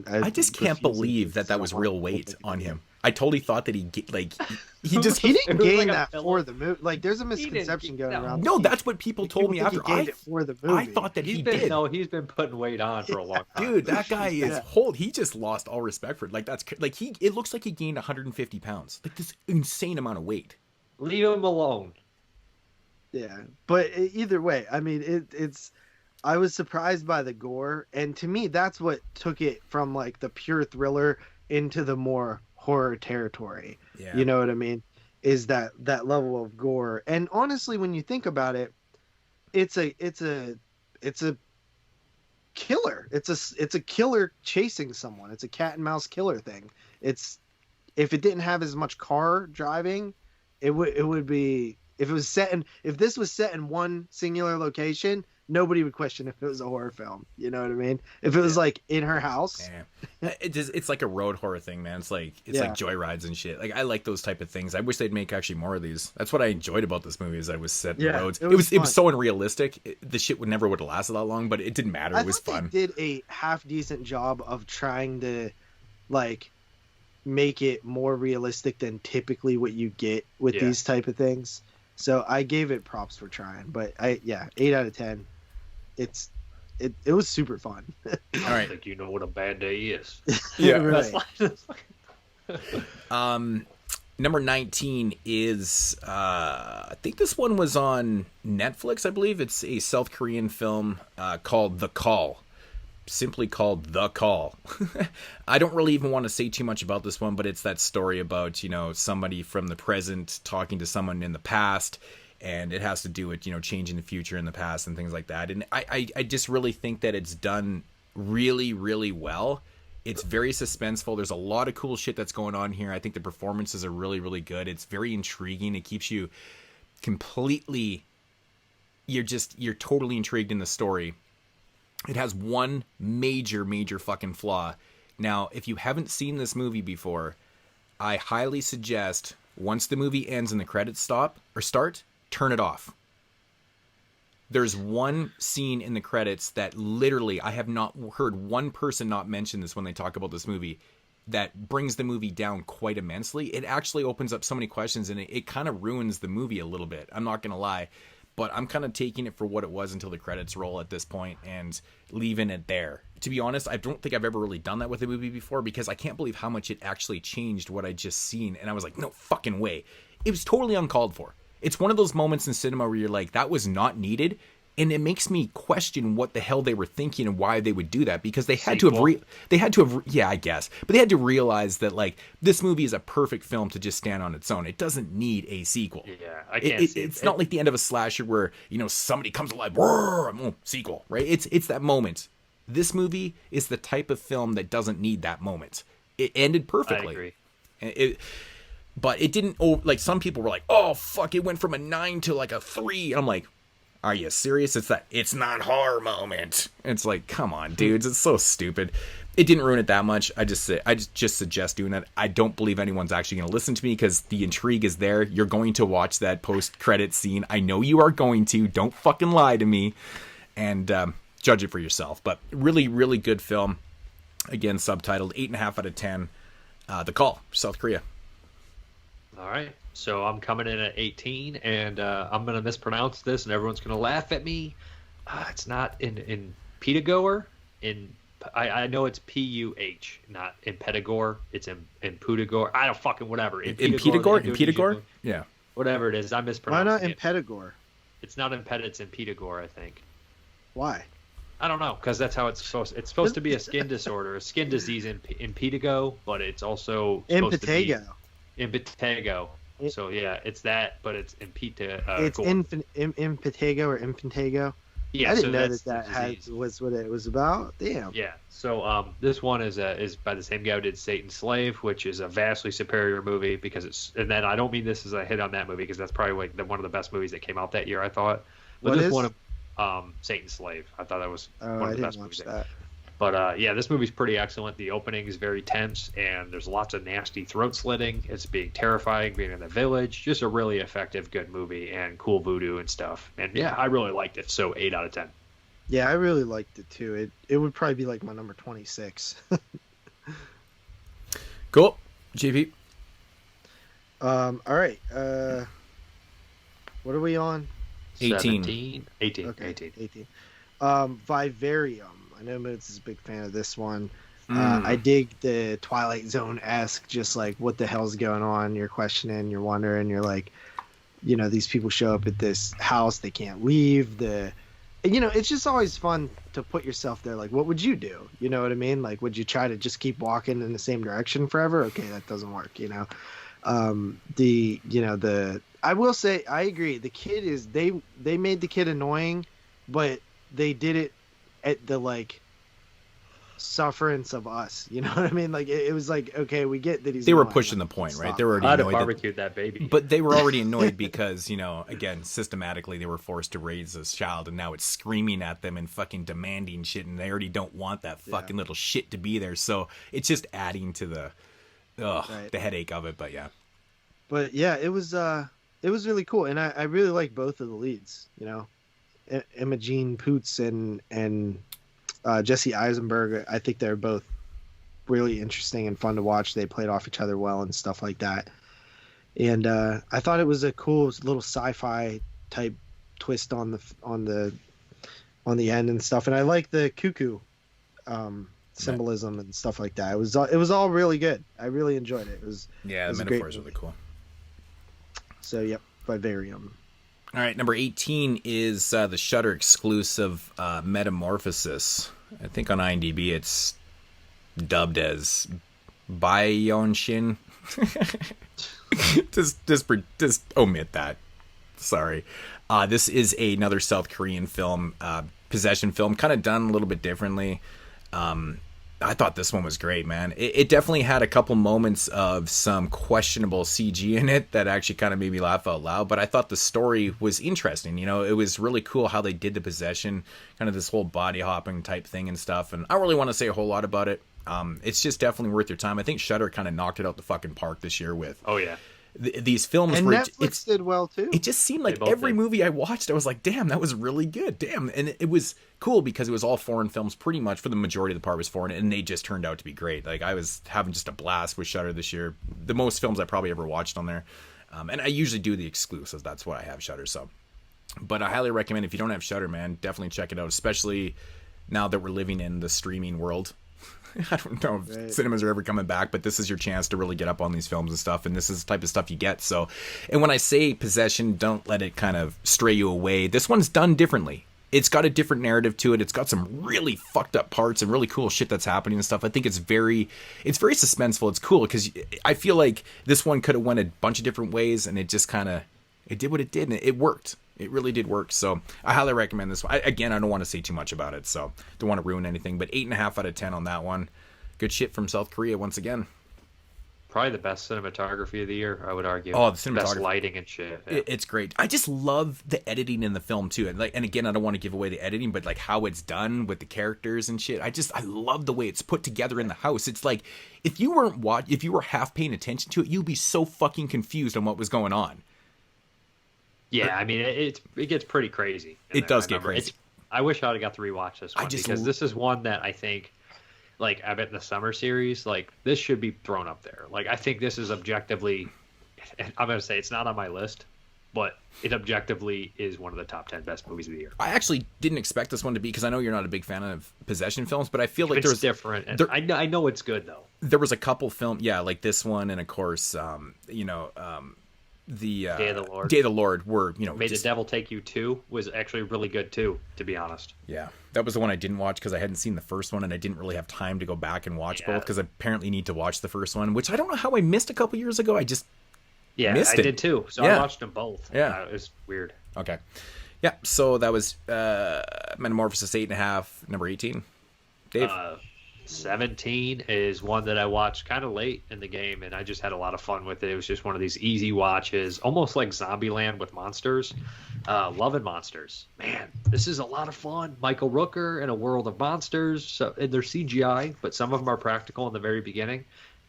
Speaker 1: I just can't believe that was real weight on him. I totally thought that he just
Speaker 3: He didn't
Speaker 2: It was
Speaker 3: gain
Speaker 2: like a
Speaker 3: that
Speaker 2: pillow.
Speaker 3: for the movie. Like, there's a misconception going
Speaker 2: no.
Speaker 3: around.
Speaker 1: no. That's what people told me
Speaker 3: People
Speaker 1: after.
Speaker 3: think he gained it for the movie.
Speaker 1: I thought that
Speaker 2: He's
Speaker 1: he
Speaker 2: been
Speaker 1: did.
Speaker 2: he's been putting weight on for a long time.
Speaker 1: Dude, that guy is
Speaker 3: Yeah.
Speaker 1: He just lost all respect for it. Like it looks like he gained 150 pounds. Like this insane amount of weight.
Speaker 2: Leave him alone.
Speaker 3: Yeah, but either way, I mean, it's. I was surprised by the gore, and to me, that's what took it from like the pure thriller into the more horror territory.
Speaker 1: Yeah.
Speaker 3: You know what I mean? Is that level of gore? And honestly, when you think about it, it's a killer. It's a killer chasing someone. It's a cat and mouse killer thing. It's if it didn't have as much car driving, it would be if this was set in one singular location, nobody would question if it was a horror film. You know what I mean? If it was like in her house.
Speaker 1: Yeah. It's like a road horror thing, man. It's like joyrides and shit. Like I like those type of things. I wish they'd make actually more of these. That's what I enjoyed about this movie is I was set in the roads. It was so unrealistic. The shit would have lasted that long, but it didn't matter. It was fun.
Speaker 3: They did a half decent job of trying to like make it more realistic than typically what you get with these type of things. So I gave it props for trying, but 8 out of 10. It was super fun.
Speaker 1: All
Speaker 2: I
Speaker 1: right.
Speaker 2: think you know what a bad day is.
Speaker 1: Yeah.
Speaker 3: Right.
Speaker 1: Number 19 is I think this one was on Netflix, I believe. It's a South Korean film called The Call. Simply called The Call. I don't really even want to say too much about this one, but it's that story about, somebody from the present talking to someone in the past, and it has to do with, changing the future in the past and things like that. And I just really think that it's done really, really well. It's very suspenseful. There's a lot of cool shit that's going on here. I think the performances are really, really good. It's very intriguing. It keeps you completely, you're totally intrigued in the story. It has one major, major fucking flaw. Now, if you haven't seen this movie before, I highly suggest once the movie ends and the credits start, turn it off. There's one scene in the credits that literally, I have not heard one person not mention this when they talk about this movie, that brings the movie down quite immensely. It actually opens up so many questions, and it kind of ruins the movie a little bit. I'm not going to lie. But I'm kind of taking it for what it was until the credits roll at this point and leaving it there. To be honest, I don't think I've ever really done that with a movie before because I can't believe how much it actually changed what I just seen. And I was like, no fucking way. It was totally uncalled for. It's one of those moments in cinema where you're like, that was not needed. And it makes me question what the hell they were thinking and why they would do that, because they had to have, yeah, I guess, but they had to realize that like this movie is a perfect film to just stand on its own. It doesn't need a sequel.
Speaker 2: Yeah, I can't see it.
Speaker 1: It's not like the end of a slasher where somebody comes alive, sequel, right? It's that moment. This movie is the type of film that doesn't need that moment. It ended perfectly.
Speaker 2: I agree.
Speaker 1: But it didn't. Oh, like some people were like, "Oh fuck!" It went from a 9 to like a 3. I'm like, "Are you serious?" It's not horror moment. It's like, come on, dudes. It's so stupid. It didn't ruin it that much. I just suggest doing it. I don't believe anyone's actually going to listen to me because the intrigue is there. You're going to watch that post-credit scene. I know you are going to. Don't fucking lie to me. And judge it for yourself. But really, really good film. Again, subtitled 8.5 out of 10. The Call, South Korea.
Speaker 2: All right. So I'm coming in at 18, and I'm going to mispronounce this, and everyone's going to laugh at me. It's not in Impetigore. I know it's Puh, not Impetigore. It's in Impetigore. I don't fucking whatever.
Speaker 1: Impetigore? Yeah.
Speaker 2: Whatever it is, I mispronounced it.
Speaker 3: Why not Impetigore?
Speaker 2: It's not it's Impetigore, I think.
Speaker 3: Why?
Speaker 2: I don't know, because that's how it's supposed to be a skin disorder, a skin disease in Impetigo, but it's also
Speaker 3: Impetigo.
Speaker 2: Impetigo. So yeah, it's that, but it's Impetigo.
Speaker 3: It's Impetigo or Impetigore.
Speaker 2: Yeah,
Speaker 3: I didn't know
Speaker 2: that's
Speaker 3: that was what it was about. Damn.
Speaker 2: Yeah. So this one is by the same guy who did Satan's Slave, which is a vastly superior movie because and then I don't mean this as a hit on that movie because that's probably like one of the best movies that came out that year, I thought. But
Speaker 3: what
Speaker 2: this
Speaker 3: is?
Speaker 2: one Satan's Slave. I thought that was one of the best movies.
Speaker 3: That.
Speaker 2: But yeah, this movie's pretty excellent. The opening is very tense, and there's lots of nasty throat slitting. It's being terrifying, being in the village. Just a really effective, good movie, and cool voodoo and stuff. And yeah, I really liked it. So 8 out of 10.
Speaker 3: Yeah, I really liked it too. It would probably be like my number 26.
Speaker 1: Cool. JP.
Speaker 3: All right. What are we on?
Speaker 1: 18.
Speaker 2: 18.
Speaker 3: Okay,
Speaker 2: 18.
Speaker 3: 18. Vivarium. I know Moods is a big fan of this one. I dig the Twilight Zone-esque, just like, what the hell's going on? You're questioning, you're wondering, you're like, these people show up at this house, they can't leave. It's just always fun to put yourself there. Like, what would you do? You know what I mean? Like, would you try to just keep walking in the same direction forever? Okay, that doesn't work, I will say, I agree. The kid is, they made the kid annoying, but they did it at the like sufferance of us, you know what I mean? Like it was like, okay, we get that
Speaker 1: they were pushing the point, right? They were already annoyed.
Speaker 2: Barbecued that baby,
Speaker 1: but they were already annoyed because again, systematically they were forced to raise this child, and now it's screaming at them and fucking demanding shit, and they already don't want that fucking little shit to be there. So it's just adding to the headache of it. But yeah, it was really cool, and I really like both of the leads. Imogen Poots and Jesse Eisenberg. I think they're both really interesting and fun to watch. They played off each other well and stuff like that. And I thought it was a cool little sci-fi type twist on the end and stuff. And I like the cuckoo symbolism and stuff like that. It was all really good. I really enjoyed it. The metaphor is really cool.
Speaker 3: So yep, Vivarium.
Speaker 1: All right, number 18 is the Shudder exclusive Metamorphosis. I think on IMDb it's dubbed as Bionshin. just omit that. Sorry. This is another South Korean film, possession film, kind of done a little bit differently. I thought this one was great, man. It definitely had a couple moments of some questionable CG in it that actually kind of made me laugh out loud, but I thought the story was interesting. It was really cool how they did the possession, kind of this whole body hopping type thing and stuff, and I don't really want to say a whole lot about it. It's just definitely worth your time. I think Shudder kind of knocked it out the fucking park this year with...
Speaker 2: Oh, yeah.
Speaker 1: These films,
Speaker 3: and Netflix did well too.
Speaker 1: It just seemed like every movie I watched, I was like, "Damn, that was really good." Damn, and it was cool because it was all foreign films, pretty much for the majority of the part was foreign, and they just turned out to be great. Like I was having just a blast with Shudder this year. The most films I probably ever watched on there, and I usually do the exclusives. That's what I have Shudder. So, but I highly recommend if you don't have Shudder, man, definitely check it out. Especially now that we're living in the streaming world. I don't know if cinemas are ever coming back, but this is your chance to really get up on these films and stuff, and this is the type of stuff you get. So, and when I say possession, don't let it kind of stray you away. This one's done differently. It's got a different narrative to it. It's got some really fucked up parts and really cool shit that's happening and stuff. I think it's very suspenseful. It's cool because I feel like this one could have went a bunch of different ways, and it just kind of, it did what it did, and it worked. It really did work. So I highly recommend this one. Again, I don't want to say too much about it, so don't want to ruin anything. But 8.5 out of 10 on that one. Good shit from South Korea once again.
Speaker 2: Probably the best cinematography of the year, I would argue.
Speaker 1: Oh, the cinematography,
Speaker 2: best lighting and shit. Yeah.
Speaker 1: It's great. I just love the editing in the film too, and again, I don't want to give away the editing, but like how it's done with the characters and shit. I love the way it's put together in the house. It's like if you were half paying attention to it, you'd be so fucking confused on what was going on.
Speaker 2: Yeah, I mean it gets pretty crazy.
Speaker 1: It does get crazy.
Speaker 2: I wish I would have got to rewatch this one because this is one that I think. Like, I bet in the summer series, like, this should be thrown up there. Like, I think this is objectively, I'm going to say it's not on my list, but it objectively is one of the top 10 best movies of the year.
Speaker 1: I actually didn't expect this one to be, because I know you're not a big fan of possession films, but I feel like
Speaker 2: it's different. And I know it's good, though.
Speaker 1: There was a couple like this one, and of course, the
Speaker 2: Day of the Lord.
Speaker 1: Day of the Lord were,
Speaker 2: May the Devil Take You 2 was actually really good too, to be honest.
Speaker 1: Yeah, that was the one I didn't watch because I hadn't seen the first one and I didn't really have time to go back and watch both because I apparently need to watch the first one, which I don't know how I missed a couple years ago. I just missed it.
Speaker 2: I did too. So I watched them both.
Speaker 1: Yeah,
Speaker 2: it was weird.
Speaker 1: Okay, yeah. So that was Metamorphosis 8.5, number 18. Dave.
Speaker 2: 17 is one that I watched kind of late in the game, and I just had a lot of fun with it. It was just one of these easy watches, almost like Zombieland with monsters. Loving monsters. Man, this is a lot of fun. Michael Rooker in a world of monsters. So, and they're CGI, but some of them are practical in the very beginning.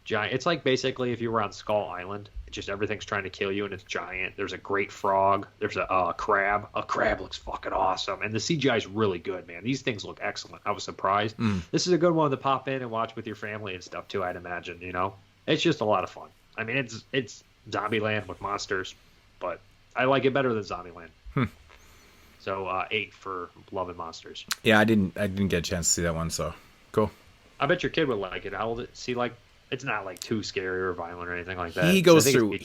Speaker 2: Giant. It's like basically if you were on Skull Island. Just everything's trying to kill you, and it's giant. There's a great frog. There's a crab. A crab looks fucking awesome, and the CGI is really good, man. These things look excellent. I was surprised. This is a good one to pop in and watch with your family and stuff too. I'd imagine. It's just a lot of fun. I mean, it's Zombieland with monsters, but I like it better than Zombieland. So 8 for Love and Monsters.
Speaker 1: Yeah, I didn't get a chance to see that one. So cool.
Speaker 2: I bet your kid would like it. How old it? See, like. It's not like too scary or violent or anything like that.
Speaker 1: He goes through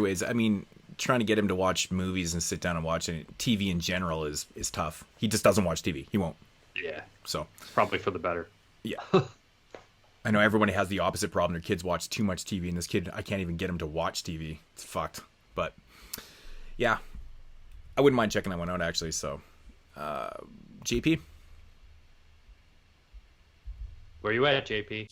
Speaker 1: ways. I mean, trying to get him to watch movies and sit down and watch it, TV in general is tough. He just doesn't watch TV. He won't.
Speaker 2: Yeah.
Speaker 1: So
Speaker 2: it's probably for the better.
Speaker 1: Yeah. I know everybody has the opposite problem. Their kids watch too much TV, and this kid, I can't even get him to watch TV. It's fucked. But yeah, I wouldn't mind checking that one out actually. So, JP,
Speaker 2: where you at, JP?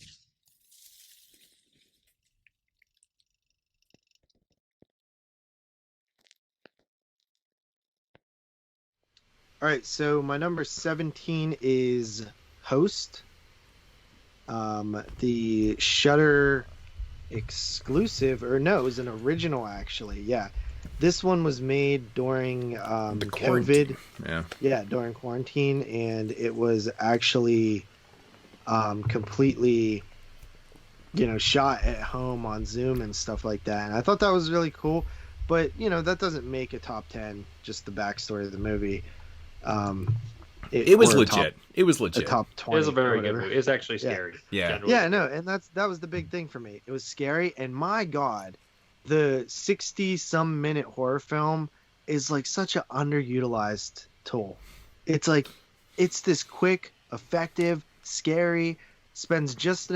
Speaker 3: All right, so my number 17 is Host, the Shudder exclusive, or no, it was an original actually. Yeah, this one was made during COVID. Yeah, during quarantine, and it was actually completely, shot at home on Zoom and stuff like that. And I thought that was really cool, but that doesn't make a top 10. Just the backstory of the movie.
Speaker 1: It was legit. It was legit.
Speaker 3: A top 20.
Speaker 2: It was a very good movie. It's actually scary.
Speaker 1: Yeah.
Speaker 3: Yeah, no, and that was the big thing for me. It was scary, and my God, the 60-some minute horror film is like such an underutilized tool. It's like, it's this quick, effective, scary, spends just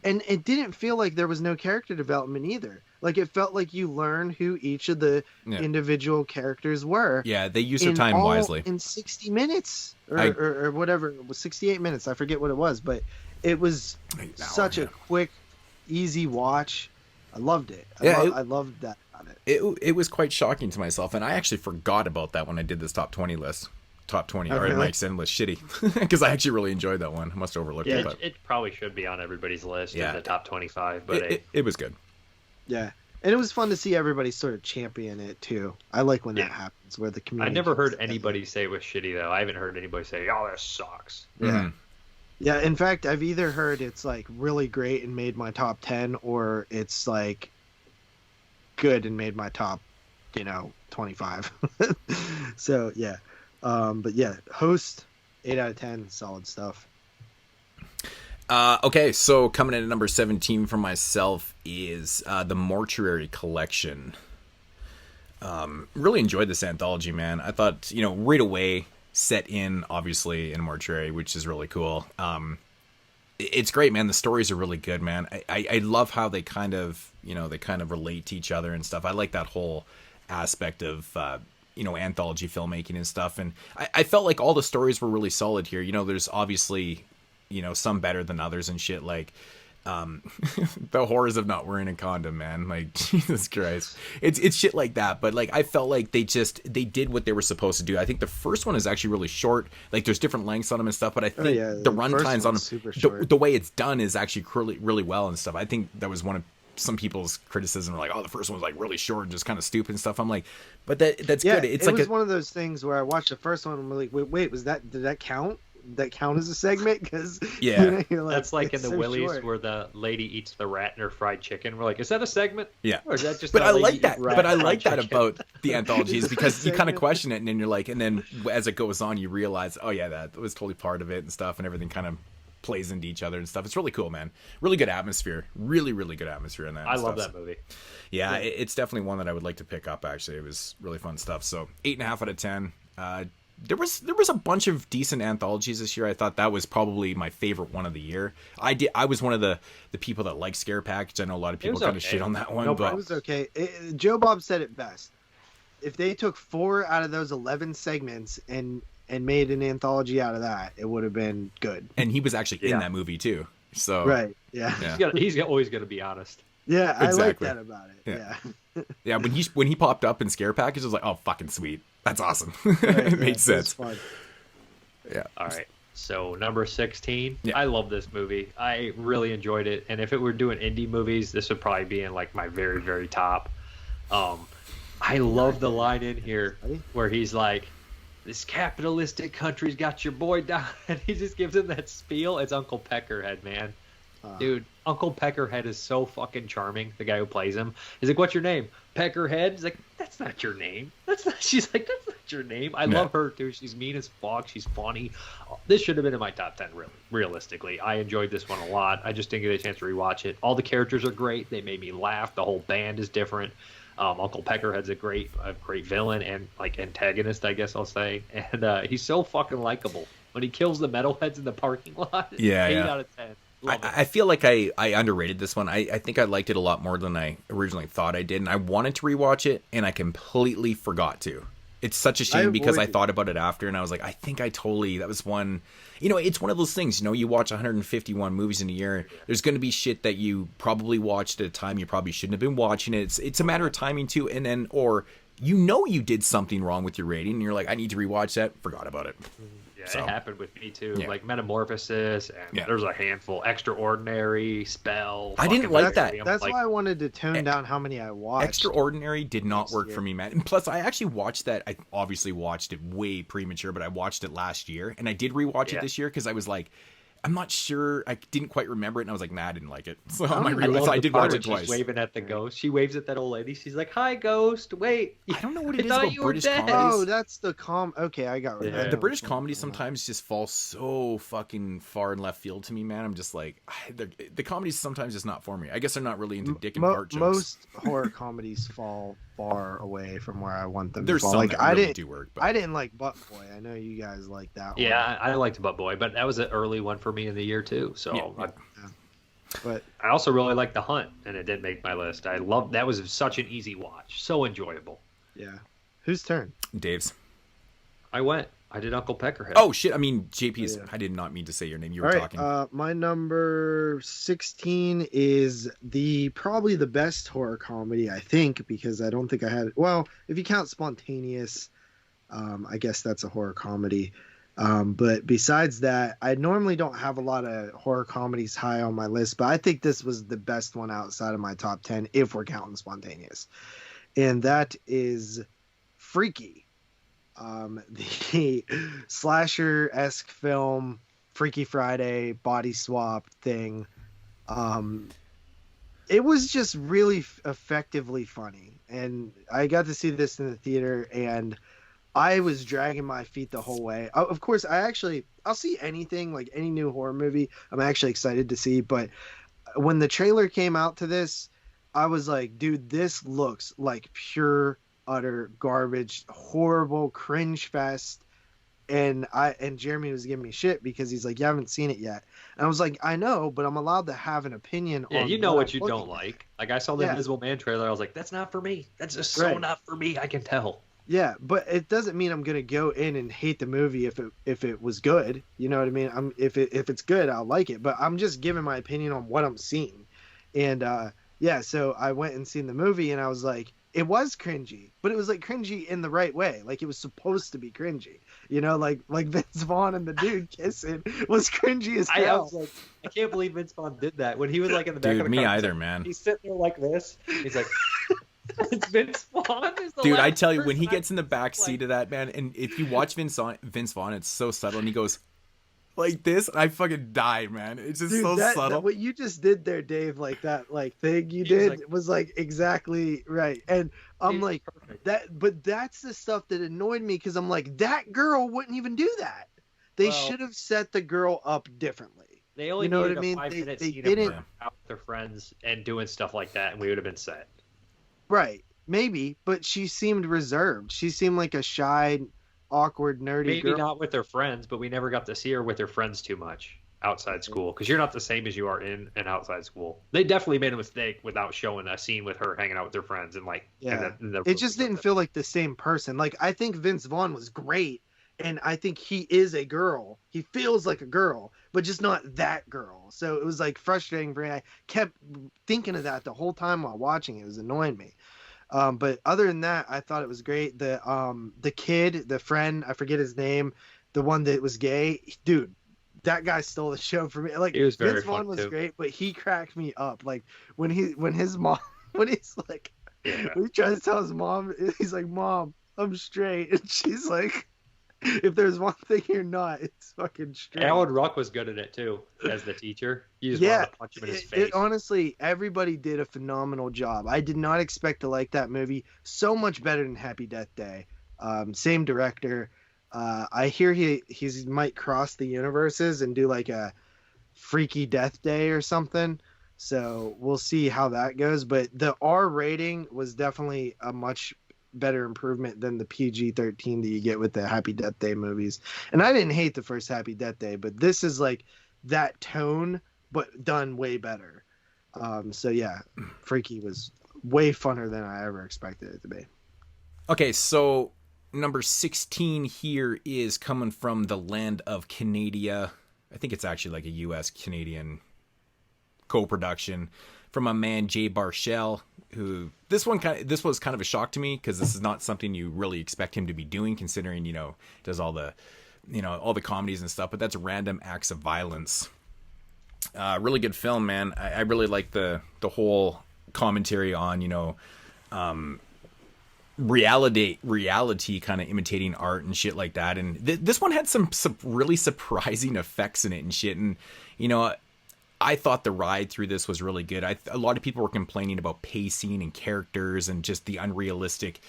Speaker 3: and it didn't feel like there was no character development either. Like, it felt like you learned who each of the individual characters were.
Speaker 1: Yeah, they used their time wisely.
Speaker 3: In 60 minutes or whatever. It was 68 minutes. I forget what it was, but it was such a quick, easy watch. I loved it. I loved that about it.
Speaker 1: It was quite shocking to myself, and I actually forgot about that when I did this top 20 list. Top 20, or my extended list, shitty. Because I actually really enjoyed that one. I must have overlooked it. But
Speaker 2: it probably should be on everybody's list in the top 25, but
Speaker 1: it was good.
Speaker 3: Yeah, and it was fun to see everybody sort of champion it too. I like when that happens, where the community.
Speaker 2: I never heard anybody say it was shitty though. I haven't heard anybody say, "Oh, this sucks."
Speaker 3: Yeah, yeah. In fact, I've either heard it's like really great and made my top 10, or it's like good and made my top, 25. So yeah, but yeah, Host 8 out of 10, solid stuff.
Speaker 1: Okay, so coming in at number 17 for myself is the Mortuary Collection. Really enjoyed this anthology, man. I thought, right away, set in, obviously, in Mortuary, which is really cool. It's great, man. The stories are really good, man. I love how they kind of, relate to each other and stuff. I like that whole aspect of, anthology filmmaking and stuff. And I felt like all the stories were really solid here. There's obviously, some better than others and shit. Like, the horrors of not wearing a condom, man. Like, Jesus Christ. It's shit like that. But like, I felt like they did what they were supposed to do. I think the first one is actually really short. Like, there's different lengths on them and stuff, but I think the run times on them, the way it's done is actually really, really well and stuff. I think that was one of some people's criticism, like, the first one's like really short and just kind of stupid and stuff. I'm like, but that's good. It's like
Speaker 3: one of those things where I watched the first one and I'm like, wait, did that count? That count as a segment? Because
Speaker 2: that's like in the Willies where the lady eats the rat in her fried chicken. We're like, is that a segment?
Speaker 1: Yeah,
Speaker 2: or is that just?
Speaker 1: But I like that. But I like that about the anthologies because you kind of question it, and then you're like, and then as it goes on, you realize, oh yeah, that was totally part of it and stuff, and everything kind of plays into each other and stuff. It's really cool, man. Really good atmosphere. Really, really good atmosphere in that.
Speaker 2: I love that movie.
Speaker 1: Yeah, it's definitely one that I would like to pick up. Actually, it was really fun stuff. So 8.5 out of 10. There was a bunch of decent anthologies this year. I thought that was probably my favorite one of the year. I was one of the people that liked Scare Package. I know a lot of people kind of shit on that one, but
Speaker 3: it was okay. Joe Bob said it best. If they took 4 out of those 11 segments and made an anthology out of that, it would have been good.
Speaker 1: And he was actually in that movie too. So
Speaker 3: right, yeah.
Speaker 2: He's always going to be honest.
Speaker 3: Yeah, exactly. I like that about it. Yeah.
Speaker 1: Yeah, when he popped up in Scare Package, I was like, oh, fucking sweet. That's awesome.
Speaker 3: Right,
Speaker 1: it made sense.
Speaker 3: Fun.
Speaker 1: Yeah.
Speaker 2: All right. So number 16.
Speaker 1: Yeah.
Speaker 2: I love this movie. I really enjoyed it. And if it were doing indie movies, this would probably be in like my very, very top. I love the line in here where he's like, this capitalistic country's got your boy down. And he just gives him that spiel. It's Uncle Peckerhead, man. Dude, Uncle Peckerhead is so fucking charming. The guy who plays him. He's like, what's your name? Peckerhead? He's like, that's not your name. She's like, that's not your name. I love her, too. She's mean as fuck. She's funny. This should have been in my top 10, really. Realistically. I enjoyed this one a lot. I just didn't get a chance to rewatch it. All the characters are great. They made me laugh. The whole band is different. Uncle Peckerhead's a great villain and like antagonist, I guess I'll say. And he's so fucking likable. When he kills the metalheads in the parking lot, 8 out of 10.
Speaker 1: I feel like I underrated this one. I think I liked it a lot more than I originally thought I did, and I wanted to rewatch it, and I completely forgot to. It's such a shame because I thought about it after, and I was like, I think that was one. It's one of those things. You watch 151 movies in a year. There's going to be shit that you probably watched at a time you probably shouldn't have been watching it. It's a matter of timing too, and then you did something wrong with your rating, and you're like, I need to rewatch that. Forgot about it.
Speaker 2: It happened with me too. Like Metamorphosis, and there's a handful. Extraordinary, Spell.
Speaker 1: I didn't like that.
Speaker 3: That's why I wanted to tone down how many I watched.
Speaker 1: Extraordinary did not work for me, man. And plus, I actually watched that. I obviously watched it way premature, but I watched it last year, and I did rewatch it this year because I was like, I'm not sure. I didn't quite remember it, and I was like, nah, I didn't like it. So I did watch it twice.
Speaker 2: She's waving at the ghost. She waves at that old lady. She's like, "Hi, ghost. Wait,
Speaker 1: I don't know what it is about British comedies.
Speaker 3: Oh, that's the Okay, I got it.
Speaker 1: The British comedies sometimes just fall so fucking far in left field to me, man. I'm just like, the comedies sometimes just not for me. I guess they're not really into dick and fart jokes.
Speaker 3: Most horror comedies fall far away from where I want them
Speaker 1: There's
Speaker 3: to fall.
Speaker 1: Some that really do work. But
Speaker 3: I didn't like Butt Boy. I know you guys like that one.
Speaker 2: Yeah, I liked Butt Boy, but that was an early one for me in the year too. So,
Speaker 3: but
Speaker 2: I also really liked The Hunt, and it did make my list. I loved that. Was such an easy watch, so enjoyable.
Speaker 3: Yeah. Whose turn?
Speaker 1: Dave's.
Speaker 2: I did Uncle Peckerhead.
Speaker 1: Oh shit! I mean, JP's. I did not mean to say your name. You were talking.
Speaker 3: My number 16 is probably the best horror comedy, I think, because I don't think I had. Well, if you count Spontaneous, I guess that's a horror comedy. But besides that, I normally don't have a lot of horror comedies high on my list, but I think this was the best one outside of my top 10 if we're counting Spontaneous, and that is Freaky. The slasher-esque film, Freaky Friday, body swap thing. It was just really effectively funny. And I got to see this in the theater, and I was dragging my feet the whole way. Of course, I'll see anything, like any new horror movie. I'm actually excited to see. But when the trailer came out to this, I was like, dude, this looks like pure utter garbage, horrible cringe fest. And Jeremy was giving me shit because he's like, you haven't seen it yet. And I was like, I know, but I'm allowed to have an opinion on.
Speaker 2: Yeah, you know what you don't like. Like I saw the Invisible Man trailer, I was like, that's not for me. That's just so not for me. I can tell.
Speaker 3: Yeah, but it doesn't mean I'm gonna go in and hate the movie if it was good. You know what I mean? If it's good, I'll like it. But I'm just giving my opinion on what I'm seeing. And yeah, so I went and seen the movie, and I was like, it was cringy, but it was like cringy in the right way. Like it was supposed to be cringy. You know, like Vince Vaughn and the dude kissing was cringy as hell.
Speaker 2: I was like, I can't believe Vince Vaughn did that when he was like in the back of the
Speaker 1: me
Speaker 2: car.
Speaker 1: either, man.
Speaker 2: He's sitting there like this. He's like. It's Vince Vaughn.
Speaker 1: Dude, I tell you, when he gets in the back seat of that, man, and if you watch Vince Vaughn, it's so subtle, and he goes like this, I fucking died, man. It's just so subtle.
Speaker 3: What you just did there, Dave, like that, like thing you did was like exactly right. And I'm like that, but that's the stuff that annoyed me because I'm like, that girl wouldn't even do that. They should have set the girl up differently.
Speaker 2: They only needed a 5-minute scene of her out with their friends and doing stuff like that, and we would have been set.
Speaker 3: Right, maybe, but she seemed reserved. She seemed like a shy, awkward, nerdy girl.
Speaker 2: Maybe not with her friends, but we never got to see her with her friends too much outside school, because you're not the same as you are in and outside school. They definitely made a mistake without showing a scene with her hanging out with her friends and like.
Speaker 3: Yeah, it just didn't feel like the same person. Like I think Vince Vaughn was great, and I think he is a girl. He feels like a girl, but just not that girl. So it was like frustrating for me. I kept thinking of that the whole time while watching it. It was annoying me. But other than that, I thought it was great. The kid, the friend, I forget his name, the one that was gay, dude, that guy stole the show for me. Like
Speaker 2: he was very
Speaker 3: Vince Vaughn was great, but he cracked me up. Like when his mom, when he's like, when he tries to tell his mom, he's like, "Mom, I'm straight," and she's like, if there's one thing you're not, it's fucking straight.
Speaker 2: Alan Ruck was good at it too, as the teacher. You just wanted to punch him in his face.
Speaker 3: Honestly, everybody did a phenomenal job. I did not expect to like that movie so much better than Happy Death Day. Same director. I hear he might cross the universes and do like a Freaky Death Day or something. So we'll see how that goes. But the R rating was definitely a much better improvement than the PG-13 that you get with the Happy Death Day movies. And I didn't hate the first Happy Death Day, but this is like that tone but done way better. So yeah, Freaky was way funner than I ever expected it to be.
Speaker 1: Okay, so number 16 here is coming from the land of Canada. I think it's actually like a US Canadian co-production from a man, Jay Baruchel, who this was kind of a shock to me because this is not something you really expect him to be doing, considering, you know, does all the comedies and stuff, but that's Random Acts of Violence. Really good film, man. I really like the whole commentary on, you know, reality kind of imitating art and shit like that. And this one had some really surprising effects in it and shit. And, you know, I thought the ride through this was really good. A lot of people were complaining about pacing and characters and just the unrealistic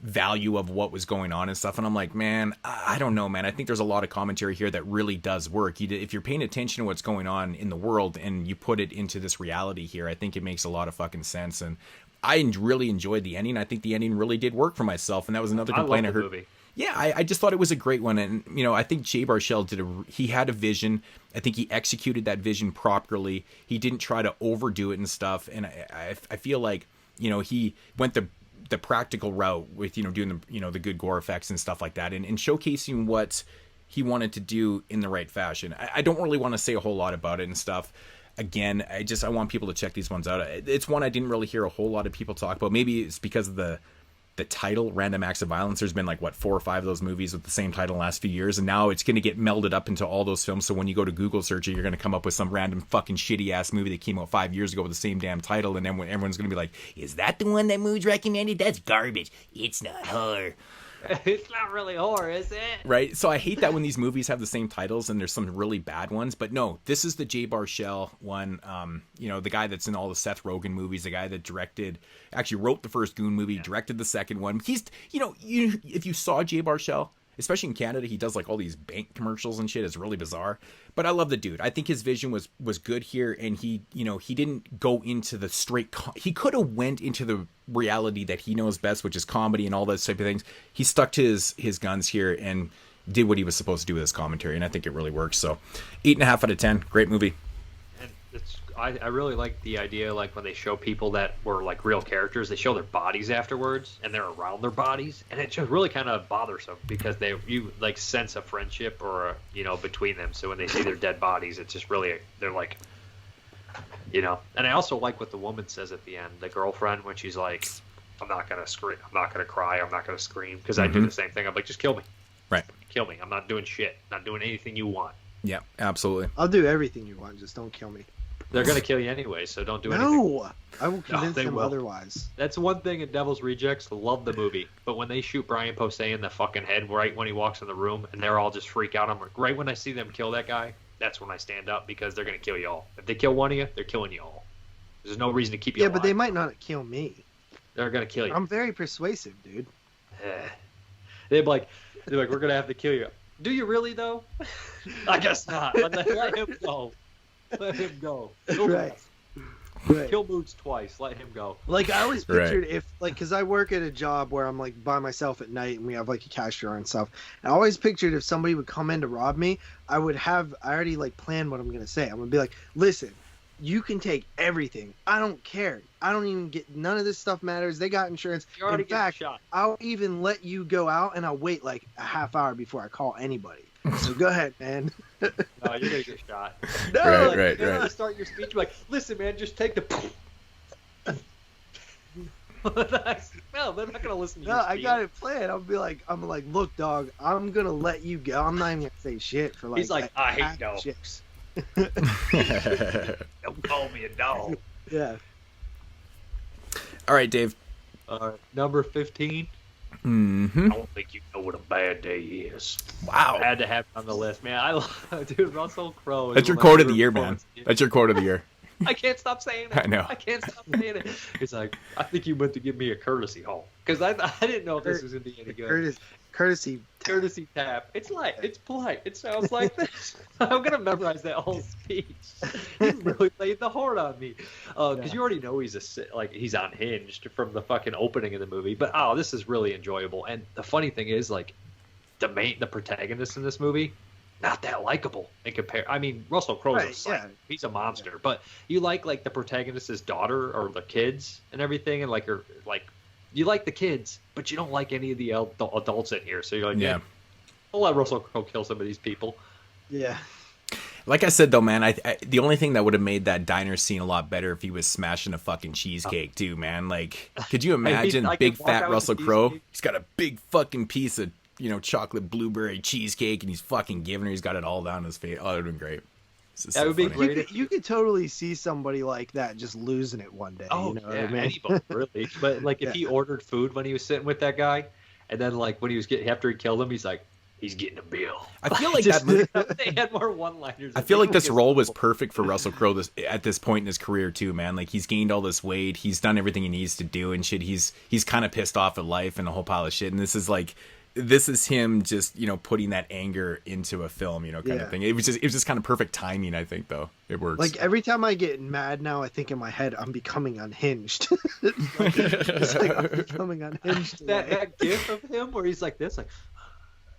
Speaker 1: value of what was going on and stuff. And I'm like, man, I don't know, man. I think there's a lot of commentary here that really does work. If you're paying attention to what's going on in the world and you put it into this reality here, I think it makes a lot of fucking sense. And I really enjoyed the ending. I think the ending really did work for myself. And that was another complaint I heard.
Speaker 2: Movie.
Speaker 1: Yeah, I just thought it was a great one. And, you know, I think Jay Baruchel he had a vision. I think he executed that vision properly. He didn't try to overdo it and stuff. And I feel like, you know, he went the practical route with, you know, doing the, you know, the good gore effects and stuff like that, and showcasing what he wanted to do in the right fashion. I don't really want to say a whole lot about it and stuff. Again, I want people to check these ones out. It's one I didn't really hear a whole lot of people talk about. Maybe it's because of the title, Random Acts of Violence. There's been like 4 or 5 of those movies with the same title in the last few years, and now it's going to get melded up into all those films. So when you go to Google search it, you're going to come up with some random fucking shitty ass movie that came out 5 years ago with the same damn title, and then when everyone's going to be like, is that the one that Moods recommended? That's garbage. It's not horror.
Speaker 2: It's not really horror, is it?
Speaker 1: Right? So I hate that when these movies have the same titles and there's some really bad ones. But no, this is the Jay Baruchel one. You know, the guy that's in all the Seth Rogen movies, the guy that actually wrote the first Goon movie, directed the second one. He's, you know, if you saw Jay Baruchel, especially in Canada, he does like all these bank commercials and shit. It's really bizarre. But I love the dude. I think his vision was good here, and he didn't go into the straight. He could have went into the reality that he knows best, which is comedy and all those type of things. He stuck to his guns here and did what he was supposed to do with his commentary, and I think it really works. So, 8.5 out of 10. Great movie.
Speaker 2: And it's I really like the idea, like when they show people that were like real characters, they show their bodies afterwards, and they're around their bodies, and it just really kind of bothersome because you like sense a friendship or between them. So when they see their dead bodies, it's just really they're like, And I also like what the woman says at the end, the girlfriend, when she's like, "I'm not gonna scream, I'm not gonna cry, I'm not gonna scream," because I do the same thing. I'm like, just kill me,
Speaker 1: right?
Speaker 2: Kill me. I'm not doing shit. Not doing anything you want.
Speaker 1: Yeah, absolutely.
Speaker 3: I'll do everything you want, just don't kill me.
Speaker 2: They're going to kill you anyway, so don't do anything.
Speaker 3: No! I will convince them otherwise.
Speaker 2: That's one thing in Devil's Rejects. Love the movie. But when they shoot Brian Posehn in the fucking head right when he walks in the room, and they're all just freak out, I'm like, right when I see them kill that guy, that's when I stand up, because they're going to kill you all. If they kill one of you, they're killing you all. There's no reason to keep you alive.
Speaker 3: But they might not kill me.
Speaker 2: They're going to kill you.
Speaker 3: I'm very persuasive, dude.
Speaker 2: They're like, we're going to have to kill you. Do you really, though? I guess not. Let him go. Let him go.
Speaker 3: Right.
Speaker 2: Kill Moods twice. Let him go.
Speaker 3: Like, I always pictured because I work at a job where I'm, like, by myself at night and we have, like, a cashier and stuff. I always pictured if somebody would come in to rob me, I already, like, planned what I'm going to say. I'm going to be like, listen, you can take everything. I don't care. I don't even get, none of this stuff matters. They got insurance. In fact, shot. I'll even let you go out and I'll wait, like, a half hour before I call anybody. So go ahead, man.
Speaker 2: No, you're gonna get shot.
Speaker 1: No, right.
Speaker 2: You're gonna start your speech like, listen, man, just take the. No, they're not gonna listen to you. No,
Speaker 3: I got it planned. I'm like, look, dog, I'm gonna let you go. I'm not even gonna say shit for like.
Speaker 2: He's like, I hate dogs. Don't call me a dog.
Speaker 3: Yeah.
Speaker 1: All right, Dave.
Speaker 2: Number 15.
Speaker 1: Mm-hmm.
Speaker 2: I don't think you know what a bad day is.
Speaker 1: Wow.
Speaker 2: I had to have it on the list, man. Dude, Russell Crowe.
Speaker 1: That's your quote of the year, man. That's your quote of the year.
Speaker 2: I can't stop saying it.
Speaker 1: I know.
Speaker 2: I can't stop saying it. It's like, I think you meant to give me a courtesy haul. Because I didn't know if this was going to be any good.
Speaker 3: Courtesy
Speaker 2: tap. It's light. It's polite. It sounds like this. I'm going to memorize that whole speech. He really laid the horn on me. Because you already know he's unhinged from the fucking opening of the movie. But, this is really enjoyable. And the funny thing is, like, the protagonist in this movie, not that likable in compare. I mean, Russell Crowe's a psycho. He's a monster. Yeah. But you like the protagonist's daughter or the kids and everything, and you like the kids, but you don't like any of the adults in here. So you're like, I'll let Russell Crowe kill some of these people.
Speaker 3: Yeah.
Speaker 1: Like I said, though, man, I the only thing that would have made that diner scene a lot better if he was smashing a fucking cheesecake, too, man. Like, could you imagine big fat Russell Crowe? He's got a big fucking piece of, chocolate blueberry cheesecake, and he's fucking giving her. He's got it all down his face. Oh, that would have been great.
Speaker 2: That would be great.
Speaker 3: You could totally see somebody like that just losing it one day.
Speaker 2: Oh,
Speaker 3: you know
Speaker 2: yeah,
Speaker 3: what I mean?
Speaker 2: Anybody, really. But if he ordered food when he was sitting with that guy, and then when he was after he killed him, he's like, he's getting a bill.
Speaker 1: I feel like that movie,
Speaker 2: they had more one-liners.
Speaker 1: I feel like this role was perfect for Russell Crowe at this point in his career too, man. Like, he's gained all this weight, he's done everything he needs to do and shit. He's kind of pissed off at life and a whole pile of shit. And this is him just, putting that anger into a film, kind of thing. It was just kind of perfect timing, I think, though. It works.
Speaker 3: Like, every time I get mad now, I think in my head, I'm becoming unhinged. It's like I'm becoming unhinged.
Speaker 2: that gif of him where he's like this,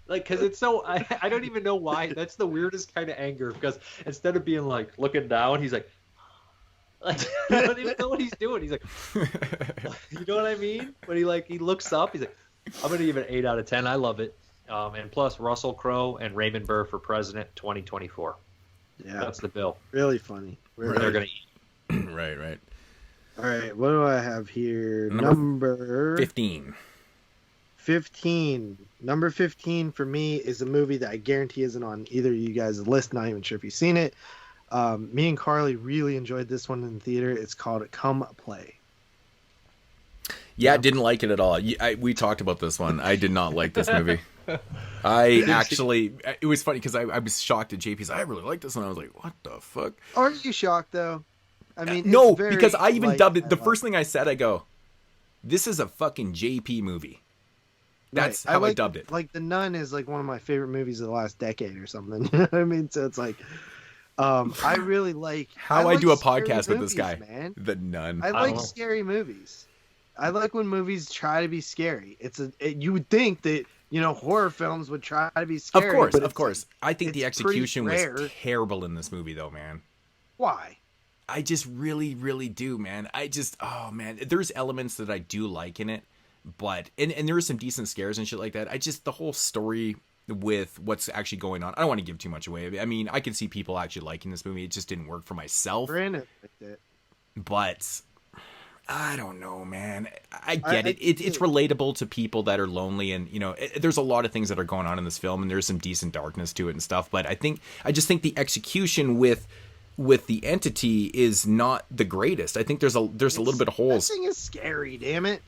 Speaker 2: because it's so, I don't even know why. That's the weirdest kind of anger, because instead of being like looking down, he's like I don't even know what he's doing. He's like, you know what I mean? When he looks up, he's like, I'm going to give it an 8 out of 10. I love it. And plus, Russell Crowe and Raymond Burr for president 2024.
Speaker 3: Yeah.
Speaker 2: That's the bill.
Speaker 3: Really funny.
Speaker 2: They're going to eat.
Speaker 1: Right.
Speaker 3: All right. What do I have here? Number
Speaker 1: 15.
Speaker 3: 15. Number 15 for me is a movie that I guarantee isn't on either of you guys' list. Not even sure if you've seen it. Me and Carly really enjoyed this one in the theater. It's called Come Play.
Speaker 1: Yeah, didn't like it at all. We talked about this one. I did not like this movie. It was funny because I was shocked at JP's. I really like this one. I was like, what the fuck?
Speaker 3: Aren't you shocked, though? I mean,
Speaker 1: no, because I even dubbed it. The first thing I said, I go, this is a fucking JP movie. That's how I dubbed it.
Speaker 3: Like, The Nun is like one of my favorite movies of the last decade or something. You know what I mean? So it's like, I really like...
Speaker 1: I do a podcast with this guy.
Speaker 3: Man.
Speaker 1: The Nun.
Speaker 3: I like scary movies. I like when movies try to be scary. You would think that, horror films would try to be scary.
Speaker 1: Of course. I think the execution was terrible in this movie, though, man.
Speaker 3: Why?
Speaker 1: I just really, really do, man. Oh man, there's elements that I do like in it, but and there are some decent scares and shit like that. The whole story with what's actually going on. I don't want to give too much away. I mean, I can see people actually liking this movie. It just didn't work for myself.
Speaker 3: Brandon liked it.
Speaker 1: But I don't know, man. I get it. It's relatable to people that are lonely, and there's a lot of things that are going on in this film, and there's some decent darkness to it and stuff. But I just think the execution with the entity is not the greatest. I think there's a little bit of holes.
Speaker 3: That thing is scary, damn it.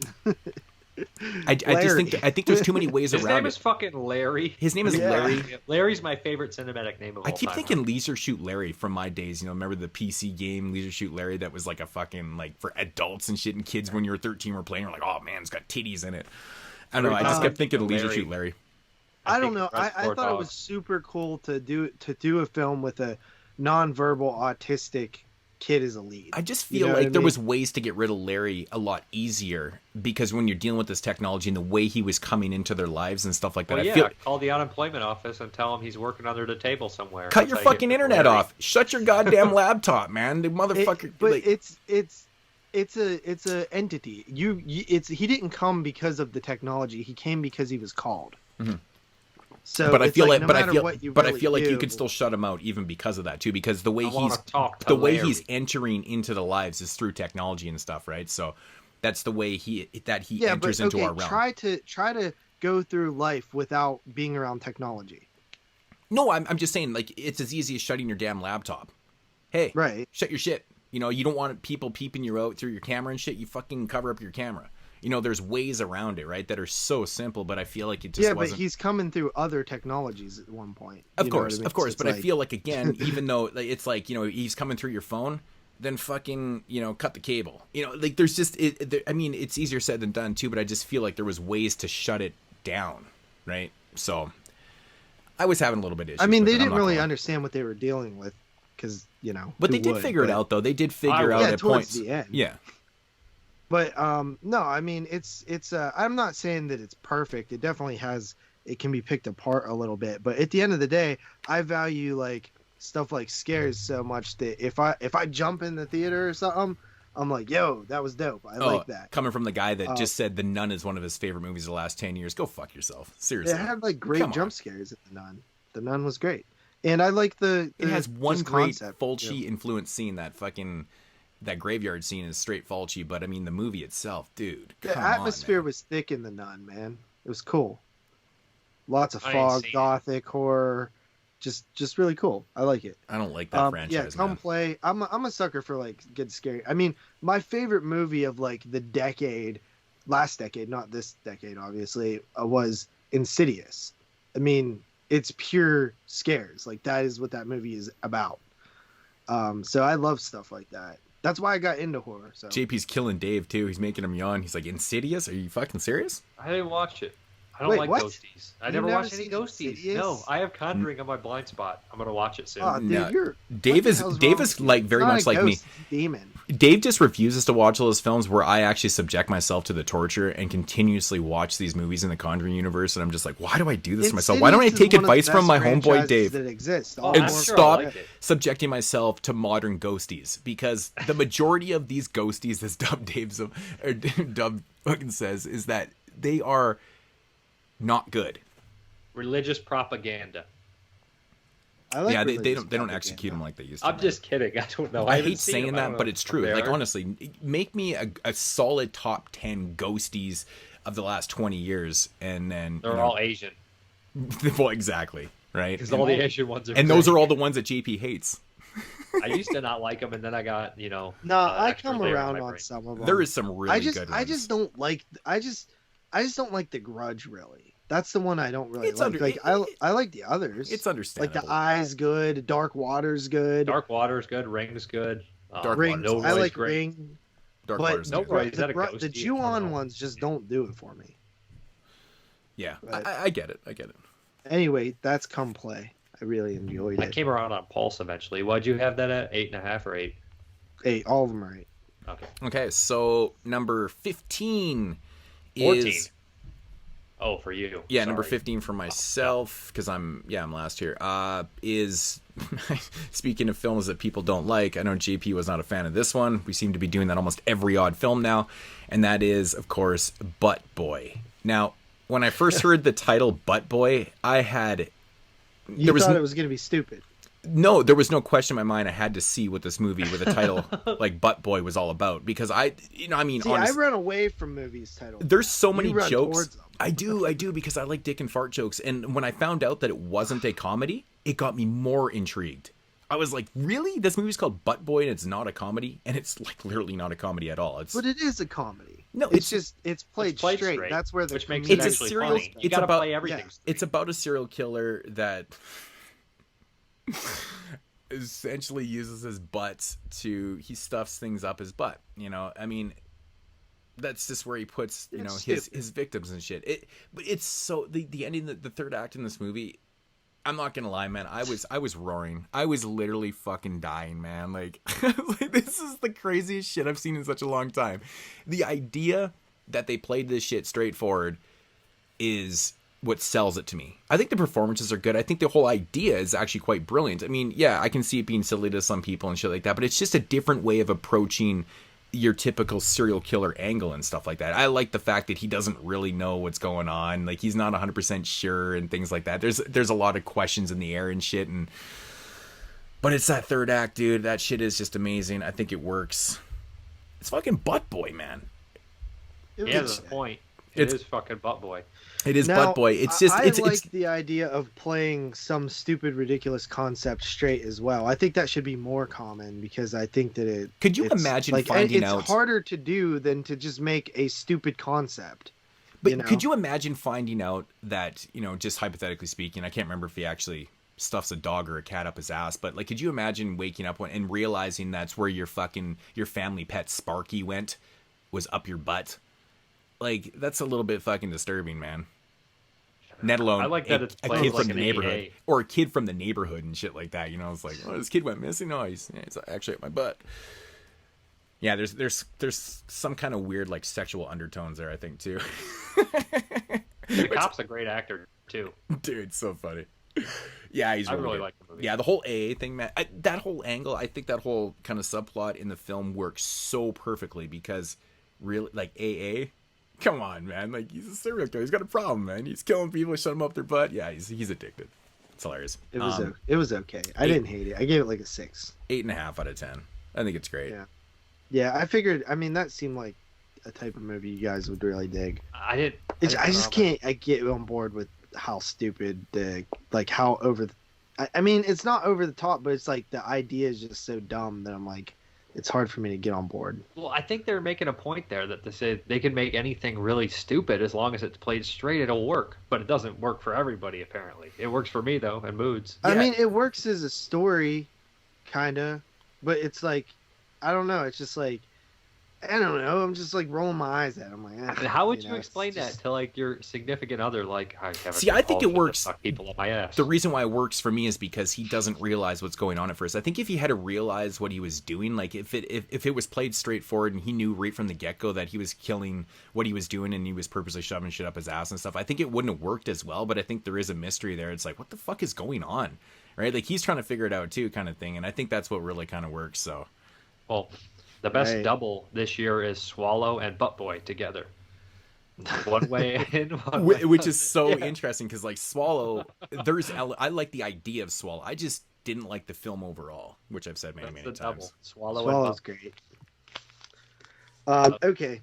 Speaker 1: I think there's too many ways around it.
Speaker 2: His name is fucking Larry.
Speaker 1: His name is Larry.
Speaker 2: Larry's my favorite cinematic name of all time.
Speaker 1: I keep thinking Leisure Shoot Larry from my days. Remember the PC game Leisure Shoot Larry that was like a fucking like for adults and shit, and kids when you were 13 were playing. You're like, oh man, it's got titties in it. I don't know. I just kept thinking of Leisure Shoot Larry.
Speaker 3: I don't know. I thought it was super cool to do a film with a nonverbal autistic kid as a lead.
Speaker 1: I just feel like there was ways to get rid of Larry a lot easier, because when you're dealing with this technology and the way he was coming into their lives and stuff like that,
Speaker 2: I feel call the unemployment office and tell him he's working under the table somewhere.
Speaker 1: Cut your fucking internet off. Shut your goddamn laptop, man. The motherfucker.
Speaker 3: It's a entity. He didn't come because of the technology. He came because he was called.
Speaker 1: Mm-hmm.
Speaker 3: So,
Speaker 1: but I feel like
Speaker 3: you
Speaker 1: you could still shut him out even because of that too, because the way he's entering into the lives is through technology and stuff, right? So that's the way he enters into our realm.
Speaker 3: Try to go through life without being around technology.
Speaker 1: No, I'm just saying, like, it's as easy as shutting your damn laptop. Hey,
Speaker 3: right,
Speaker 1: shut your shit. You don't want people peeping you out through your camera and shit. You fucking cover up your camera. There's ways around it, right, that are so simple, but I feel like it just wasn't.
Speaker 3: But he's coming through other technologies at one point.
Speaker 1: Of course, but I feel like, again, even though it's like, he's coming through your phone, then fucking, cut the cable. Like, there's just, it's easier said than done, too, but I just feel like there was ways to shut it down, right? So, I was having a little bit of issues.
Speaker 3: I mean, they didn't really understand what they were dealing with, because,
Speaker 1: But they did figure it out, though. They did figure out at points.
Speaker 3: The end.
Speaker 1: Yeah.
Speaker 3: But no, I mean it's I'm not saying that it's perfect. It definitely it can be picked apart a little bit. But at the end of the day, I value like stuff like scares so much that if I jump in the theater or something, I'm like, yo, that was dope. I like that.
Speaker 1: Coming from the guy that just said The Nun is one of his favorite movies of the last 10 years, go fuck yourself. Seriously.
Speaker 3: It had like great jump scares in The Nun. The Nun was great. And I like it
Speaker 1: has one great Fulci influence scene, that graveyard scene is straight Fulci, but I mean the movie itself, dude.
Speaker 3: The atmosphere was thick in The Nun, man. It was cool. Lots of fog, gothic horror, just really cool. I like it.
Speaker 1: I don't like that franchise.
Speaker 3: Yeah, come play. I'm a sucker for like good scary. I mean, my favorite movie of like the decade, last decade, not this decade, obviously, was Insidious. I mean, it's pure scares. Like that is what that movie is about. So I love stuff like that. That's why I got into horror. So
Speaker 1: JP's killing Dave too. He's making him yawn. He's like, Insidious? Are you fucking serious?
Speaker 2: I didn't watch it. I don't like ghosties. I never watched any ghosties.
Speaker 3: Insidious?
Speaker 2: No, I have Conjuring on my blind spot. I'm gonna watch it soon.
Speaker 3: Oh, dude,
Speaker 1: no. Dave is like very much like me.
Speaker 3: Demon.
Speaker 1: Dave just refuses to watch all those films where I actually subject myself to the torture and continuously watch these movies in the Conjuring universe, and I'm just like, why do I do this to myself? Why don't I take advice from my homeboy Dave
Speaker 3: that exists?
Speaker 1: and stop subjecting myself to modern ghosties? Because the majority of these ghosties, as Dub fucking says, is that they are not good.
Speaker 2: Religious propaganda.
Speaker 1: They don't execute them like they used to.
Speaker 2: I'm just kidding. I don't know.
Speaker 1: I hate saying that, but it's true. Like, honestly, make me a solid top 10 ghosties of the last 20 years, and then
Speaker 2: they're all Asian.
Speaker 1: Well, exactly, right?
Speaker 2: Because all the Asian ones are.
Speaker 1: And those are all the ones that JP hates.
Speaker 2: I used to not like them, and then I got
Speaker 3: No, I come around on some of them.
Speaker 1: There is some really good ones.
Speaker 3: I just don't like. I just don't like The Grudge, really. That's the one I don't really like. I like the others.
Speaker 1: It's understandable.
Speaker 3: Like The Eye's good, Dark Water's good.
Speaker 2: Dark Water's good, Ring's good.
Speaker 3: Ring, I like Ring.
Speaker 1: Dark Water's good.
Speaker 3: The Ju-on ones just don't do it for me.
Speaker 1: Yeah, I get it.
Speaker 3: Anyway, that's Come Play. I really enjoyed it.
Speaker 2: I came around on Pulse eventually. Why'd you have that at 8.5 or 8?
Speaker 3: 8. All of them are 8.
Speaker 2: Okay.
Speaker 1: Okay, so number 15 is...
Speaker 2: Oh, for you.
Speaker 1: Yeah,
Speaker 2: Sorry.
Speaker 1: number 15 for myself, because I'm last here, is, speaking of films that people don't like, I know JP was not a fan of this one. We seem to be doing that almost every odd film now, and that is, of course, Butt Boy. Now, when I first heard the title Butt Boy, I had...
Speaker 3: You thought it was going to be stupid.
Speaker 1: No, there was no question in my mind. I had to see what this movie with a title like Butt Boy was all about, because I
Speaker 3: run away from movies titled.
Speaker 1: There's so many
Speaker 3: run
Speaker 1: jokes.
Speaker 3: towards them.
Speaker 1: I do because I like dick and fart jokes. And when I found out that it wasn't a comedy, it got me more intrigued. I was like, really? This movie's called Butt Boy and it's not a comedy? And it's like literally not a comedy at all.
Speaker 3: But it is a comedy.
Speaker 1: No,
Speaker 3: it's played straight. That's where the
Speaker 2: which makes
Speaker 3: comedic-
Speaker 2: it
Speaker 1: It's a
Speaker 2: actually
Speaker 1: serial-
Speaker 2: funny. You
Speaker 1: it's
Speaker 2: gotta
Speaker 1: about-
Speaker 2: play everything.
Speaker 3: yeah.
Speaker 2: straight.
Speaker 1: It's about a serial killer that essentially uses his butt he stuffs things up his butt. You know, I mean, that's just where he puts, his victims and shit. But it's so the ending, the third act in this movie. I'm not gonna lie, man. I was roaring. I was literally fucking dying, man. Like, this is the craziest shit I've seen in such a long time. The idea that they played this shit straightforward is what sells it to me. I think the performances are good. I think the whole idea is actually quite brilliant. I mean, yeah, I can see it being silly to some people and shit like that, but it's just a different way of approaching your typical serial killer angle and stuff like that. I like the fact that he doesn't really know what's going on. Like, he's not 100% sure and things like that. There's a lot of questions in the air and shit. But it's that third act, dude. That shit is just amazing. I think it works. It's fucking Butt Boy, man.
Speaker 2: He has a point. It is fucking Butt Boy.
Speaker 1: It is
Speaker 3: Now,
Speaker 1: Butt Boy. It's just
Speaker 3: I
Speaker 1: it's
Speaker 3: the idea of playing some stupid, ridiculous concept straight as well. I think that should be more common because I think that it.
Speaker 1: Could you
Speaker 3: it's,
Speaker 1: imagine
Speaker 3: like,
Speaker 1: finding
Speaker 3: it's
Speaker 1: out?
Speaker 3: harder to do than to just make a stupid concept.
Speaker 1: But could you imagine finding out that, just hypothetically speaking, I can't remember if he actually stuffs a dog or a cat up his ass, but like, could you imagine waking up and realizing that's where your family pet Sparky was up your butt? Like, that's a little bit fucking disturbing, man. Let alone
Speaker 2: I like that it's
Speaker 1: a
Speaker 2: played
Speaker 1: kid
Speaker 2: like
Speaker 1: from the
Speaker 2: an
Speaker 1: neighborhood,
Speaker 2: AA.
Speaker 1: or a kid from the neighborhood and shit like that. It's like, oh, this kid went missing. No, he's actually at my butt. Yeah, there's some kind of weird like sexual undertones there, I think, too.
Speaker 2: The cop's a great actor too.
Speaker 1: Dude, so funny. Yeah, he's.
Speaker 2: I
Speaker 1: really
Speaker 2: really
Speaker 1: good.
Speaker 2: like the movie.
Speaker 1: Yeah, the whole AA thing, man. That whole angle, I think that whole kind of subplot in the film works so perfectly because, really, like AA. Come on, man. Like, he's a serial killer. He's got a problem, man. He's killing people, shut them up their butt. Yeah, he's addicted. It's hilarious.
Speaker 3: It was okay. I didn't hate it. I gave it like a 6.
Speaker 1: 8.5 out of 10. I think it's great.
Speaker 3: Yeah. Yeah, I figured. I mean, that seemed like a type of movie you guys would really dig. I just can't. I get on board with how stupid how over. I mean, it's not over the top, but it's like the idea is just so dumb that I'm like, it's hard for me to get on board.
Speaker 2: Well, I think they're making a point there that they say they can make anything really stupid as long as it's played straight, it'll work. But it doesn't work for everybody, apparently. It works for me, though, and moods.
Speaker 3: I mean, it works as a story, kind of, but it's like, I don't know. It's just like, I don't know. I'm just like rolling my eyes at it. I'm like,
Speaker 2: And how would you explain that to like your significant other? Like, I
Speaker 1: think it works.
Speaker 2: Fuck people up my ass.
Speaker 1: The reason why it works for me is because he doesn't realize what's going on at first. I think if he had to realize what he was doing, like if it was played straightforward and he knew right from the get-go that he was killing what he was doing and he was purposely shoving shit up his ass and stuff, I think it wouldn't have worked as well. But I think there is a mystery there. It's like, what the fuck is going on, right? Like, he's trying to figure it out too, kind of thing. And I think that's what really kind of works. So,
Speaker 2: well, the best double this year is Swallow and Butt Boy together. One way in, one way
Speaker 1: which is so interesting because, like, Swallow, I like the idea of Swallow. I just didn't like the film overall, which I've said many times.
Speaker 2: Double.
Speaker 3: Swallow's great. Okay,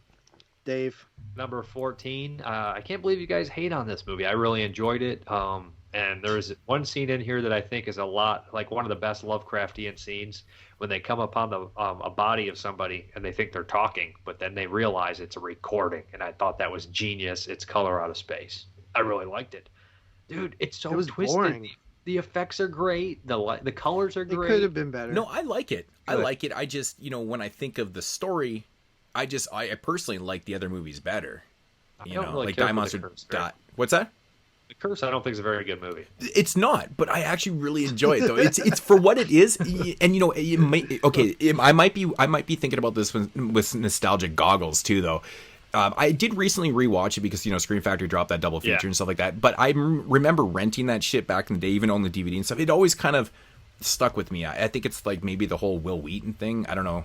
Speaker 3: Dave.
Speaker 2: Number 14. I can't believe you guys hate on this movie. I really enjoyed it. And there's one scene in here that I think is a lot like one of the best Lovecraftian scenes when they come upon a body of somebody and they think they're talking, but then they realize it's a recording. And I thought that was genius. It's Color Out of Space. I really liked it, dude. It's so twisted.
Speaker 3: Boring.
Speaker 2: The effects are great. The colors are great.
Speaker 3: It could have been better.
Speaker 1: No, I like it. I like it. I just, when I think of the story, I personally like the other movies better.
Speaker 2: I don't really
Speaker 1: like
Speaker 2: care
Speaker 1: Die
Speaker 2: for
Speaker 1: Monster.
Speaker 2: The Curse,
Speaker 1: What's that?
Speaker 2: The Curse, I don't think is a very good movie.
Speaker 1: It's not, but I actually really enjoy it though. It's for what it is, and I might be thinking about this with nostalgic goggles too, though. I did recently rewatch it because, Scream Factory dropped that double feature
Speaker 2: Yeah.
Speaker 1: and stuff like that. But I remember renting that shit back in the day, even on the DVD and stuff. It always kind of stuck with me. I think it's like maybe the whole Will Wheaton thing. I don't know.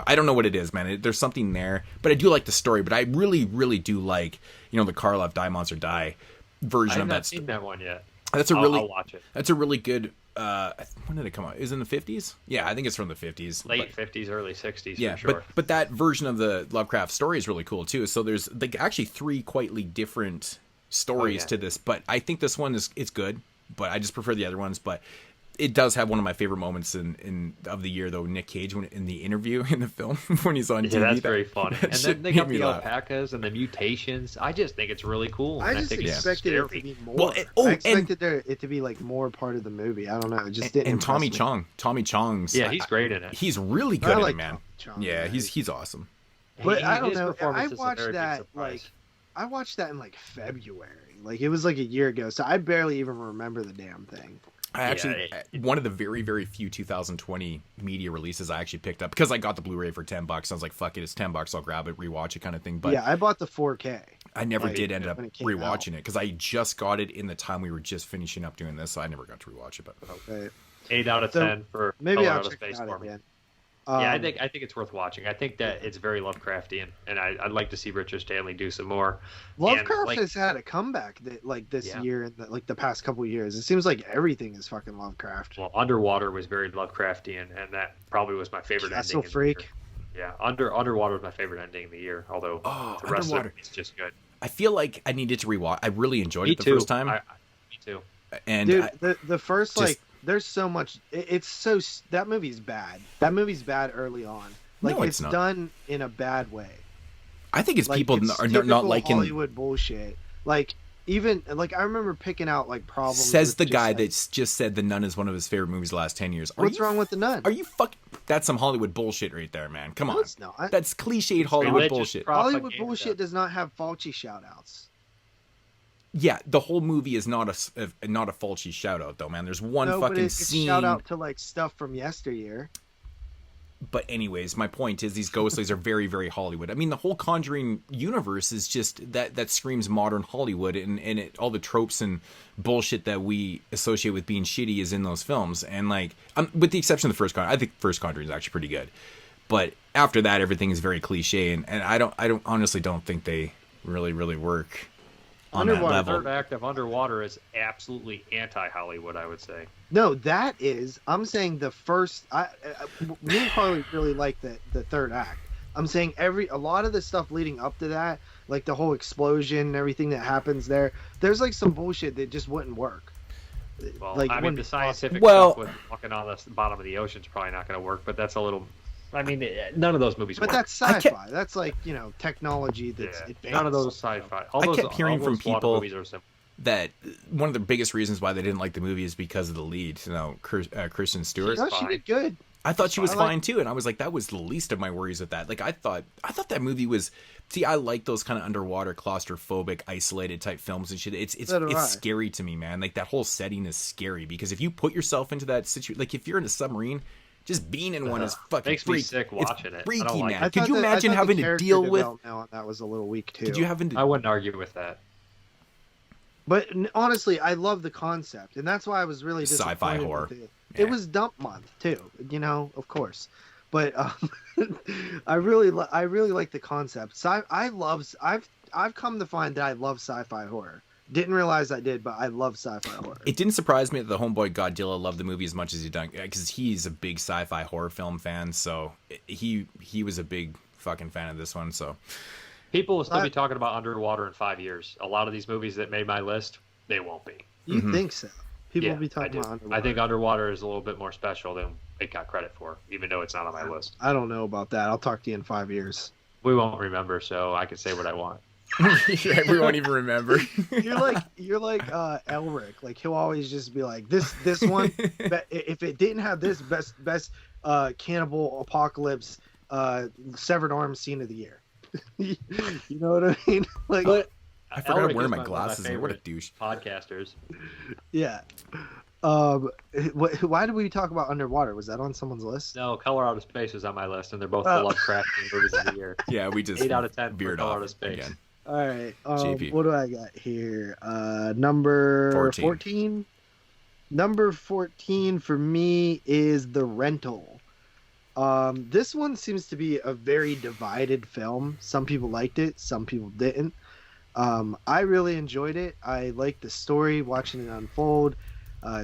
Speaker 1: I don't know what it is, man. There's something there. But I do like the story. But I really, really do like, the Karloff Die Monster Die version
Speaker 2: I
Speaker 1: of
Speaker 2: have not
Speaker 1: that.
Speaker 2: seen that one yet.
Speaker 1: I'll
Speaker 2: watch it.
Speaker 1: That's a really good. When did it come out? Is it in the 50s? Yeah, I think it's from the 50s.
Speaker 2: Late 50s, early 60s,
Speaker 1: Yeah,
Speaker 2: for sure.
Speaker 1: but that version of the Lovecraft story is really cool too. So there's like actually 3 quietly different stories to this, but I think this one is good. But I just prefer the other ones. But it does have one of my favorite moments of the year, though. Nick Cage in the interview in the film when he's on TV.
Speaker 2: Yeah, that's very funny. And then they got the
Speaker 1: laugh.
Speaker 2: alpacas and the mutations. I just think it's really cool.
Speaker 3: I just
Speaker 2: think it's
Speaker 3: expected it to
Speaker 2: scary.
Speaker 3: be more.
Speaker 1: Well,
Speaker 3: I expected it to be like more part of the movie. I don't know. It just didn't.
Speaker 1: And
Speaker 3: impress me.
Speaker 1: Tommy Chong's.
Speaker 2: Yeah, he's great in it.
Speaker 1: He's really good
Speaker 3: I
Speaker 1: in
Speaker 3: like
Speaker 1: it, man.
Speaker 3: Tommy Chong,
Speaker 1: Yeah,
Speaker 3: man.
Speaker 1: he's awesome.
Speaker 3: But I don't
Speaker 2: his
Speaker 3: know.
Speaker 2: performance is a very big
Speaker 3: I
Speaker 2: surprise.
Speaker 3: watched that in like February. Like it was like a year ago, so I barely even remember the damn thing.
Speaker 1: I actually one of the very, very few 2020 media releases I actually picked up because I got the Blu-ray for $10. I was like, "Fuck it, it's $10. I'll grab it, rewatch it, kind of thing." But
Speaker 3: Yeah, I bought the 4K.
Speaker 1: I never
Speaker 3: like,
Speaker 1: did end up
Speaker 3: when it came
Speaker 1: rewatching it
Speaker 3: out.
Speaker 1: because I just got it in the time we were just finishing up doing this, so I never got to rewatch it. But
Speaker 3: Okay.
Speaker 2: 8 out of
Speaker 3: So,
Speaker 2: 10 for
Speaker 3: Maybe
Speaker 2: Color
Speaker 3: I'll
Speaker 2: Out of
Speaker 3: check it
Speaker 2: Space
Speaker 3: out
Speaker 2: for me.
Speaker 3: again.
Speaker 2: Yeah, I think it's worth watching. I think that it's very Lovecraftian, and I'd like to see Richard Stanley do some more.
Speaker 3: Lovecraft
Speaker 2: And,
Speaker 3: has had a comeback this
Speaker 2: Yeah.
Speaker 3: year and the past couple of years. It seems like everything is fucking Lovecraft.
Speaker 2: Well, Underwater was very Lovecraftian, and that probably was my favorite
Speaker 3: Castle
Speaker 2: ending. in the
Speaker 3: Freak.
Speaker 2: year. Yeah, Underwater was my favorite ending of the year. Although the rest
Speaker 1: Underwater.
Speaker 2: of it's just good.
Speaker 1: I feel like I needed to rewatch. I really enjoyed
Speaker 2: Me
Speaker 1: it the
Speaker 2: too.
Speaker 1: first time,
Speaker 2: Me too.
Speaker 1: and
Speaker 3: Dude,
Speaker 1: I-
Speaker 3: the first
Speaker 1: just-
Speaker 3: like there's so much. It's so that movie's bad. That movie's bad early on. Like
Speaker 1: No,
Speaker 3: it's
Speaker 1: it's not.
Speaker 3: done in a bad way.
Speaker 1: I think it's
Speaker 3: Like,
Speaker 1: people
Speaker 3: it's
Speaker 1: are not
Speaker 3: typical
Speaker 1: liking.
Speaker 3: Hollywood bullshit. Like even like I remember picking out like problems.
Speaker 1: Says
Speaker 3: with
Speaker 1: the
Speaker 3: just,
Speaker 1: guy
Speaker 3: like,
Speaker 1: that's just said The Nun is one of his favorite movies the last 10 years.
Speaker 3: What's wrong with the Nun?
Speaker 1: Are you fucking? That's some Hollywood bullshit right there, man. Come
Speaker 3: No,
Speaker 1: on.
Speaker 3: it's not.
Speaker 1: That's cliched Hollywood
Speaker 2: religious
Speaker 1: bullshit.
Speaker 3: Hollywood
Speaker 2: propaganda.
Speaker 3: bullshit does not have Fulci shoutouts.
Speaker 1: Yeah, the whole movie is not a Fulci shout out though, man. There's one
Speaker 3: No, but
Speaker 1: fucking
Speaker 3: it's
Speaker 1: scene.
Speaker 3: shout out to like stuff from yesteryear.
Speaker 1: But anyways, my point is these ghostlies are very, very Hollywood. I mean, the whole Conjuring universe is just that screams modern Hollywood, and all the tropes and bullshit that we associate with being shitty is in those films. And like, with the exception of the first Conjuring, I think first Conjuring is actually pretty good. But after that, everything is very cliche, and I don't honestly don't think they really, really work on that
Speaker 3: Underwater,
Speaker 1: level.
Speaker 2: Third act of Underwater is absolutely anti-Hollywood, I would say.
Speaker 3: No, that is. I'm saying the first. Me and Carly really like the third act. I'm saying a lot of the stuff leading up to that, like the whole explosion and everything that happens there. There's like some bullshit that just wouldn't work.
Speaker 2: Well,
Speaker 3: Like,
Speaker 2: I mean,
Speaker 3: wouldn't
Speaker 2: the
Speaker 3: be
Speaker 2: scientific
Speaker 1: Well-
Speaker 2: stuff with walking on the bottom of the ocean is probably not going to work, but that's a little. I mean, none of those movies
Speaker 3: But
Speaker 2: work.
Speaker 3: that's
Speaker 1: I
Speaker 3: sci-fi.
Speaker 1: kept-
Speaker 3: That's like technology that's
Speaker 2: Yeah,
Speaker 3: advanced.
Speaker 2: none of those sci-fi. All
Speaker 1: I
Speaker 2: those,
Speaker 1: kept hearing
Speaker 2: all
Speaker 1: from
Speaker 2: those Slaughter
Speaker 1: people-
Speaker 2: movies are simple.
Speaker 1: That one of the biggest reasons why they didn't like the movie is because of the lead, Kristen Stewart.
Speaker 3: No, she
Speaker 2: fine.
Speaker 3: did good.
Speaker 1: I thought she was
Speaker 3: I like-
Speaker 1: fine too, and I was like, that was the least of my worries with that. Like, I thought that movie was. See, I like those kind of underwater, claustrophobic, isolated type films and shit. It's
Speaker 3: So do I.
Speaker 1: scary to me, man. Like that whole setting is scary because if you put yourself into that situation, like if you're in a submarine, just being in one is fucking
Speaker 2: Makes me
Speaker 1: freak.
Speaker 2: sick watching
Speaker 1: it's
Speaker 2: it. I
Speaker 1: freaky,
Speaker 2: don't like
Speaker 1: man.
Speaker 2: it.
Speaker 1: Could you imagine having to deal with?
Speaker 3: On that was a little weak too.
Speaker 1: Could you having to?
Speaker 2: I wouldn't argue with that.
Speaker 3: But honestly, I love the concept, and that's why I was really
Speaker 1: Sci-fi
Speaker 3: disappointed
Speaker 1: horror.
Speaker 3: with it.
Speaker 1: Yeah.
Speaker 3: It was dump month too, of course. But I really like the concept. I've come to find that I love sci-fi horror. Didn't realize I did, but I love sci-fi horror.
Speaker 1: It didn't surprise me that the homeboy Godzilla loved the movie as much as he done because he's a big sci-fi horror film fan. So he was a big fucking fan of this one. So
Speaker 2: People will still be talking about Underwater in 5 years. A lot of these movies that made my list, they won't be.
Speaker 3: You
Speaker 1: Mhm.
Speaker 3: think so? People
Speaker 2: Yeah,
Speaker 3: will be
Speaker 2: I
Speaker 3: talking
Speaker 2: do.
Speaker 3: about Underwater.
Speaker 2: I think Underwater is a little bit more special than it got credit for, even though it's not on my list.
Speaker 3: I don't know about that. I'll talk to you in 5 years.
Speaker 2: We won't remember, so I can say what I want.
Speaker 1: yeah, we won't even remember.
Speaker 3: You're like Elric. Like he'll always just be like this one. If it didn't have this best cannibal apocalypse severed arm scene of the year. You know what I mean? Like,
Speaker 2: But
Speaker 1: I forgot
Speaker 2: Elric
Speaker 1: to wear
Speaker 2: is
Speaker 1: my
Speaker 2: one of
Speaker 1: glasses. Here. What a
Speaker 2: favorite
Speaker 1: douche.
Speaker 2: Podcasters.
Speaker 3: yeah. Um, why did we talk about Underwater? Was that on someone's list?
Speaker 2: No, Color Out of Space was on my list, and they're both
Speaker 3: Oh.
Speaker 2: the Lovecraftian movies of the year.
Speaker 1: Yeah, we just
Speaker 2: 8 out of 10 for
Speaker 1: veered
Speaker 2: Color
Speaker 1: off
Speaker 2: Out of Space.
Speaker 1: again.
Speaker 3: All right.
Speaker 1: JP.
Speaker 3: What do I got here? Number 14. Number 14 for me is The Rental. This one seems to be a very divided film. Some people liked it, some people didn't. I really enjoyed it. I liked the story, watching it unfold,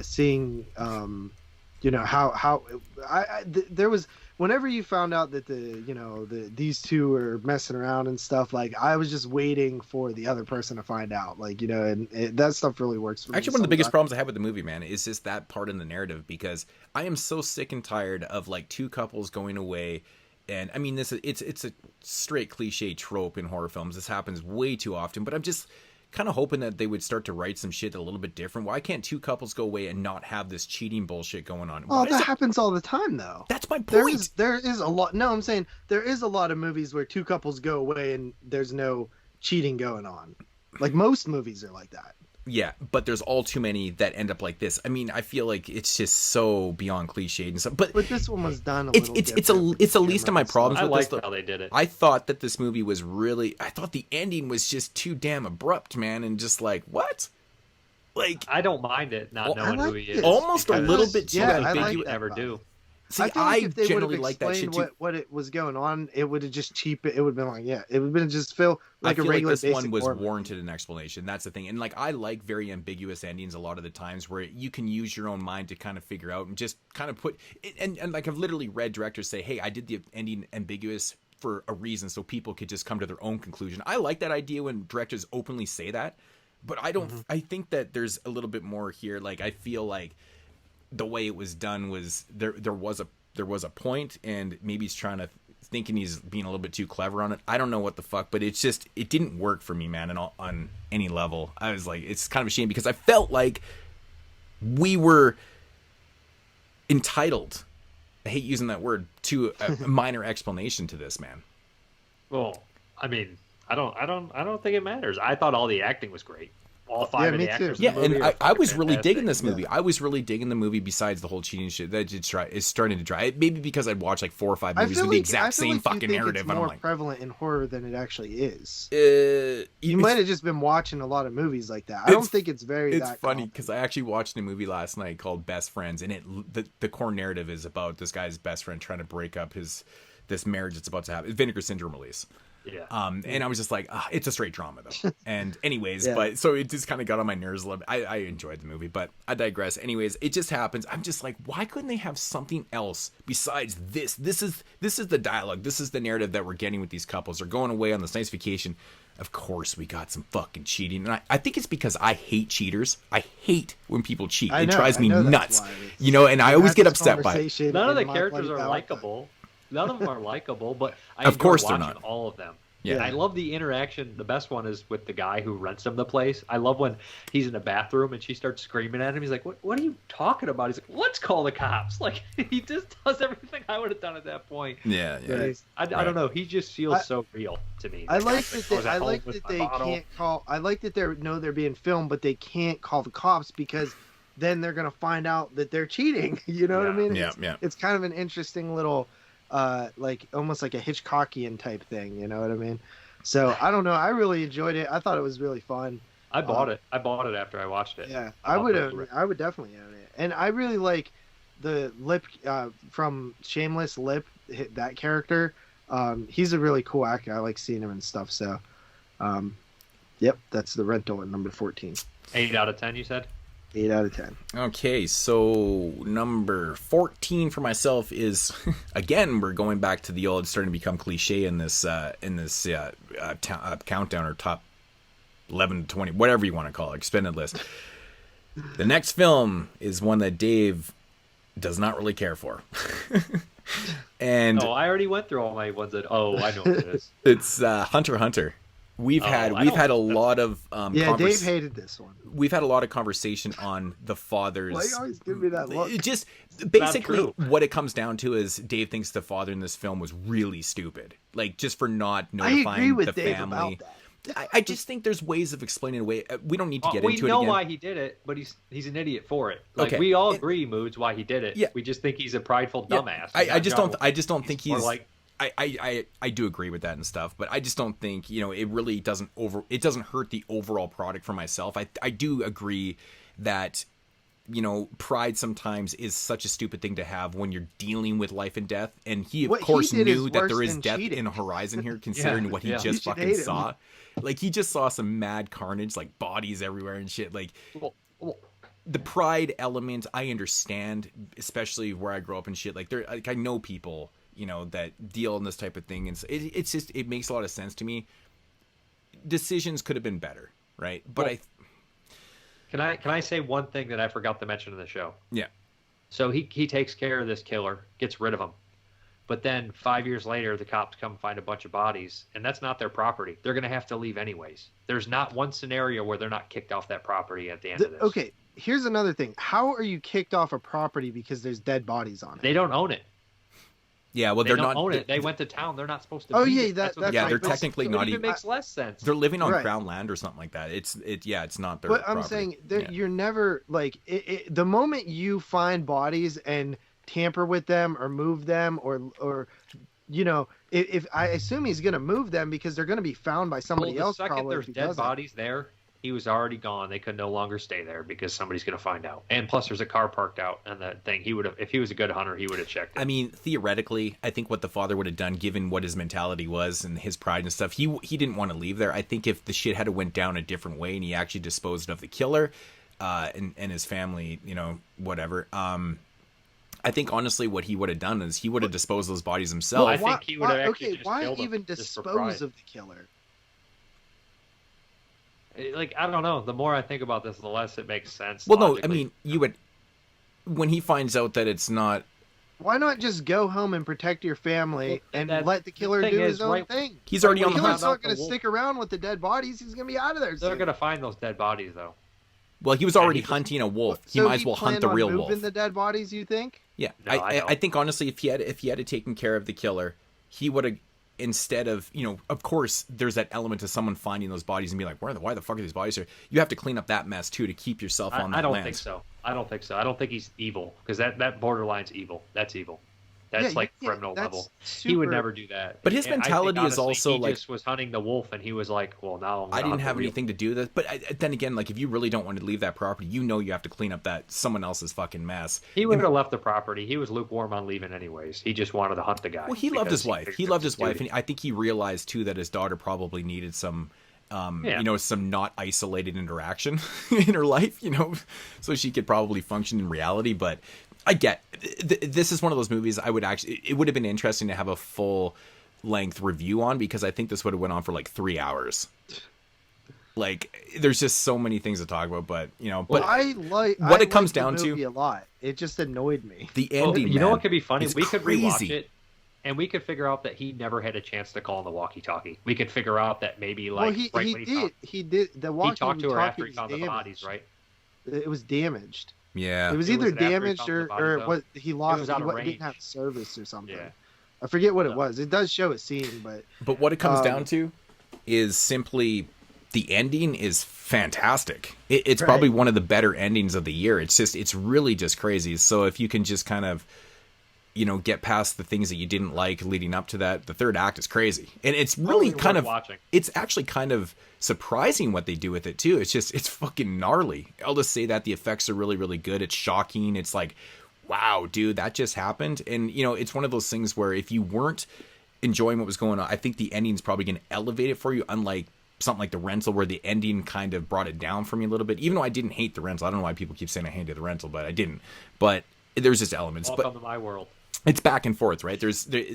Speaker 3: seeing, how there was, whenever you found out that these two were messing around and stuff, like I was just waiting for the other person to find out, and that stuff really works for me.
Speaker 1: Actually, one of the biggest problems I have with the movie, man, is just that part in the narrative, because I am so sick and tired of like two couples going away. And I mean, it's a straight cliche trope in horror films. This happens way too often, but I'm just kind of hoping that they would start to write some shit a little bit different. Why can't two couples go away and not have this cheating bullshit going on?
Speaker 3: Oh, that happens all the time, though.
Speaker 1: That's my point.
Speaker 3: There is a lot. No, I'm saying there is a lot of movies where two couples go away and there's no cheating going on. Like most movies are like that.
Speaker 1: Yeah, but there's all too many that end up like this. I mean, I feel like it's just so beyond cliched and stuff. But
Speaker 3: this one was done.
Speaker 1: It's the least of my problems.
Speaker 2: I
Speaker 1: with
Speaker 2: liked
Speaker 1: this.
Speaker 2: how they did it.
Speaker 1: I thought that this movie was really. I thought the ending was just too damn abrupt, man, and just like what? Like
Speaker 2: I don't mind it not knowing who he is.
Speaker 1: Almost a little bit too
Speaker 3: Yeah,
Speaker 1: ambiguous.
Speaker 2: You ever do.
Speaker 1: See,
Speaker 3: I feel like if they
Speaker 1: generally
Speaker 3: would have
Speaker 1: like that shit
Speaker 3: explained
Speaker 1: too.
Speaker 3: what it was going on, it would have just cheaped it. It would have been like, it would have been just feel like
Speaker 1: I
Speaker 3: a
Speaker 1: feel
Speaker 3: regular
Speaker 1: like this one
Speaker 3: basic
Speaker 1: was
Speaker 3: horror
Speaker 1: warranted an explanation. That's the thing. And like I like very ambiguous endings a lot of the times where you can use your own mind to kind of figure out and just kind of put and like I've literally read directors say, hey, I did the ending ambiguous for a reason so people could just come to their own conclusion. I like that idea when directors openly say that, but I don't I think that there's a little bit more here. Like I feel like the way it was done was there was a point, and maybe he's thinking he's being a little bit too clever on it. I don't know what the fuck, but it didn't work for me, man, on any level. I was like, it's kind of a shame because I felt like we were entitled, I hate using that word, to a minor explanation to this, man.
Speaker 2: Well, I mean, I don't think it matters. I thought all the acting was great. All five of
Speaker 3: me
Speaker 2: the
Speaker 3: too.
Speaker 2: actors.
Speaker 1: Yeah,
Speaker 2: in the movie
Speaker 1: and
Speaker 2: are
Speaker 1: I was really
Speaker 2: fantastic.
Speaker 1: digging this movie. I was really digging the movie. Besides the whole cheating shit, that is starting to dry. Maybe because I'd watched like 4 or 5 movies with the exact same fucking narrative,
Speaker 3: it's
Speaker 1: and I'm
Speaker 3: more
Speaker 1: like,
Speaker 3: prevalent in horror than it actually is.
Speaker 1: you
Speaker 3: You might have just been watching a lot of movies like that. I don't think it's very.
Speaker 1: It's
Speaker 3: that
Speaker 1: funny
Speaker 3: common.
Speaker 1: because I actually watched a movie last night called Best Friends, and the core narrative is about this guy's best friend trying to break up this marriage that's about to happen. Vinegar Syndrome release.
Speaker 2: Yeah.
Speaker 1: And I was just like, it's a straight drama though. And anyways,
Speaker 3: Yeah.
Speaker 1: but so it just kind of got on my nerves a little bit. I enjoyed the movie, but I digress. Anyways, it just happens. I'm just like, why couldn't they have something else besides this? This is the dialogue. This is the narrative that we're getting with these couples. They're going away on this nice vacation. Of course, we got some fucking cheating. And I think it's because I hate cheaters. I hate when people cheat. It drives me nuts. And I always get upset by it.
Speaker 2: None of the characters are likable. None of them are likable, but I
Speaker 1: Of course
Speaker 2: enjoy
Speaker 1: they're
Speaker 2: watching
Speaker 1: not.
Speaker 2: all of them.
Speaker 1: Yeah.
Speaker 2: I love the interaction. The best one is with the guy who rents him the place. I love when he's in the bathroom and she starts screaming at him. He's like, "What are you talking about?" He's like, "Let's call the cops." Like he just does everything I would have done at that point.
Speaker 1: Yeah.
Speaker 2: I don't know. He just feels so real to me.
Speaker 3: I like
Speaker 2: Like,
Speaker 3: that. I
Speaker 2: was at
Speaker 3: like
Speaker 2: home with
Speaker 3: that
Speaker 2: my
Speaker 3: they
Speaker 2: bottle.
Speaker 3: can't call. I like that they're being filmed, but they can't call the cops because then they're gonna find out that they're cheating. You know what I mean?
Speaker 1: Yeah.
Speaker 3: It's kind of an interesting little, like almost like a Hitchcockian type thing. You know what I mean? So I don't know. I really enjoyed it. I thought it was really fun.
Speaker 2: I bought it. I bought it after I watched it.
Speaker 3: Yeah,
Speaker 2: I
Speaker 3: I would.
Speaker 2: bought it.
Speaker 3: I would definitely own it. And I really like the Lip from Shameless Lip. That character. He's a really cool actor. I like seeing him and stuff. So, yep, that's The Rental at number 14.
Speaker 2: 8 out of 10, you said?
Speaker 3: 8 out of 10.
Speaker 1: Okay, so number 14 for myself is, again, we're going back to the old, it's starting to become cliche in this countdown or top 11 to 20, whatever you want to call it, expended list. The next film is one that Dave does not really care for. And
Speaker 2: I already went through all my ones that, I know what it is.
Speaker 1: it's Hunter x Hunter. We've had a lot of
Speaker 3: Dave hated this one.
Speaker 1: We've had a lot of conversation on the father's.
Speaker 3: Why you always give me that look?
Speaker 1: It just basically
Speaker 2: true.
Speaker 1: what it comes down to is Dave thinks the father in this film was really stupid, like just for not
Speaker 3: I agree
Speaker 1: notifying
Speaker 3: with
Speaker 1: the
Speaker 3: Dave
Speaker 1: family.
Speaker 3: about that.
Speaker 1: I just think there's ways of explaining away. We don't need to get into it again.
Speaker 2: We know why he did it, but he's an idiot for it. Like
Speaker 1: Okay.
Speaker 2: we all agree, Moods, why he did it.
Speaker 1: Yeah.
Speaker 2: We just think he's a prideful dumbass.
Speaker 1: I just don't think he's
Speaker 2: like.
Speaker 1: I do agree with that and stuff, but I just don't think, it really doesn't hurt the overall product for myself. I do agree that, pride sometimes is such a stupid thing to have when you're dealing with life and death. And he, of course, knew that there is death in the horizon here, considering what he just fucking saw. Like, he just saw some mad carnage, like bodies everywhere and shit. Like, the pride element, I understand, especially where I grew up and shit. Like, I know people, that deal in this type of thing. And it's just, it makes a lot of sense to me. Decisions could have been better, right? But
Speaker 2: Can I say one thing that I forgot to mention in the show?
Speaker 1: Yeah.
Speaker 2: So he takes care of this killer, gets rid of him. But then 5 years later, the cops come find a bunch of bodies, and that's not their property. They're going to have to leave anyways. There's not one scenario where they're not kicked off that property at the end of this.
Speaker 3: Okay, here's another thing. How are you kicked off a property because there's dead bodies on it?
Speaker 2: They don't own it.
Speaker 1: Yeah, well,
Speaker 2: they
Speaker 1: they're
Speaker 2: don't
Speaker 1: not
Speaker 2: own it. They went to town. They're not supposed to.
Speaker 3: Oh
Speaker 2: be
Speaker 3: yeah,
Speaker 2: there.
Speaker 3: that's
Speaker 1: yeah. They're
Speaker 3: right.
Speaker 1: technically not even.
Speaker 2: It makes less sense.
Speaker 1: They're living on
Speaker 3: Right.
Speaker 1: crown land or something like that. It's not their.
Speaker 3: But I'm
Speaker 1: property.
Speaker 3: saying that you're never like the moment you find bodies and tamper with them or move them or if I assume he's gonna move them because they're gonna be found by somebody else.
Speaker 2: The second
Speaker 3: probably
Speaker 2: there's
Speaker 3: if he
Speaker 2: dead
Speaker 3: doesn't.
Speaker 2: bodies there, he was already gone. They could no longer stay there because somebody's going to find out. And plus, there's a car parked out, and that thing he would have, if he was a good hunter, he would have checked it.
Speaker 1: I mean, theoretically, I think what the father would have done, given what his mentality was and his pride and stuff, he didn't want to leave there. I think if the shit had went down a different way and he actually disposed of the killer, and his family, whatever. I think honestly, what he would have done is he would have disposed of those bodies himself.
Speaker 2: Well, I think he would have actually just
Speaker 3: why
Speaker 2: killed
Speaker 3: even
Speaker 2: them just for
Speaker 3: dispose
Speaker 2: pride.
Speaker 3: of the killer?
Speaker 2: Like, I don't know. The more I think about this, the less it makes sense.
Speaker 1: Well, no, I
Speaker 2: logically.
Speaker 1: mean, you would, when he finds out that it's not.
Speaker 3: Why not just go home and protect your family and let the killer
Speaker 2: thing
Speaker 3: do
Speaker 2: is,
Speaker 3: his own
Speaker 2: right-
Speaker 3: thing?
Speaker 1: He's already
Speaker 3: The
Speaker 1: on the
Speaker 3: killer's
Speaker 1: hunt.
Speaker 3: not going to stick around with the dead bodies. He's going to be out of there.
Speaker 2: They're
Speaker 3: soon.
Speaker 2: going to find those dead bodies, though.
Speaker 1: Well, he was already hunting a wolf. He
Speaker 3: So
Speaker 1: might as well hunt
Speaker 3: planned
Speaker 1: the
Speaker 3: on
Speaker 1: real
Speaker 3: moving
Speaker 1: wolf.
Speaker 3: the dead bodies, you think?
Speaker 1: Yeah,
Speaker 2: No, I
Speaker 1: I think honestly, if he had taken care of the killer, he would have, instead of, of course, there's that element of someone finding those bodies and be like, why the fuck are these bodies here? You have to clean up that mess too to keep yourself on that
Speaker 2: I don't
Speaker 1: land.
Speaker 2: think so. I don't think so. I don't think he's evil because that borderline's evil. That's evil. That's
Speaker 3: Yeah,
Speaker 2: like
Speaker 3: yeah,
Speaker 2: criminal
Speaker 3: that's
Speaker 2: level. He would
Speaker 3: super-
Speaker 2: never do that.
Speaker 1: But his
Speaker 2: And I think,
Speaker 1: mentality is
Speaker 2: honestly,
Speaker 1: also
Speaker 2: he
Speaker 1: like-
Speaker 2: just was hunting the wolf, and he was like, "Well, now I'm
Speaker 1: I didn't
Speaker 2: gonna
Speaker 1: have
Speaker 2: hunt the real
Speaker 1: anything to do with it. But then again, like if you really don't want to leave that property, you have to clean up that someone else's fucking mess.
Speaker 2: He would have left the property. He was lukewarm on leaving anyways. He just wanted to hunt the guy.
Speaker 1: Well, he loved
Speaker 2: because
Speaker 1: his wife.
Speaker 2: figured
Speaker 1: He
Speaker 2: it
Speaker 1: loved
Speaker 2: was
Speaker 1: his wife,
Speaker 2: duty.
Speaker 1: and I think he realized too that his daughter probably needed some, some not isolated interaction in her life, so she could probably function in reality. But I get this is one of those movies I would actually. It would have been interesting to have a full length review on because I think this would have went on for like 3 hours. Like, there's just so many things to talk about, but
Speaker 3: Well, I
Speaker 1: what it comes
Speaker 3: the
Speaker 1: down to-
Speaker 3: movie a lot. It just annoyed me.
Speaker 1: the
Speaker 2: Well,
Speaker 1: ending.
Speaker 2: you know
Speaker 1: man,
Speaker 2: what could be funny?
Speaker 1: is
Speaker 2: We could rewatch
Speaker 1: crazy.
Speaker 2: it, and we could figure out that he never had a chance to call on the walkie-talkie. We could figure out that maybe like
Speaker 3: Well, he
Speaker 2: right when
Speaker 3: did. He did. The
Speaker 2: he
Speaker 3: walkie
Speaker 2: talked to her after he
Speaker 3: was
Speaker 2: found the
Speaker 3: damaged.
Speaker 2: bodies, right?
Speaker 3: It was damaged.
Speaker 1: Yeah,
Speaker 3: It was
Speaker 2: It
Speaker 3: either
Speaker 2: was after he
Speaker 3: damaged
Speaker 2: found the
Speaker 3: or
Speaker 2: bodies, though.
Speaker 3: what he lost.
Speaker 2: was out of
Speaker 3: He
Speaker 2: range.
Speaker 3: didn't have service or something.
Speaker 2: Yeah.
Speaker 3: I forget what it
Speaker 2: Yeah.
Speaker 3: was. It does show a scene, but
Speaker 1: but what it comes
Speaker 3: Um,
Speaker 1: down to is simply the ending is fantastic. It's
Speaker 3: Right.
Speaker 1: probably one of the better endings of the year. It's really just crazy. So if you can just kind of, get past the things that you didn't like leading up to that, the third act is crazy. And it's really
Speaker 2: Worth
Speaker 1: kind of,
Speaker 2: watching.
Speaker 1: it's actually kind of surprising what they do with it too. It's fucking gnarly. I'll just say that the effects are really, really good. It's shocking. It's like, wow, dude, that just happened. And, it's one of those things where if you weren't enjoying what was going on, I think the ending's probably going to elevate it for you, unlike something like The Rental, where the ending kind of brought it down for me a little bit. Even though I didn't hate The Rental. I don't know why people keep saying I hated The Rental, but I didn't. But there's just elements.
Speaker 2: Welcome
Speaker 1: But
Speaker 2: to my world.
Speaker 1: it's back and forth, right?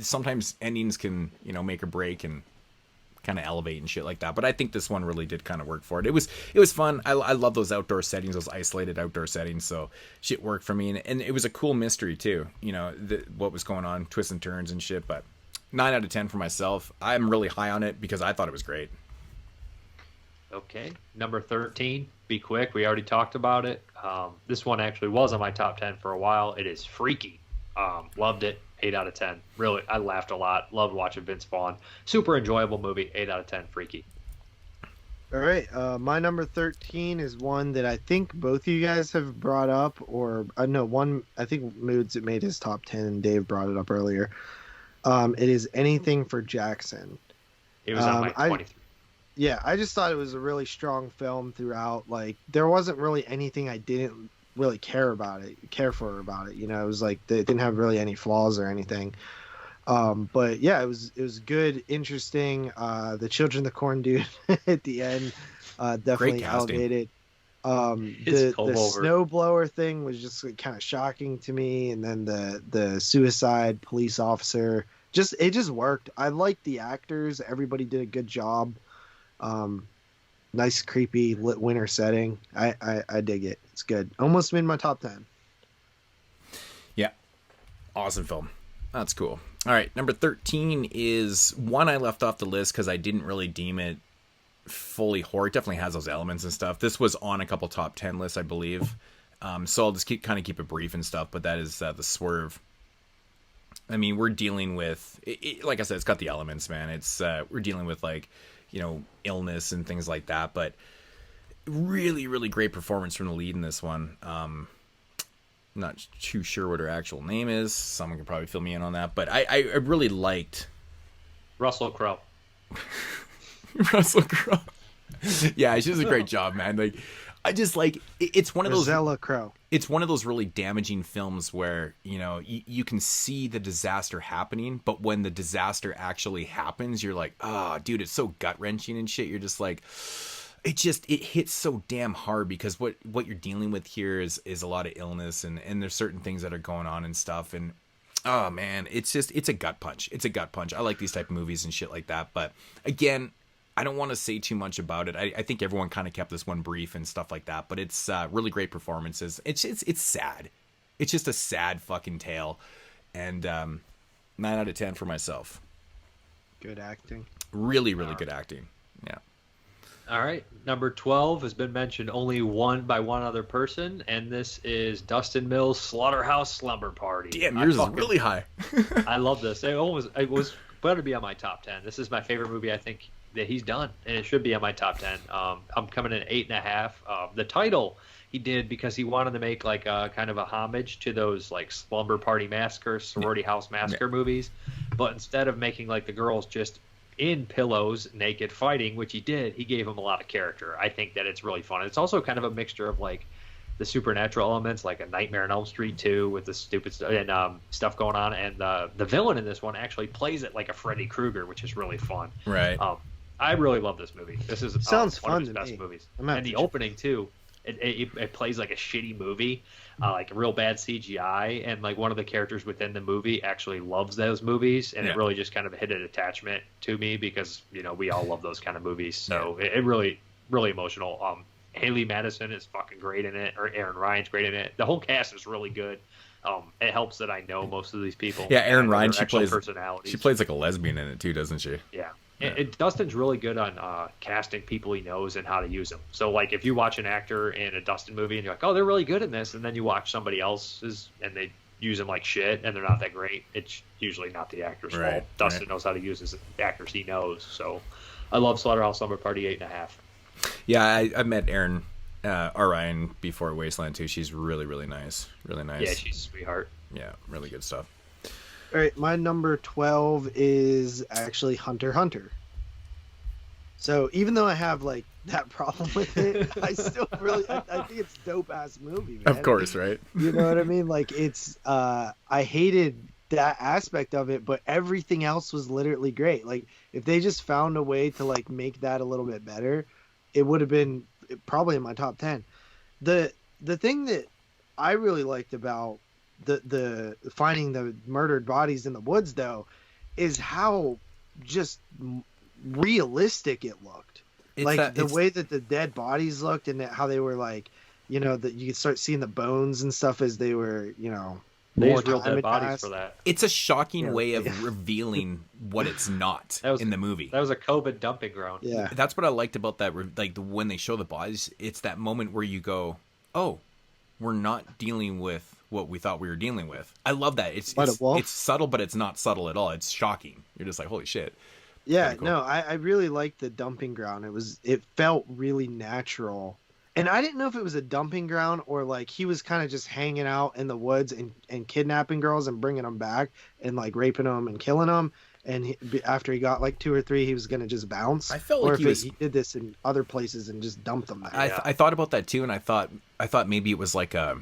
Speaker 1: Sometimes endings can, make or break and kind of elevate and shit like that. But I think this one really did kind of work for it. It was fun. I love those outdoor settings, those isolated outdoor settings. So shit worked for me. And it was a cool mystery too. What was going on, twists and turns and shit. But 9 out of 10 for myself. I'm really high on it because I thought it was great.
Speaker 2: Okay, number 13. Be quick. We already talked about it. This one actually was on my top 10 for a while. It is Freaky. Loved it. 8 out of 10. Really, I laughed a lot. Loved watching Vince Vaughn. Super enjoyable movie. 8 out of 10. Freaky.
Speaker 3: All right, my number 13 is one that I think both of you guys have brought up, or no, one I think Moods it made his top 10, and Dave brought it up earlier. It is Anything for Jackson.
Speaker 2: It was on my 23.
Speaker 3: Yeah, I just thought it was a really strong film throughout. Like, there wasn't really anything I didn't really care for about it. You know, it was like it didn't have really any flaws or anything. But yeah, it was good, interesting. The Children of the Corn dude at the end definitely elevated. The snowblower thing was just kind of shocking to me, and then the suicide police officer it just worked. I liked the actors; everybody did a good job. Nice, creepy lit winter setting. I dig it. It's good. Almost made my top 10.
Speaker 1: Yeah, awesome film. That's cool. All right, number 13 is one I left off the list because I didn't really deem it fully horror. It definitely has those elements and stuff. This was on a couple top 10 lists, I believe. So I'll just keep it brief and stuff, but that is The Swerve. I mean, we're dealing with, like I said, it's got the elements, man. It's we're dealing with, like, you know, illness and things like that, but really, really great performance from the lead in this one. Not too sure what her actual name is. Someone can probably fill me in on that, but I really liked
Speaker 2: Russell Crowe.
Speaker 1: Russell Crowe. Yeah, she does a great job, man. Like, I just like it's one of those
Speaker 3: Rosella Crowe.
Speaker 1: It's one of those really damaging films where, you know, you can see the disaster happening, but when the disaster actually happens, you're like, oh, dude, it's so gut wrenching and shit. You're just like, it hits so damn hard because what you're dealing with here is a lot of illness and there's certain things that are going on and stuff. And oh man, it's a gut punch. It's a gut punch. I like these type of movies and shit like that. But again, I don't want to say too much about it. I think everyone kind of kept this one brief and stuff like that, but it's really great performances. It's sad. It's just a sad fucking tale. And 9 out of 10 for myself.
Speaker 3: Good acting.
Speaker 1: Really, really good acting. Yeah.
Speaker 2: All right, number 12 has been mentioned only by one other person, and this is Dustin Mills' Slaughterhouse Slumber Party.
Speaker 1: Damn, yours is really high.
Speaker 2: I love this. It was better to be on my top 10. This is my favorite movie I think that he's done, and it should be on my top 10. I'm coming in at 8.5. The title he did because he wanted to make like a kind of a homage to those like Slumber Party Massacre, Sorority House Massacre movies, but instead of making like the girls just in pillows naked fighting, which he did, he gave them a lot of character. I think that it's really fun. It's also kind of a mixture of like the supernatural elements, like a Nightmare on Elm Street 2 with the stupid stuff going on, and the villain in this one actually plays it like a Freddy Krueger, which is really fun.
Speaker 1: Right.
Speaker 2: I really love this movie. This is
Speaker 3: sounds
Speaker 2: one
Speaker 3: fun
Speaker 2: of his
Speaker 3: to
Speaker 2: best
Speaker 3: me.
Speaker 2: movies. And the opening too, it plays like a shitty movie, like a real bad CGI, and like one of the characters within the movie actually loves those movies, and it really just kind of hit an attachment to me because, you know, we all love those kind of movies. So it really, really emotional. Haley Madison is fucking great in it, or Aaron Ryan's great in it. The whole cast is really good. It helps that I know most of these people.
Speaker 1: Yeah, Aaron Ryan, she plays like a lesbian in it too, doesn't she?
Speaker 2: Yeah. Dustin's really good on casting people he knows and how to use them. So, like, if you watch an actor in a Dustin movie and you're like, oh, they're really good in this, and then you watch somebody else's and they use them like shit and they're not that great, it's usually not the actor's fault. Dustin knows how to use his actors he knows. So, I love Slaughterhouse Slumber Party 8.5.
Speaker 1: Yeah, I met Aaron Ryan before Wasteland too. She's really, really nice. Really nice.
Speaker 2: Yeah, she's a sweetheart.
Speaker 1: Yeah, really good stuff.
Speaker 3: All right, my number 12 is actually Hunter x Hunter. So even though I have like that problem with it, I still really I think it's a dope ass movie, man.
Speaker 1: Of course, right?
Speaker 3: You know what I mean? Like, it's I hated that aspect of it, but everything else was literally great. Like, if they just found a way to like make that a little bit better, it would have been probably in my top 10. The thing that I really liked about the finding the murdered bodies in the woods, though, is how just realistic it looked. The way that the dead bodies looked, and how they were like, you know, that you could start seeing the bones and stuff as they were, you know,
Speaker 2: they used real dead bodies for that.
Speaker 1: It's a shocking way of revealing what it's not in the movie.
Speaker 2: That was a COVID dumping ground.
Speaker 3: Yeah,
Speaker 1: that's what I liked about that. Like, when they show the bodies, it's that moment where you go, oh, we're not dealing with what we thought we were dealing with. I love that. It's subtle, but it's not subtle at all. It's shocking. You're just like, holy shit.
Speaker 3: Yeah,
Speaker 1: Cool.
Speaker 3: no, I really liked the dumping ground. It felt really natural. And I didn't know if it was a dumping ground or like he was kind of just hanging out in the woods and kidnapping girls and bringing them back and like raping them and killing them. And after he got like two or three, he was gonna just bounce.
Speaker 1: I felt
Speaker 3: or
Speaker 1: like
Speaker 3: if he did this in other places and just dumped them there.
Speaker 1: I thought about that too, and I thought maybe it was like a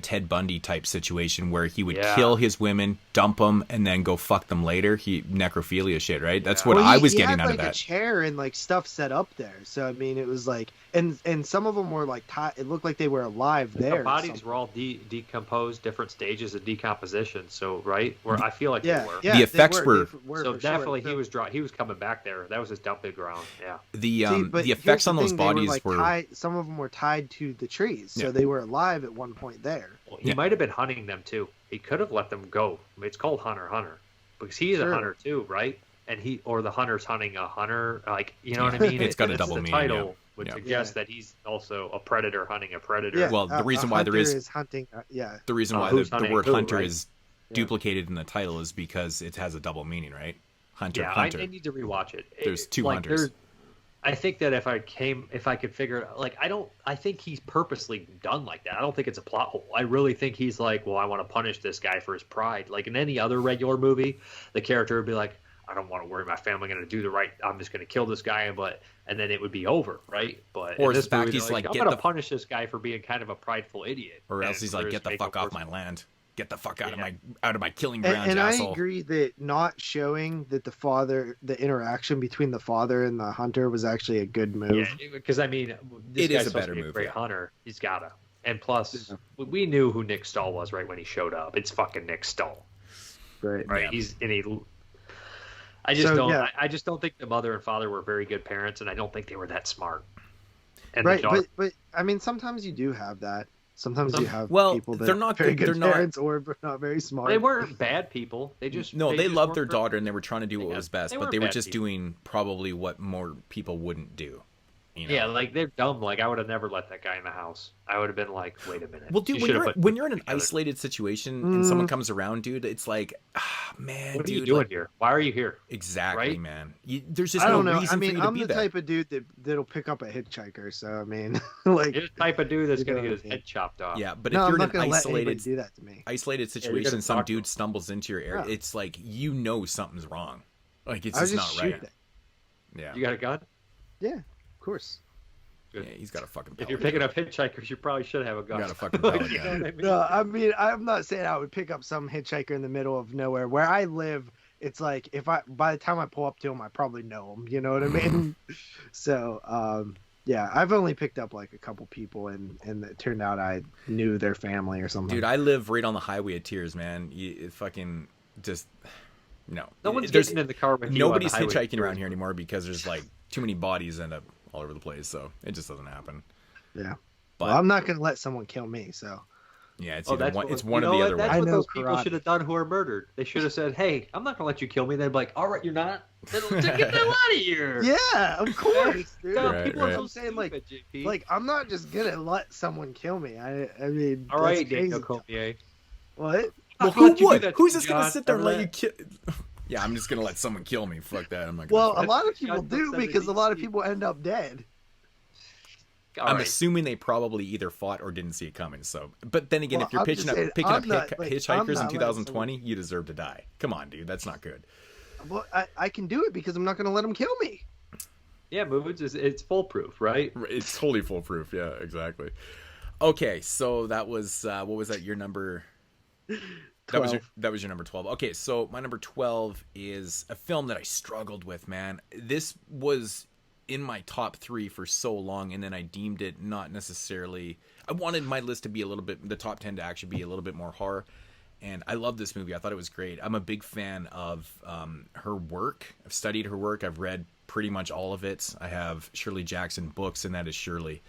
Speaker 1: Ted Bundy type situation where he would kill his women, dump them, and then go fuck them later. Necrophilia shit, right? That's what I was getting out of that.
Speaker 3: He had like a chair and like stuff set up there, so I mean, it was like, and some of them were like it looked like they were alive there.
Speaker 2: The bodies were all decomposed, different stages of decomposition. So right, where I feel like they were.
Speaker 3: Yeah,
Speaker 1: the effects were
Speaker 2: so definitely he was coming back there. That was his dumping ground. Yeah.
Speaker 1: The effects on those bodies were
Speaker 3: some of them were tied to the trees, so they were alive at one point there.
Speaker 2: Well, he might have been hunting them too. He could have let them go. I mean, it's called Hunter because he's a hunter too, right? And the hunter's hunting a hunter, like, you know what I mean?
Speaker 1: It's got a double
Speaker 2: the
Speaker 1: meaning.
Speaker 2: Title would suggest that he's also a predator hunting a predator.
Speaker 3: Yeah,
Speaker 1: well, the reason why there is
Speaker 3: hunting.
Speaker 1: The reason why the word hunter is duplicated in the title is because it has a double meaning, right? Hunter.
Speaker 2: I need to rewatch it.
Speaker 1: There's two hunters.
Speaker 2: I think that if I could figure like I think he's purposely done like that. I don't think it's a plot hole. I really think he's like, well, I want to punish this guy for his pride. Like in any other regular movie, the character would be like, I don't want to worry my family going to do the right. I'm just going to kill this guy, and then it would be over, right? But
Speaker 1: or
Speaker 2: in this
Speaker 1: fact,
Speaker 2: movie,
Speaker 1: he's like,
Speaker 2: I'm going to punish this guy for being kind of a prideful idiot,
Speaker 1: or else he's like, get the fuck off my land. Get the fuck out of my killing grounds,
Speaker 3: and
Speaker 1: asshole.
Speaker 3: I agree that not showing that the interaction between the father and the hunter was actually a good move.
Speaker 2: Yeah, because I mean, this
Speaker 1: it
Speaker 2: guy's
Speaker 1: is a better move.
Speaker 2: A great hunter. He's gotta. And plus, we knew who Nick Stahl was right when he showed up. It's fucking Nick Stahl.
Speaker 3: Right.
Speaker 2: Yeah. I just don't think the mother and father were very good parents, and I don't think they were that smart. And
Speaker 3: but I mean, sometimes you do have that. Sometimes you have people that
Speaker 1: they're not
Speaker 3: very good
Speaker 1: they're
Speaker 3: parents or not very smart.
Speaker 2: They weren't bad people. They
Speaker 1: loved their daughter and they were trying to do what was best, but they were just
Speaker 2: people.
Speaker 1: Doing probably what more people wouldn't do. You know?
Speaker 2: Yeah, like they're dumb. Like I would have never let that guy in the house. I would have been like, wait a minute.
Speaker 1: Well, dude, when you're in an isolated situation and someone comes around, dude, it's like, man,
Speaker 2: what
Speaker 1: dude,
Speaker 2: are you doing here? Why are you here?
Speaker 1: Exactly,
Speaker 2: right?
Speaker 1: Man. There's just
Speaker 3: I don't
Speaker 1: no
Speaker 3: know.
Speaker 1: reason for you to
Speaker 3: I'm
Speaker 1: be
Speaker 3: the
Speaker 1: there.
Speaker 3: type of dude that'll pick up a hitchhiker. So I mean, like
Speaker 2: you're the type of dude that's gonna get his head chopped off.
Speaker 1: Yeah, but if you're in an isolated
Speaker 3: situation,
Speaker 1: some dude stumbles into your area, it's like something's wrong. Like it's just not right. Yeah.
Speaker 2: You got a gun?
Speaker 3: Yeah, of course.
Speaker 1: Good. Yeah, he's got a fucking pellet.
Speaker 2: If you're picking up hitchhikers, you probably should have a gun.
Speaker 1: You got a fucking pellet gun.
Speaker 2: You know what I mean?
Speaker 3: No, I mean, I'm not saying I would pick up some hitchhiker in the middle of nowhere. Where I live, it's like by the time I pull up to him, I probably know him. You know what I mean? So, yeah, I've only picked up like a couple people, and it turned out I knew their family or something.
Speaker 1: Dude, I live right on the highway of tears, man. It fucking just no.
Speaker 2: No one's getting in the car with you.
Speaker 1: Nobody's hitchhiking around here anymore because there's like too many bodies end up all over the place, so it just doesn't happen.
Speaker 3: Yeah,
Speaker 1: but
Speaker 3: I'm not gonna let someone kill me. So
Speaker 1: yeah, it's one or the other.
Speaker 2: That's what those people should have done who are murdered. They should have said, "Hey, I'm not gonna let you kill me." They'd be like, "All right, you're not. Get the hell out of here."
Speaker 3: Yeah, of course, dude.
Speaker 2: People are so
Speaker 3: saying like I'm not just gonna let someone kill me. I mean,
Speaker 2: all right, Daniel Cormier.
Speaker 3: What?
Speaker 1: Well, who would? Who's just gonna sit there and let you kill? Yeah, I'm just gonna let someone kill me. Fuck that. I'm not gonna.
Speaker 3: Well, a lot of people do because a lot of people end up dead.
Speaker 1: I'm assuming they probably either fought or didn't see it coming. So, but then again, if you're picking up hitchhikers in 2020, you deserve to die. Come on, dude, that's not good.
Speaker 3: Well, I can do it because I'm not going to let them kill me.
Speaker 2: Yeah, it's foolproof, right?
Speaker 1: It's totally foolproof. Yeah, exactly. Okay, so that was what was that? Your number?
Speaker 3: 12.
Speaker 1: That was your number 12. Okay, so my number 12 is a film that I struggled with, man. This was in my top 3 for so long, and then I deemed it not necessarily. I wanted my list to be the top 10 to actually be a little bit more horror. And I love this movie. I thought it was great. I'm a big fan of her work. I've studied her work. I've read pretty much all of it. I have Shirley Jackson books, and that is Shirley.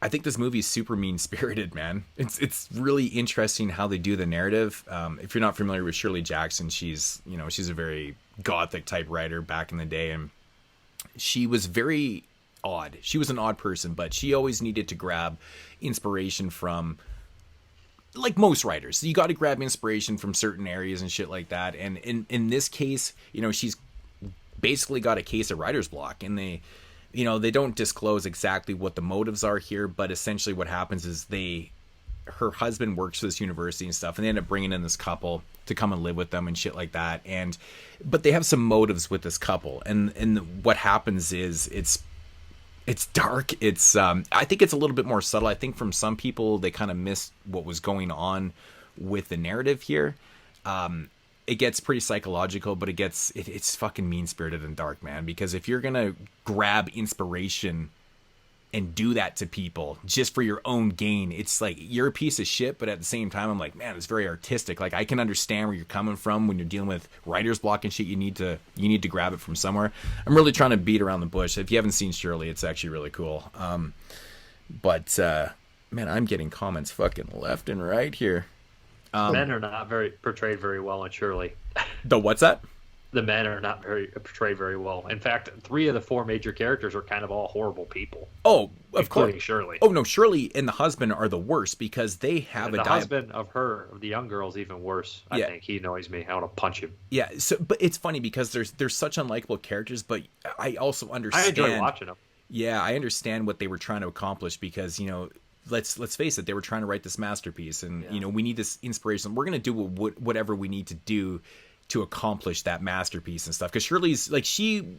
Speaker 1: I think this movie is super mean-spirited, man. It's really interesting how they do the narrative. If you're not familiar with Shirley Jackson, she's a very gothic type writer back in the day, and she was very odd. She was an odd person, but she always needed to grab inspiration from like most writers, you got to grab inspiration from certain areas and shit like that. And in this case, she's basically got a case of writer's block, and they don't disclose exactly what the motives are here, but essentially what happens is her husband works for this university and stuff, and they end up bringing in this couple to come and live with them and shit like that. But they have some motives with this couple, and what happens is it's dark. It's I think it's a little bit more subtle. I think from some people they kind of missed what was going on with the narrative here. It gets pretty psychological, but it's fucking mean-spirited and dark, man. Because if you're gonna grab inspiration and do that to people just for your own gain, it's like you're a piece of shit. But at the same time, I'm like, man, it's very artistic. Like, I can understand where you're coming from when you're dealing with writer's block and shit. You need to grab it from somewhere. I'm really trying to beat around the bush. If you haven't seen Shirley, it's actually really cool. But man, I'm getting comments fucking left and right here.
Speaker 2: Men are not portrayed very well in Shirley.
Speaker 1: The what's that?
Speaker 2: The men are not portrayed very well. In fact, 3 of the 4 major characters are kind of all horrible people.
Speaker 1: Oh, of
Speaker 2: including
Speaker 1: course.
Speaker 2: Shirley.
Speaker 1: Oh no, Shirley and the husband are the worst because they have
Speaker 2: the husband of the young girl, is even worse. I think he annoys me. I want to punch him.
Speaker 1: Yeah. So, but it's funny because there's such unlikable characters, but I also understand.
Speaker 2: I enjoy watching them.
Speaker 1: Yeah, I understand what they were trying to accomplish because let's face it, they were trying to write this masterpiece, and we need this inspiration. We're gonna do whatever we need to do to accomplish that masterpiece and stuff. Because Shirley's like, she,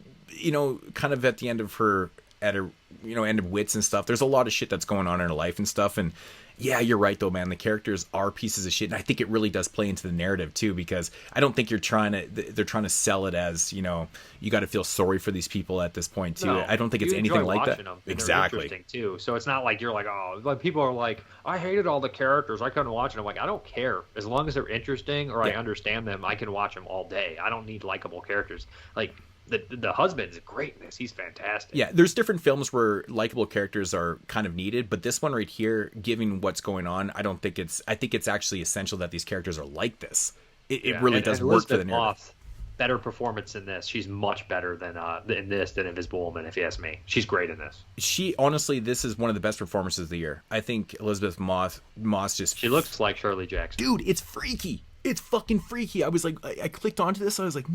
Speaker 1: kind of at the end of her, end of wits and stuff. There's a lot of shit that's going on in her life and stuff. And yeah, you're right though, man. The characters are pieces of shit, and I think it really does play into the narrative too. Because I don't think they're trying to sell it as you got to feel sorry for these people at this point too. No, I don't think it's anything like that.
Speaker 2: Them,
Speaker 1: exactly.
Speaker 2: Interesting too. So it's not like you're like, oh, like people are like, I hated all the characters, I couldn't watch it. I'm like, I don't care as long as they're interesting or I understand them. I can watch them all day. I don't need likable characters. Like the husband's great in this. He's fantastic.
Speaker 1: Yeah, there's different films where likable characters are kind of needed, but this one right here, given what's going on, I think it's actually essential that these characters are like this. It really does work for the narrative.
Speaker 2: Better performance in this. She's much better than in this than Invisible Woman, if you ask me. She's great in this.
Speaker 1: She honestly, this is one of the best performances of the year. I think Elizabeth Moss just.
Speaker 2: She looks like Shirley Jackson.
Speaker 1: Dude, it's freaky. It's fucking freaky. I was like, I clicked onto this. I was like,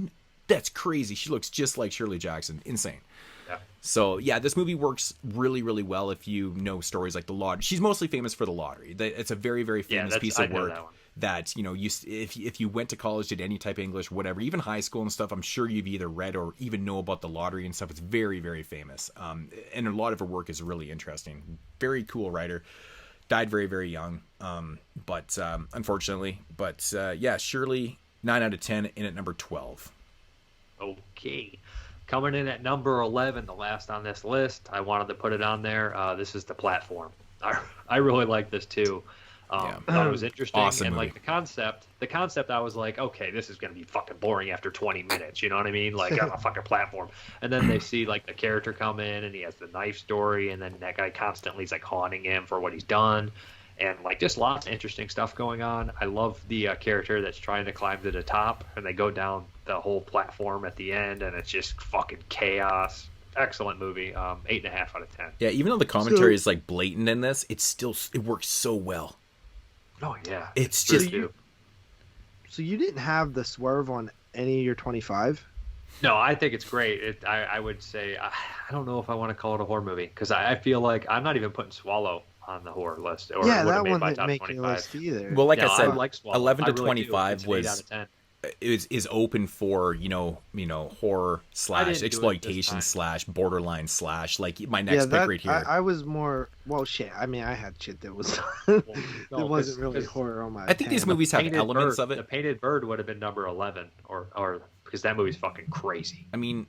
Speaker 1: that's crazy. She looks just like Shirley Jackson. Insane.
Speaker 2: Yeah.
Speaker 1: So yeah, this movie works really, really well if you know stories like The Lottery. She's mostly famous for The Lottery. It's a very, very famous piece of work that if you went to college, did any type of English, whatever, even high school and stuff, I'm sure you've either read or even know about The Lottery and stuff. It's very, very famous. And a lot of her work is really interesting. Very cool writer. Died very, very young. But unfortunately, yeah, Shirley, 9 out of 10 in at number 12.
Speaker 2: Okay. Coming in at number 11, the last on this list, I wanted to put it on there. This is The Platform. I really like this too. Thought it was interesting.
Speaker 1: Awesome
Speaker 2: and
Speaker 1: movie.
Speaker 2: Like the concept, I was like, okay, this is going to be fucking boring after 20 minutes. You know what I mean? Like, I'm a fucking platform. And then they see like the character come in and he has the knife story. And then that guy constantly is like haunting him for what he's done. And like just lots of interesting stuff going on. I love the character that's trying to climb to the top, and they go down the whole platform at the end, and it's just fucking chaos. Excellent movie. 8.5 out of 10.
Speaker 1: Yeah, even though the commentary is like blatant in this, it works so well.
Speaker 2: Oh yeah,
Speaker 1: it's just.
Speaker 3: So you didn't have the swerve on any of your 25?
Speaker 2: No, I think it's great. I would say I don't know if I want to call it a horror movie because I feel like I'm not even putting Swallow on the horror list. Or
Speaker 3: yeah, that one didn't make your list either.
Speaker 1: Well, like I said,
Speaker 2: like
Speaker 1: 11 to
Speaker 2: really
Speaker 1: 25 is open for horror / exploitation / borderline / like my next pick right here.
Speaker 3: I was more shit. I mean, I had shit that was it wasn't really horror on my.
Speaker 1: I think these movies have elements of it.
Speaker 2: The Painted Bird would have been number 11, or because that movie's fucking crazy.
Speaker 1: I mean,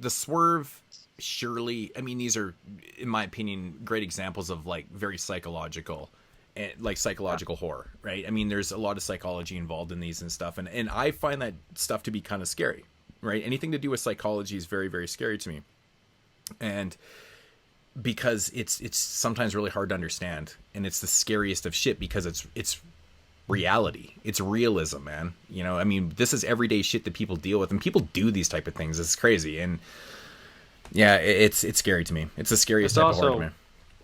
Speaker 1: The Swerve. Shirley, I mean, these are, in my opinion, great examples of like very psychological horror, right? I mean, there's a lot of psychology involved in these and stuff, and I find that stuff to be kind of scary, right? Anything to do with psychology is very, very scary to me, and because it's sometimes really hard to understand, and it's the scariest of shit because it's reality, it's realism, man. I mean, this is everyday shit that people deal with, and people do these type of things. It's crazy, and yeah, it's scary to me. It's the scariest type of horror to me.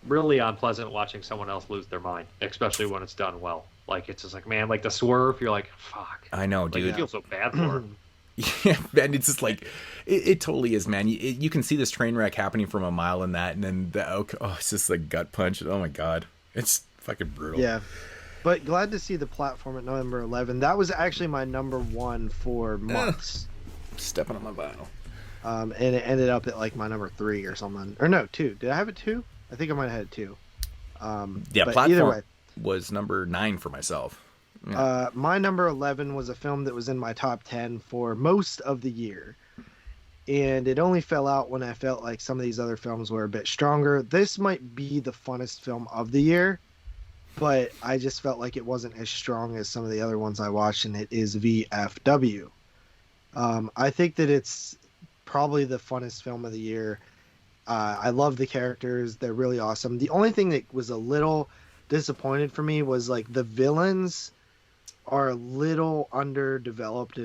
Speaker 2: Really unpleasant watching someone else lose their mind, especially when it's done well. Like it's just like, man, like the swerve, you're like, fuck.
Speaker 1: I know,
Speaker 2: Like
Speaker 1: dude.
Speaker 2: you feel so bad for him.
Speaker 1: Yeah, man, it's just like it totally is, man. You can see this train wreck happening from a mile in that, and then it's just like gut punch. Oh my god, it's fucking brutal.
Speaker 3: Yeah, but glad to see the platform at number 11. That was actually my number 1 for months.
Speaker 1: Stepping on my vinyl.
Speaker 3: And it ended up at like my number 3 or something, or no, 2. Did I have it 2? I think I might have had 2.
Speaker 1: Yeah,
Speaker 3: but
Speaker 1: platform
Speaker 3: either way,
Speaker 1: was number 9 for myself.
Speaker 3: my number 11 was a film that was in my top 10 for most of the year, and it only fell out when I felt like some of these other films were a bit stronger. This might be the funnest film of the year, but I just felt like it wasn't as strong as some of the other ones I watched, and it is VFW. I think that it's probably the funnest film of the year. I love the characters. They're really awesome. The only thing that was a little disappointed for me was like the villains are a little underdeveloped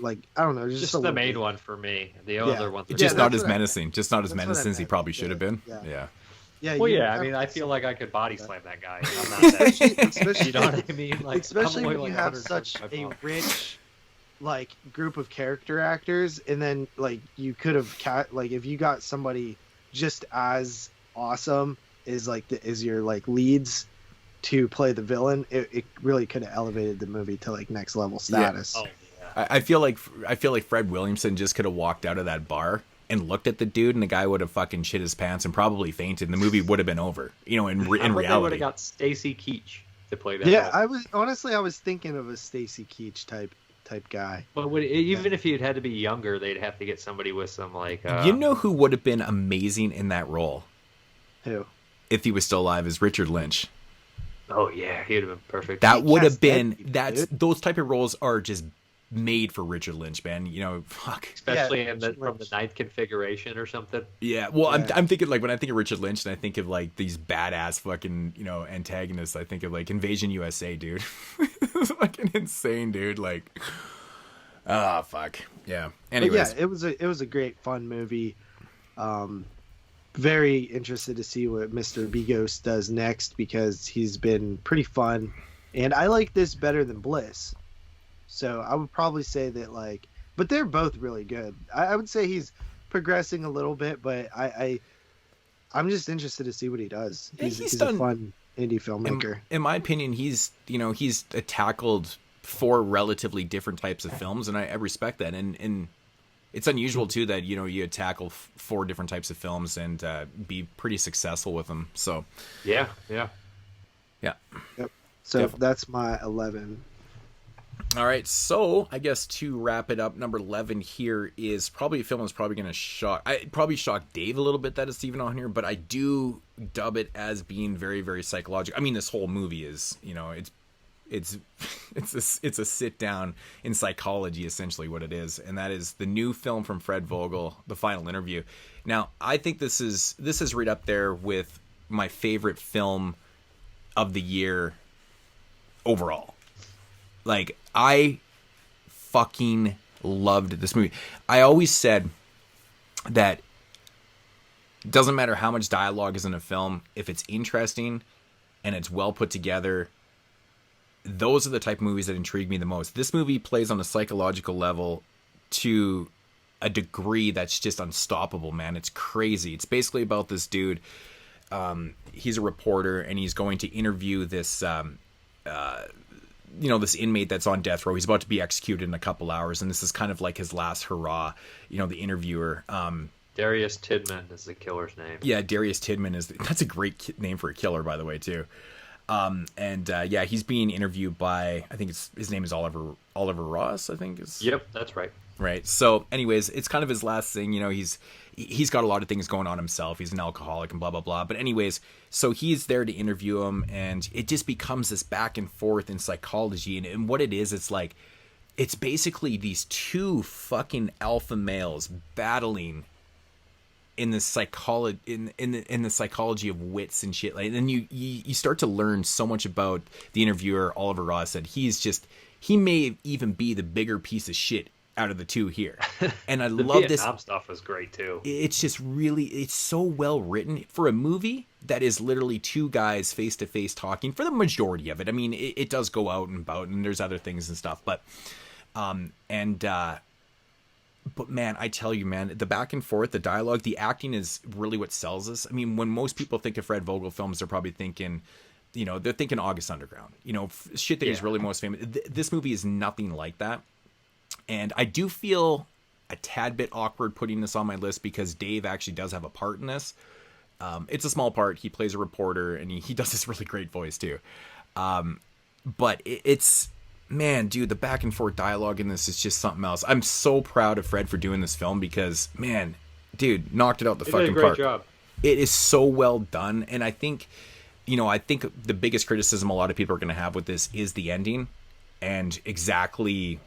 Speaker 3: like I don't know,
Speaker 2: Just the main one for me. The other ones are
Speaker 1: just not as
Speaker 3: what I
Speaker 1: menacing. Just not as
Speaker 3: that's what I
Speaker 1: menacing as he
Speaker 3: meant.
Speaker 1: probably should have been.
Speaker 3: Yeah.
Speaker 1: Yeah.
Speaker 2: Well, yeah, I mean, I feel like I could body slam that guy. I'm not that,
Speaker 3: especially
Speaker 2: you know what I mean? Like,
Speaker 3: especially
Speaker 2: I'm only
Speaker 3: when you
Speaker 2: like
Speaker 3: have
Speaker 2: 100
Speaker 3: such
Speaker 2: pounds.
Speaker 3: a rich like group of character actors, and then like you could have like if you got somebody just as awesome as like as your like leads to play the villain, it really could have elevated the movie to like next level status.
Speaker 2: Oh, yeah.
Speaker 1: I feel like Fred Williamson just could have walked out of that bar and looked at the dude, and the guy would have fucking shit his pants and probably fainted, and the movie would have been over. You know, in
Speaker 2: They would
Speaker 1: reality.
Speaker 2: have got Stacy Keach to play that.
Speaker 3: Yeah,
Speaker 2: role.
Speaker 3: I was thinking of a Stacy Keach type guy.
Speaker 2: But even if he'd had to be younger, they'd have to get somebody with some like.
Speaker 1: You know who would have been amazing in that role
Speaker 3: Who?
Speaker 1: if he was still alive is Richard Lynch.
Speaker 2: Oh yeah, he'd have been perfect.
Speaker 1: That would have
Speaker 3: cast
Speaker 1: been
Speaker 3: that dude.
Speaker 1: those type of roles are just made for Richard Lynch, man. You know, fuck.
Speaker 2: Especially
Speaker 3: Yeah,
Speaker 2: from the
Speaker 3: Lynch.
Speaker 2: ninth configuration or something.
Speaker 1: Yeah, well,
Speaker 3: Yeah.
Speaker 1: I'm thinking like when I think of Richard Lynch and I think of like these badass fucking antagonists. I think of like Invasion USA, dude. It's fucking insane, dude. Like, fuck, yeah.
Speaker 3: But
Speaker 1: Anyways,
Speaker 3: yeah, it was a great fun movie. Very interested to see what Mr. Bigos does next because he's been pretty fun, and I like this better than Bliss. So I would probably say that but they're both really good. I would say he's progressing a little bit, but I'm just interested to see what he does.
Speaker 1: Yeah,
Speaker 3: He's
Speaker 1: done-
Speaker 3: a fun indie filmmaker.
Speaker 1: in my opinion, he's tackled 4 relatively different types of films, and I respect that. And it's unusual too that you tackle 4 different types of films and be pretty successful with them. So
Speaker 2: Yeah.
Speaker 3: Yep. So
Speaker 1: Definitely.
Speaker 3: that's my 11.
Speaker 1: all right, so I guess to wrap it up, number 11 here is probably a film that's probably going to shock Dave a little bit that it's even on here, but I do dub it as being very, very psychological. I mean, this whole movie is, it's a sit down in psychology, essentially what it is, and that is the new film from Fred Vogel, The Final Interview. Now, I think this is right up there with my favorite film of the year overall. Like, I fucking loved this movie. I always said that it doesn't matter how much dialogue is in a film, if it's interesting and it's well put together, those are the type of movies that intrigue me the most. This movie plays on a psychological level to a degree that's just unstoppable, man. It's crazy. It's basically about this dude. He's a reporter, and he's going to interview this this inmate that's on death row. He's about to be executed in a couple hours, and this is kind of like his last hurrah. The interviewer.
Speaker 2: Darius Tidman is the killer's name.
Speaker 1: Yeah, Darius Tidman that's a great name for a killer, by the way, too. He's being interviewed by, I think his name is Oliver Ross, I think is.
Speaker 2: Yep, that's right.
Speaker 1: Right. So anyways, it's kind of his last thing. He's got a lot of things going on himself. He's an alcoholic and blah, blah, blah. But anyways, so he's there to interview him, and it just becomes this back and forth in psychology. And what it is, it's basically these 2 fucking alpha males battling in the psychology in the psychology of wits and shit. Like, and you start to learn so much about the interviewer. Oliver Ross said he may even be the bigger piece of shit out of the two here. And I
Speaker 2: The
Speaker 1: love
Speaker 2: Vietnam stuff was great too.
Speaker 1: It's just really, it's so well written for a movie that is literally two guys face to face talking for the majority of it. I mean, it does go out and about, and there's other things and stuff, but man, I tell you, man, the back and forth, the dialogue, the acting is really what sells this. I mean, when most people think of Fred Vogel films, they're probably thinking, you know, they're thinking August Underground, you know, shit that he's really most famous. This movie is nothing like that. And I do feel a tad bit awkward putting this on my list because Dave actually does have a part in this. It's a small part. He plays a reporter, and he does this really great voice too. But it's, man, dude, the back and forth dialogue in this is just something else. I'm so proud of Fred for doing this film because, man, dude, knocked it out the fucking park.
Speaker 2: Great job.
Speaker 1: It is so well done. And I think, you know, the biggest criticism a lot of people are going to have with this is the ending, and exactly,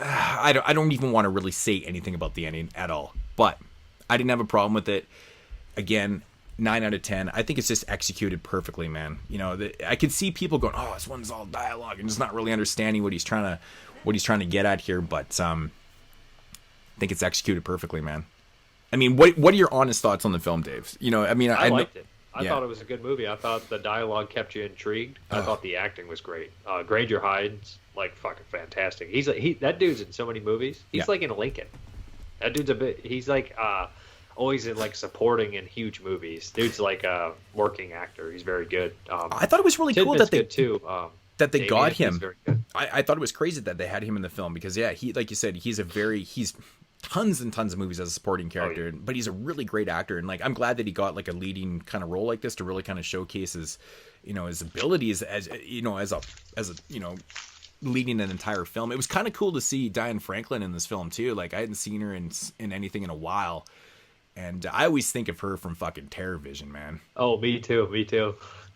Speaker 1: I don't even want to really say anything about the ending at all, but I didn't have a problem with it. Again, 9 out of 10. I think it's just executed perfectly, man. You know, I could see people going, "Oh, this one's all dialogue," and just not really understanding what he's trying to get at here. But I think it's executed perfectly, man. I mean, what are your honest thoughts on the film, Dave? You know, I mean, I
Speaker 2: liked it. I thought it was a good movie. I thought the dialogue kept you intrigued. I thought the acting was great. Granger Hyde's like fucking fantastic. That dude's in so many movies. He's like in Lincoln. That dude's he's like always in like supporting in huge movies. Dude's like a working actor. He's very good.
Speaker 1: I thought it was really cool that they that they
Speaker 2: Damien,
Speaker 1: got him.
Speaker 2: Very good.
Speaker 1: I thought it was crazy that they had him in the film because he, like you said, he's tons and tons of movies as a supporting character, but he's a really great actor. And like, I'm glad that he got like a leading kind of role like this to really kind of showcase his, you know, his abilities as you know, as a you know, leading an entire film. It was kind of cool to see Diane Franklin in this film too. Like, I hadn't seen her in anything in a while. And I always think of her from fucking Terror Vision, man.
Speaker 2: Oh, me too.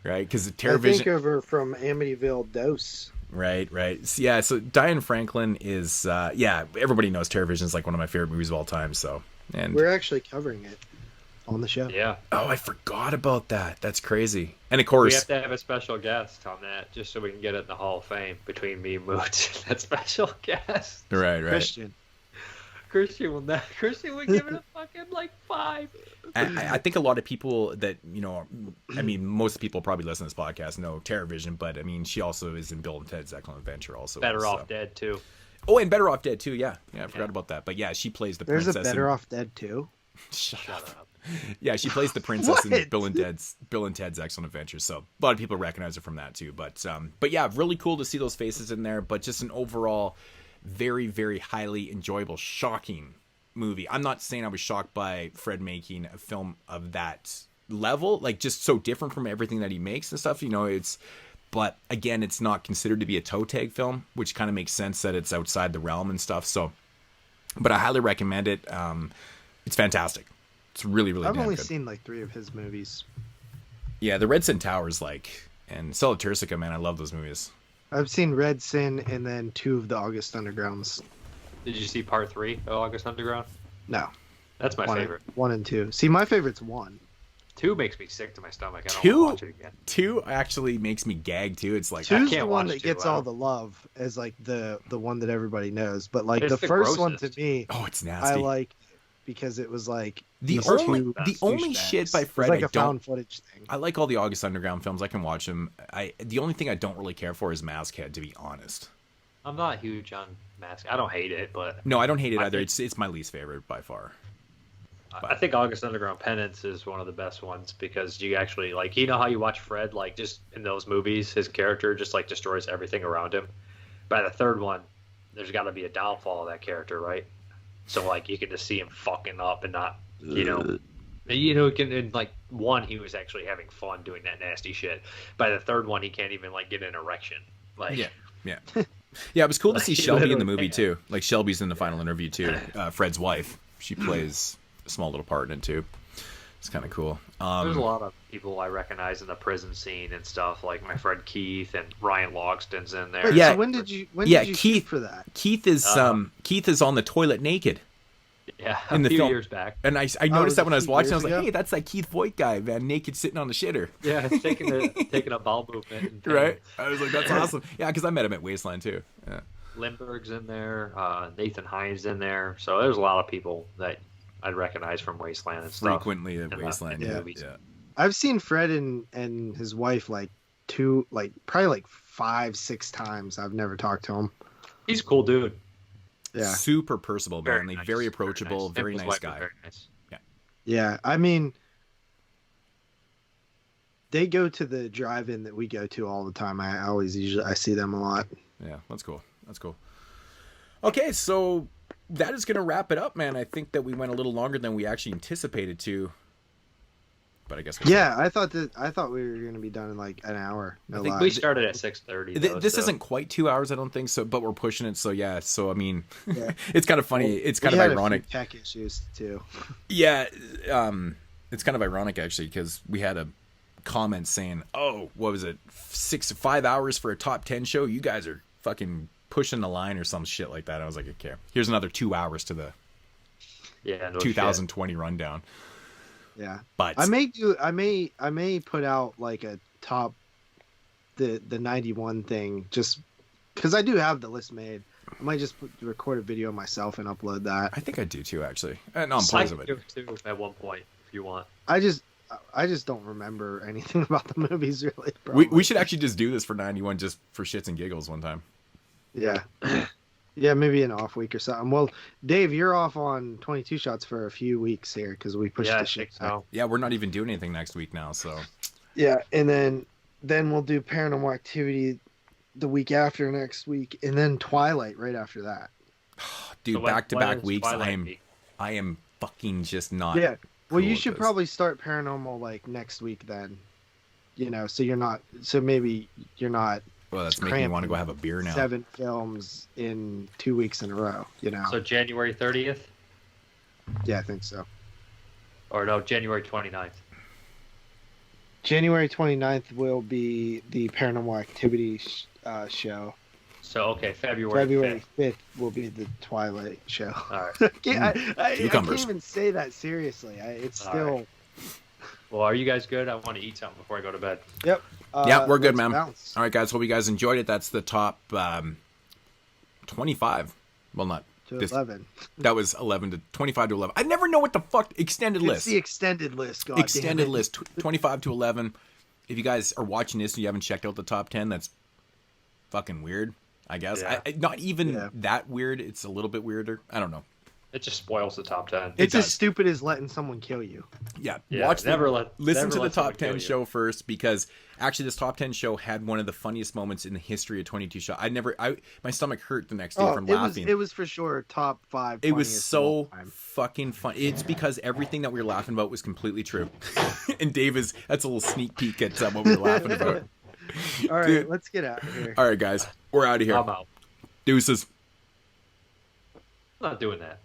Speaker 1: Right? Because Terror
Speaker 3: Vision. I
Speaker 1: Vision.
Speaker 3: think of her from Amityville Dose.
Speaker 1: Right. So, yeah, so Diane Franklin is, everybody knows Terror Vision is like one of my favorite movies of all time. So, and
Speaker 3: we're actually covering it on the show.
Speaker 2: Yeah.
Speaker 1: Oh, I forgot about that. That's crazy. And of course,
Speaker 2: we have to have a special guest on that just so we can get it in the Hall of Fame between me and Moot. That special guest.
Speaker 1: Right.
Speaker 2: Christian would give it a fucking like 5.
Speaker 1: I think a lot of people that, you know, I mean, most people probably listen to this podcast know Terror Vision, but I mean, she also is in Bill and Ted's Excellent Adventure also.
Speaker 2: Better Off Dead too.
Speaker 1: Oh, and Better Off Dead too. Yeah, I forgot about that. But yeah, she plays the princess.
Speaker 3: There's a Better Off Dead too.
Speaker 1: Shut up. Yeah, she plays the princess in Bill and Ted's Excellent Adventure. So a lot of people recognize her from that too. But yeah, really cool to see those faces in there. But just an overall very, very highly enjoyable, shocking movie. I'm not saying I was shocked by Fred making a film of that level, like just so different from everything that he makes and stuff. You know, but again, it's not considered to be a toe tag film, which kind of makes sense that it's outside the realm and stuff. So, but I highly recommend it. It's fantastic. It's really, really.
Speaker 3: I've only
Speaker 1: good.
Speaker 3: seen like 3 of his movies.
Speaker 1: Yeah, the Red Sin Towers, and Stella Turcica, man, I love those movies.
Speaker 3: I've seen Red Sin and then 2 of the August Undergrounds.
Speaker 2: Did you see part 3 of August Underground?
Speaker 3: No.
Speaker 2: That's my favorite.
Speaker 3: 1 and 2. See, my favorite's 1.
Speaker 2: 2 makes me sick to my stomach. I don't want to watch it again.
Speaker 1: 2 actually makes me gag too. It's like
Speaker 3: 2's the one that gets all the love as like the one that everybody knows. But like the first one to me,
Speaker 1: it's nasty.
Speaker 3: I like because it was like
Speaker 1: the only shit by Fred.
Speaker 3: It's like a found footage thing.
Speaker 1: I like all the August Underground films. I can watch them. The only thing I don't really care for is Maskhead, to be honest.
Speaker 2: I'm not huge on Mask. I don't hate it, but
Speaker 1: no, I don't hate it either. It's my least favorite by far.
Speaker 2: I think August Underground Penance is one of the best ones because you actually like, you know how you watch Fred, like just in those movies, his character just like destroys everything around him. By the third one, there's got to be a downfall of that character, right? So like you can just see him fucking up and not, in like 1 he was actually having fun doing that nasty shit. By the third one, he can't even like get an erection. Like
Speaker 1: yeah. It was cool to see Shelby in the movie too. Like Shelby's in the final interview too. Fred's wife. She plays a small little part in it too. It's kind of cool.
Speaker 2: There's a lot of people I recognize in the prison scene and stuff, like my friend Keith and Ryan Logston's in there.
Speaker 3: Wait, so when did you shoot for that?
Speaker 1: Keith is on the toilet naked.
Speaker 2: Yeah,
Speaker 1: in the
Speaker 2: few
Speaker 1: film.
Speaker 2: Years back.
Speaker 1: And I noticed that when I was watching, I was like, hey, that's that Keith Voigt guy, man, naked sitting on the shitter.
Speaker 2: Yeah, taking a bowel movement.
Speaker 1: Right? I was like, that's awesome. Yeah, because I met him at Wasteland too. Yeah.
Speaker 2: Lindbergh's in there. Nathan Hines in there. So there's a lot of people that I'd recognize from Wasteland and stuff.
Speaker 1: Frequently at
Speaker 2: in the-
Speaker 1: Wasteland.
Speaker 2: in the
Speaker 1: Yeah.
Speaker 2: movies.
Speaker 1: Yeah.
Speaker 3: I've seen Fred and his wife like probably like 5-6 times. I've never talked to him.
Speaker 2: He's a cool dude.
Speaker 3: Yeah.
Speaker 1: Super personable,
Speaker 2: Very
Speaker 1: manly,
Speaker 2: nice,
Speaker 1: very approachable, very
Speaker 2: His
Speaker 1: nice
Speaker 2: wife was
Speaker 1: guy.
Speaker 2: very nice.
Speaker 3: Yeah. I mean, they go to the drive-in that we go to all the time. I see them a lot.
Speaker 1: Yeah, that's cool. That's cool. Okay, so that is going to wrap it up, man. I think that we went a little longer than we actually anticipated to. But I guess
Speaker 3: Yeah, I thought we were going to be done in like an hour. No
Speaker 1: I think
Speaker 3: lie.
Speaker 2: We started at 6:30.
Speaker 1: This isn't quite 2 hours, I don't think so, but we're pushing it. So yeah, so I mean,
Speaker 3: Yeah.
Speaker 1: it's kind of funny. It's kind
Speaker 3: We
Speaker 1: of
Speaker 3: had
Speaker 1: ironic.
Speaker 3: a few tech issues too.
Speaker 1: Yeah, it's kind of ironic actually because we had a comment saying, "Oh, what was it? 5 hours for a top 10 show? You guys are fucking pushing the line or some shit like that." I was like, "Okay, here's another 2 hours to the
Speaker 2: no
Speaker 1: 2020 rundown."
Speaker 3: Yeah.
Speaker 1: But
Speaker 3: I may put out like a top the 91 thing just because I do have the list made. I might just record a video myself and upload that.
Speaker 1: I think I do too, actually. No, I'm
Speaker 2: I
Speaker 1: pleased
Speaker 2: can
Speaker 1: with
Speaker 2: do
Speaker 1: it.
Speaker 2: it too at one point if you want.
Speaker 3: I just don't remember anything about the movies really.
Speaker 1: We
Speaker 3: probably.
Speaker 1: should actually just do this for 91 just for shits and giggles one time.
Speaker 3: Yeah. Yeah, maybe an off week or something. Well, Dave, you're off on 22 shots for a few weeks here because we pushed
Speaker 2: Yeah, I
Speaker 3: the shit
Speaker 2: think
Speaker 3: back.
Speaker 2: so.
Speaker 1: Yeah, we're not even doing anything next week now, so
Speaker 3: Yeah, and then we'll do Paranormal Activity the week after next week, and then Twilight right after that.
Speaker 1: dude,
Speaker 2: So when-
Speaker 1: back to
Speaker 2: when
Speaker 1: back
Speaker 2: is
Speaker 1: weeks.
Speaker 2: Twilight
Speaker 1: I am fucking just not.
Speaker 3: Yeah. Well,
Speaker 1: cool
Speaker 3: you
Speaker 1: with
Speaker 3: should
Speaker 1: this.
Speaker 3: probably start Paranormal like next week then. So you're not. So maybe you're not
Speaker 1: Well, that's making me want to go have a beer now.
Speaker 3: 7 films in 2 weeks in a row.
Speaker 2: So January 30th?
Speaker 3: Yeah, I think so.
Speaker 2: Or no, January 29th.
Speaker 3: January 29th will be the Paranormal Activity show.
Speaker 2: So, okay, February
Speaker 3: February
Speaker 2: 5th.
Speaker 3: 5th will be the Twilight show.
Speaker 2: All right.
Speaker 3: I can't
Speaker 1: Cucumbers.
Speaker 3: even say that seriously. It's
Speaker 2: All
Speaker 3: still.
Speaker 2: right. Well, are you guys good? I want to eat something before I go to bed.
Speaker 3: Yep.
Speaker 1: Yeah, we're good,
Speaker 3: let's
Speaker 1: man.
Speaker 3: bounce.
Speaker 1: All right, guys. Hope you guys enjoyed it. That's the top 25. Well, not
Speaker 3: To
Speaker 1: this.
Speaker 3: 11.
Speaker 1: That was 11 to 25 to 11. I never know what the fuck extended
Speaker 3: It's
Speaker 1: list.
Speaker 3: the extended list. God
Speaker 1: Extended
Speaker 3: damn it.
Speaker 1: list 25 to 11. If you guys are watching this and you haven't checked out the top 10, that's fucking weird. I guess
Speaker 2: Yeah.
Speaker 1: not even
Speaker 3: Yeah.
Speaker 1: that weird. It's a little bit weirder. I don't know.
Speaker 2: It just spoils the top 10.
Speaker 3: It's as
Speaker 1: does.
Speaker 3: stupid as letting someone kill you.
Speaker 1: Yeah,
Speaker 2: Yeah,
Speaker 1: watch
Speaker 2: never
Speaker 1: the,
Speaker 2: let-
Speaker 1: listen
Speaker 2: never
Speaker 1: to the
Speaker 2: let someone
Speaker 1: top 10
Speaker 2: kill you.
Speaker 1: show first because actually this top 10 show had one of the funniest moments in the history of 22 Shot. My stomach hurt the next day from laughing.
Speaker 3: It was for sure top 5.
Speaker 1: It was
Speaker 3: funniest of
Speaker 1: so
Speaker 3: all time.
Speaker 1: fucking fun. It's because everything that we were laughing about was completely true. And that's a little sneak peek at what we were laughing about.
Speaker 3: All right,
Speaker 1: Dude.
Speaker 3: let's get out of here.
Speaker 1: All right, guys, we're out of here.
Speaker 2: I'm out.
Speaker 1: Deuces.
Speaker 2: I'm not doing that.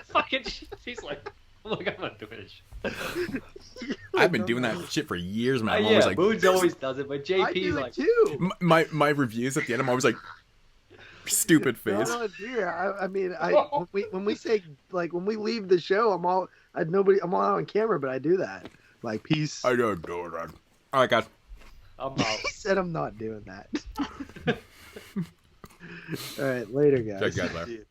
Speaker 2: Fucking, she's like, I'm not doing this shit.
Speaker 1: I've been doing that shit for years, man. I'm
Speaker 2: Yeah,
Speaker 1: always like,
Speaker 2: Moods always does it, but
Speaker 3: I
Speaker 2: JP's
Speaker 3: do
Speaker 2: like,
Speaker 3: it too.
Speaker 1: my reviews at the end, I'm always like, stupid face.
Speaker 3: No, dear. I mean, when we say like when we leave the show, I'm all on camera, but I do that. Like, peace.
Speaker 1: I don't know that. All right, guys.
Speaker 2: I'm out.
Speaker 3: He said I'm not doing that. All right, later, guys.
Speaker 1: Check you guys later.
Speaker 3: See you.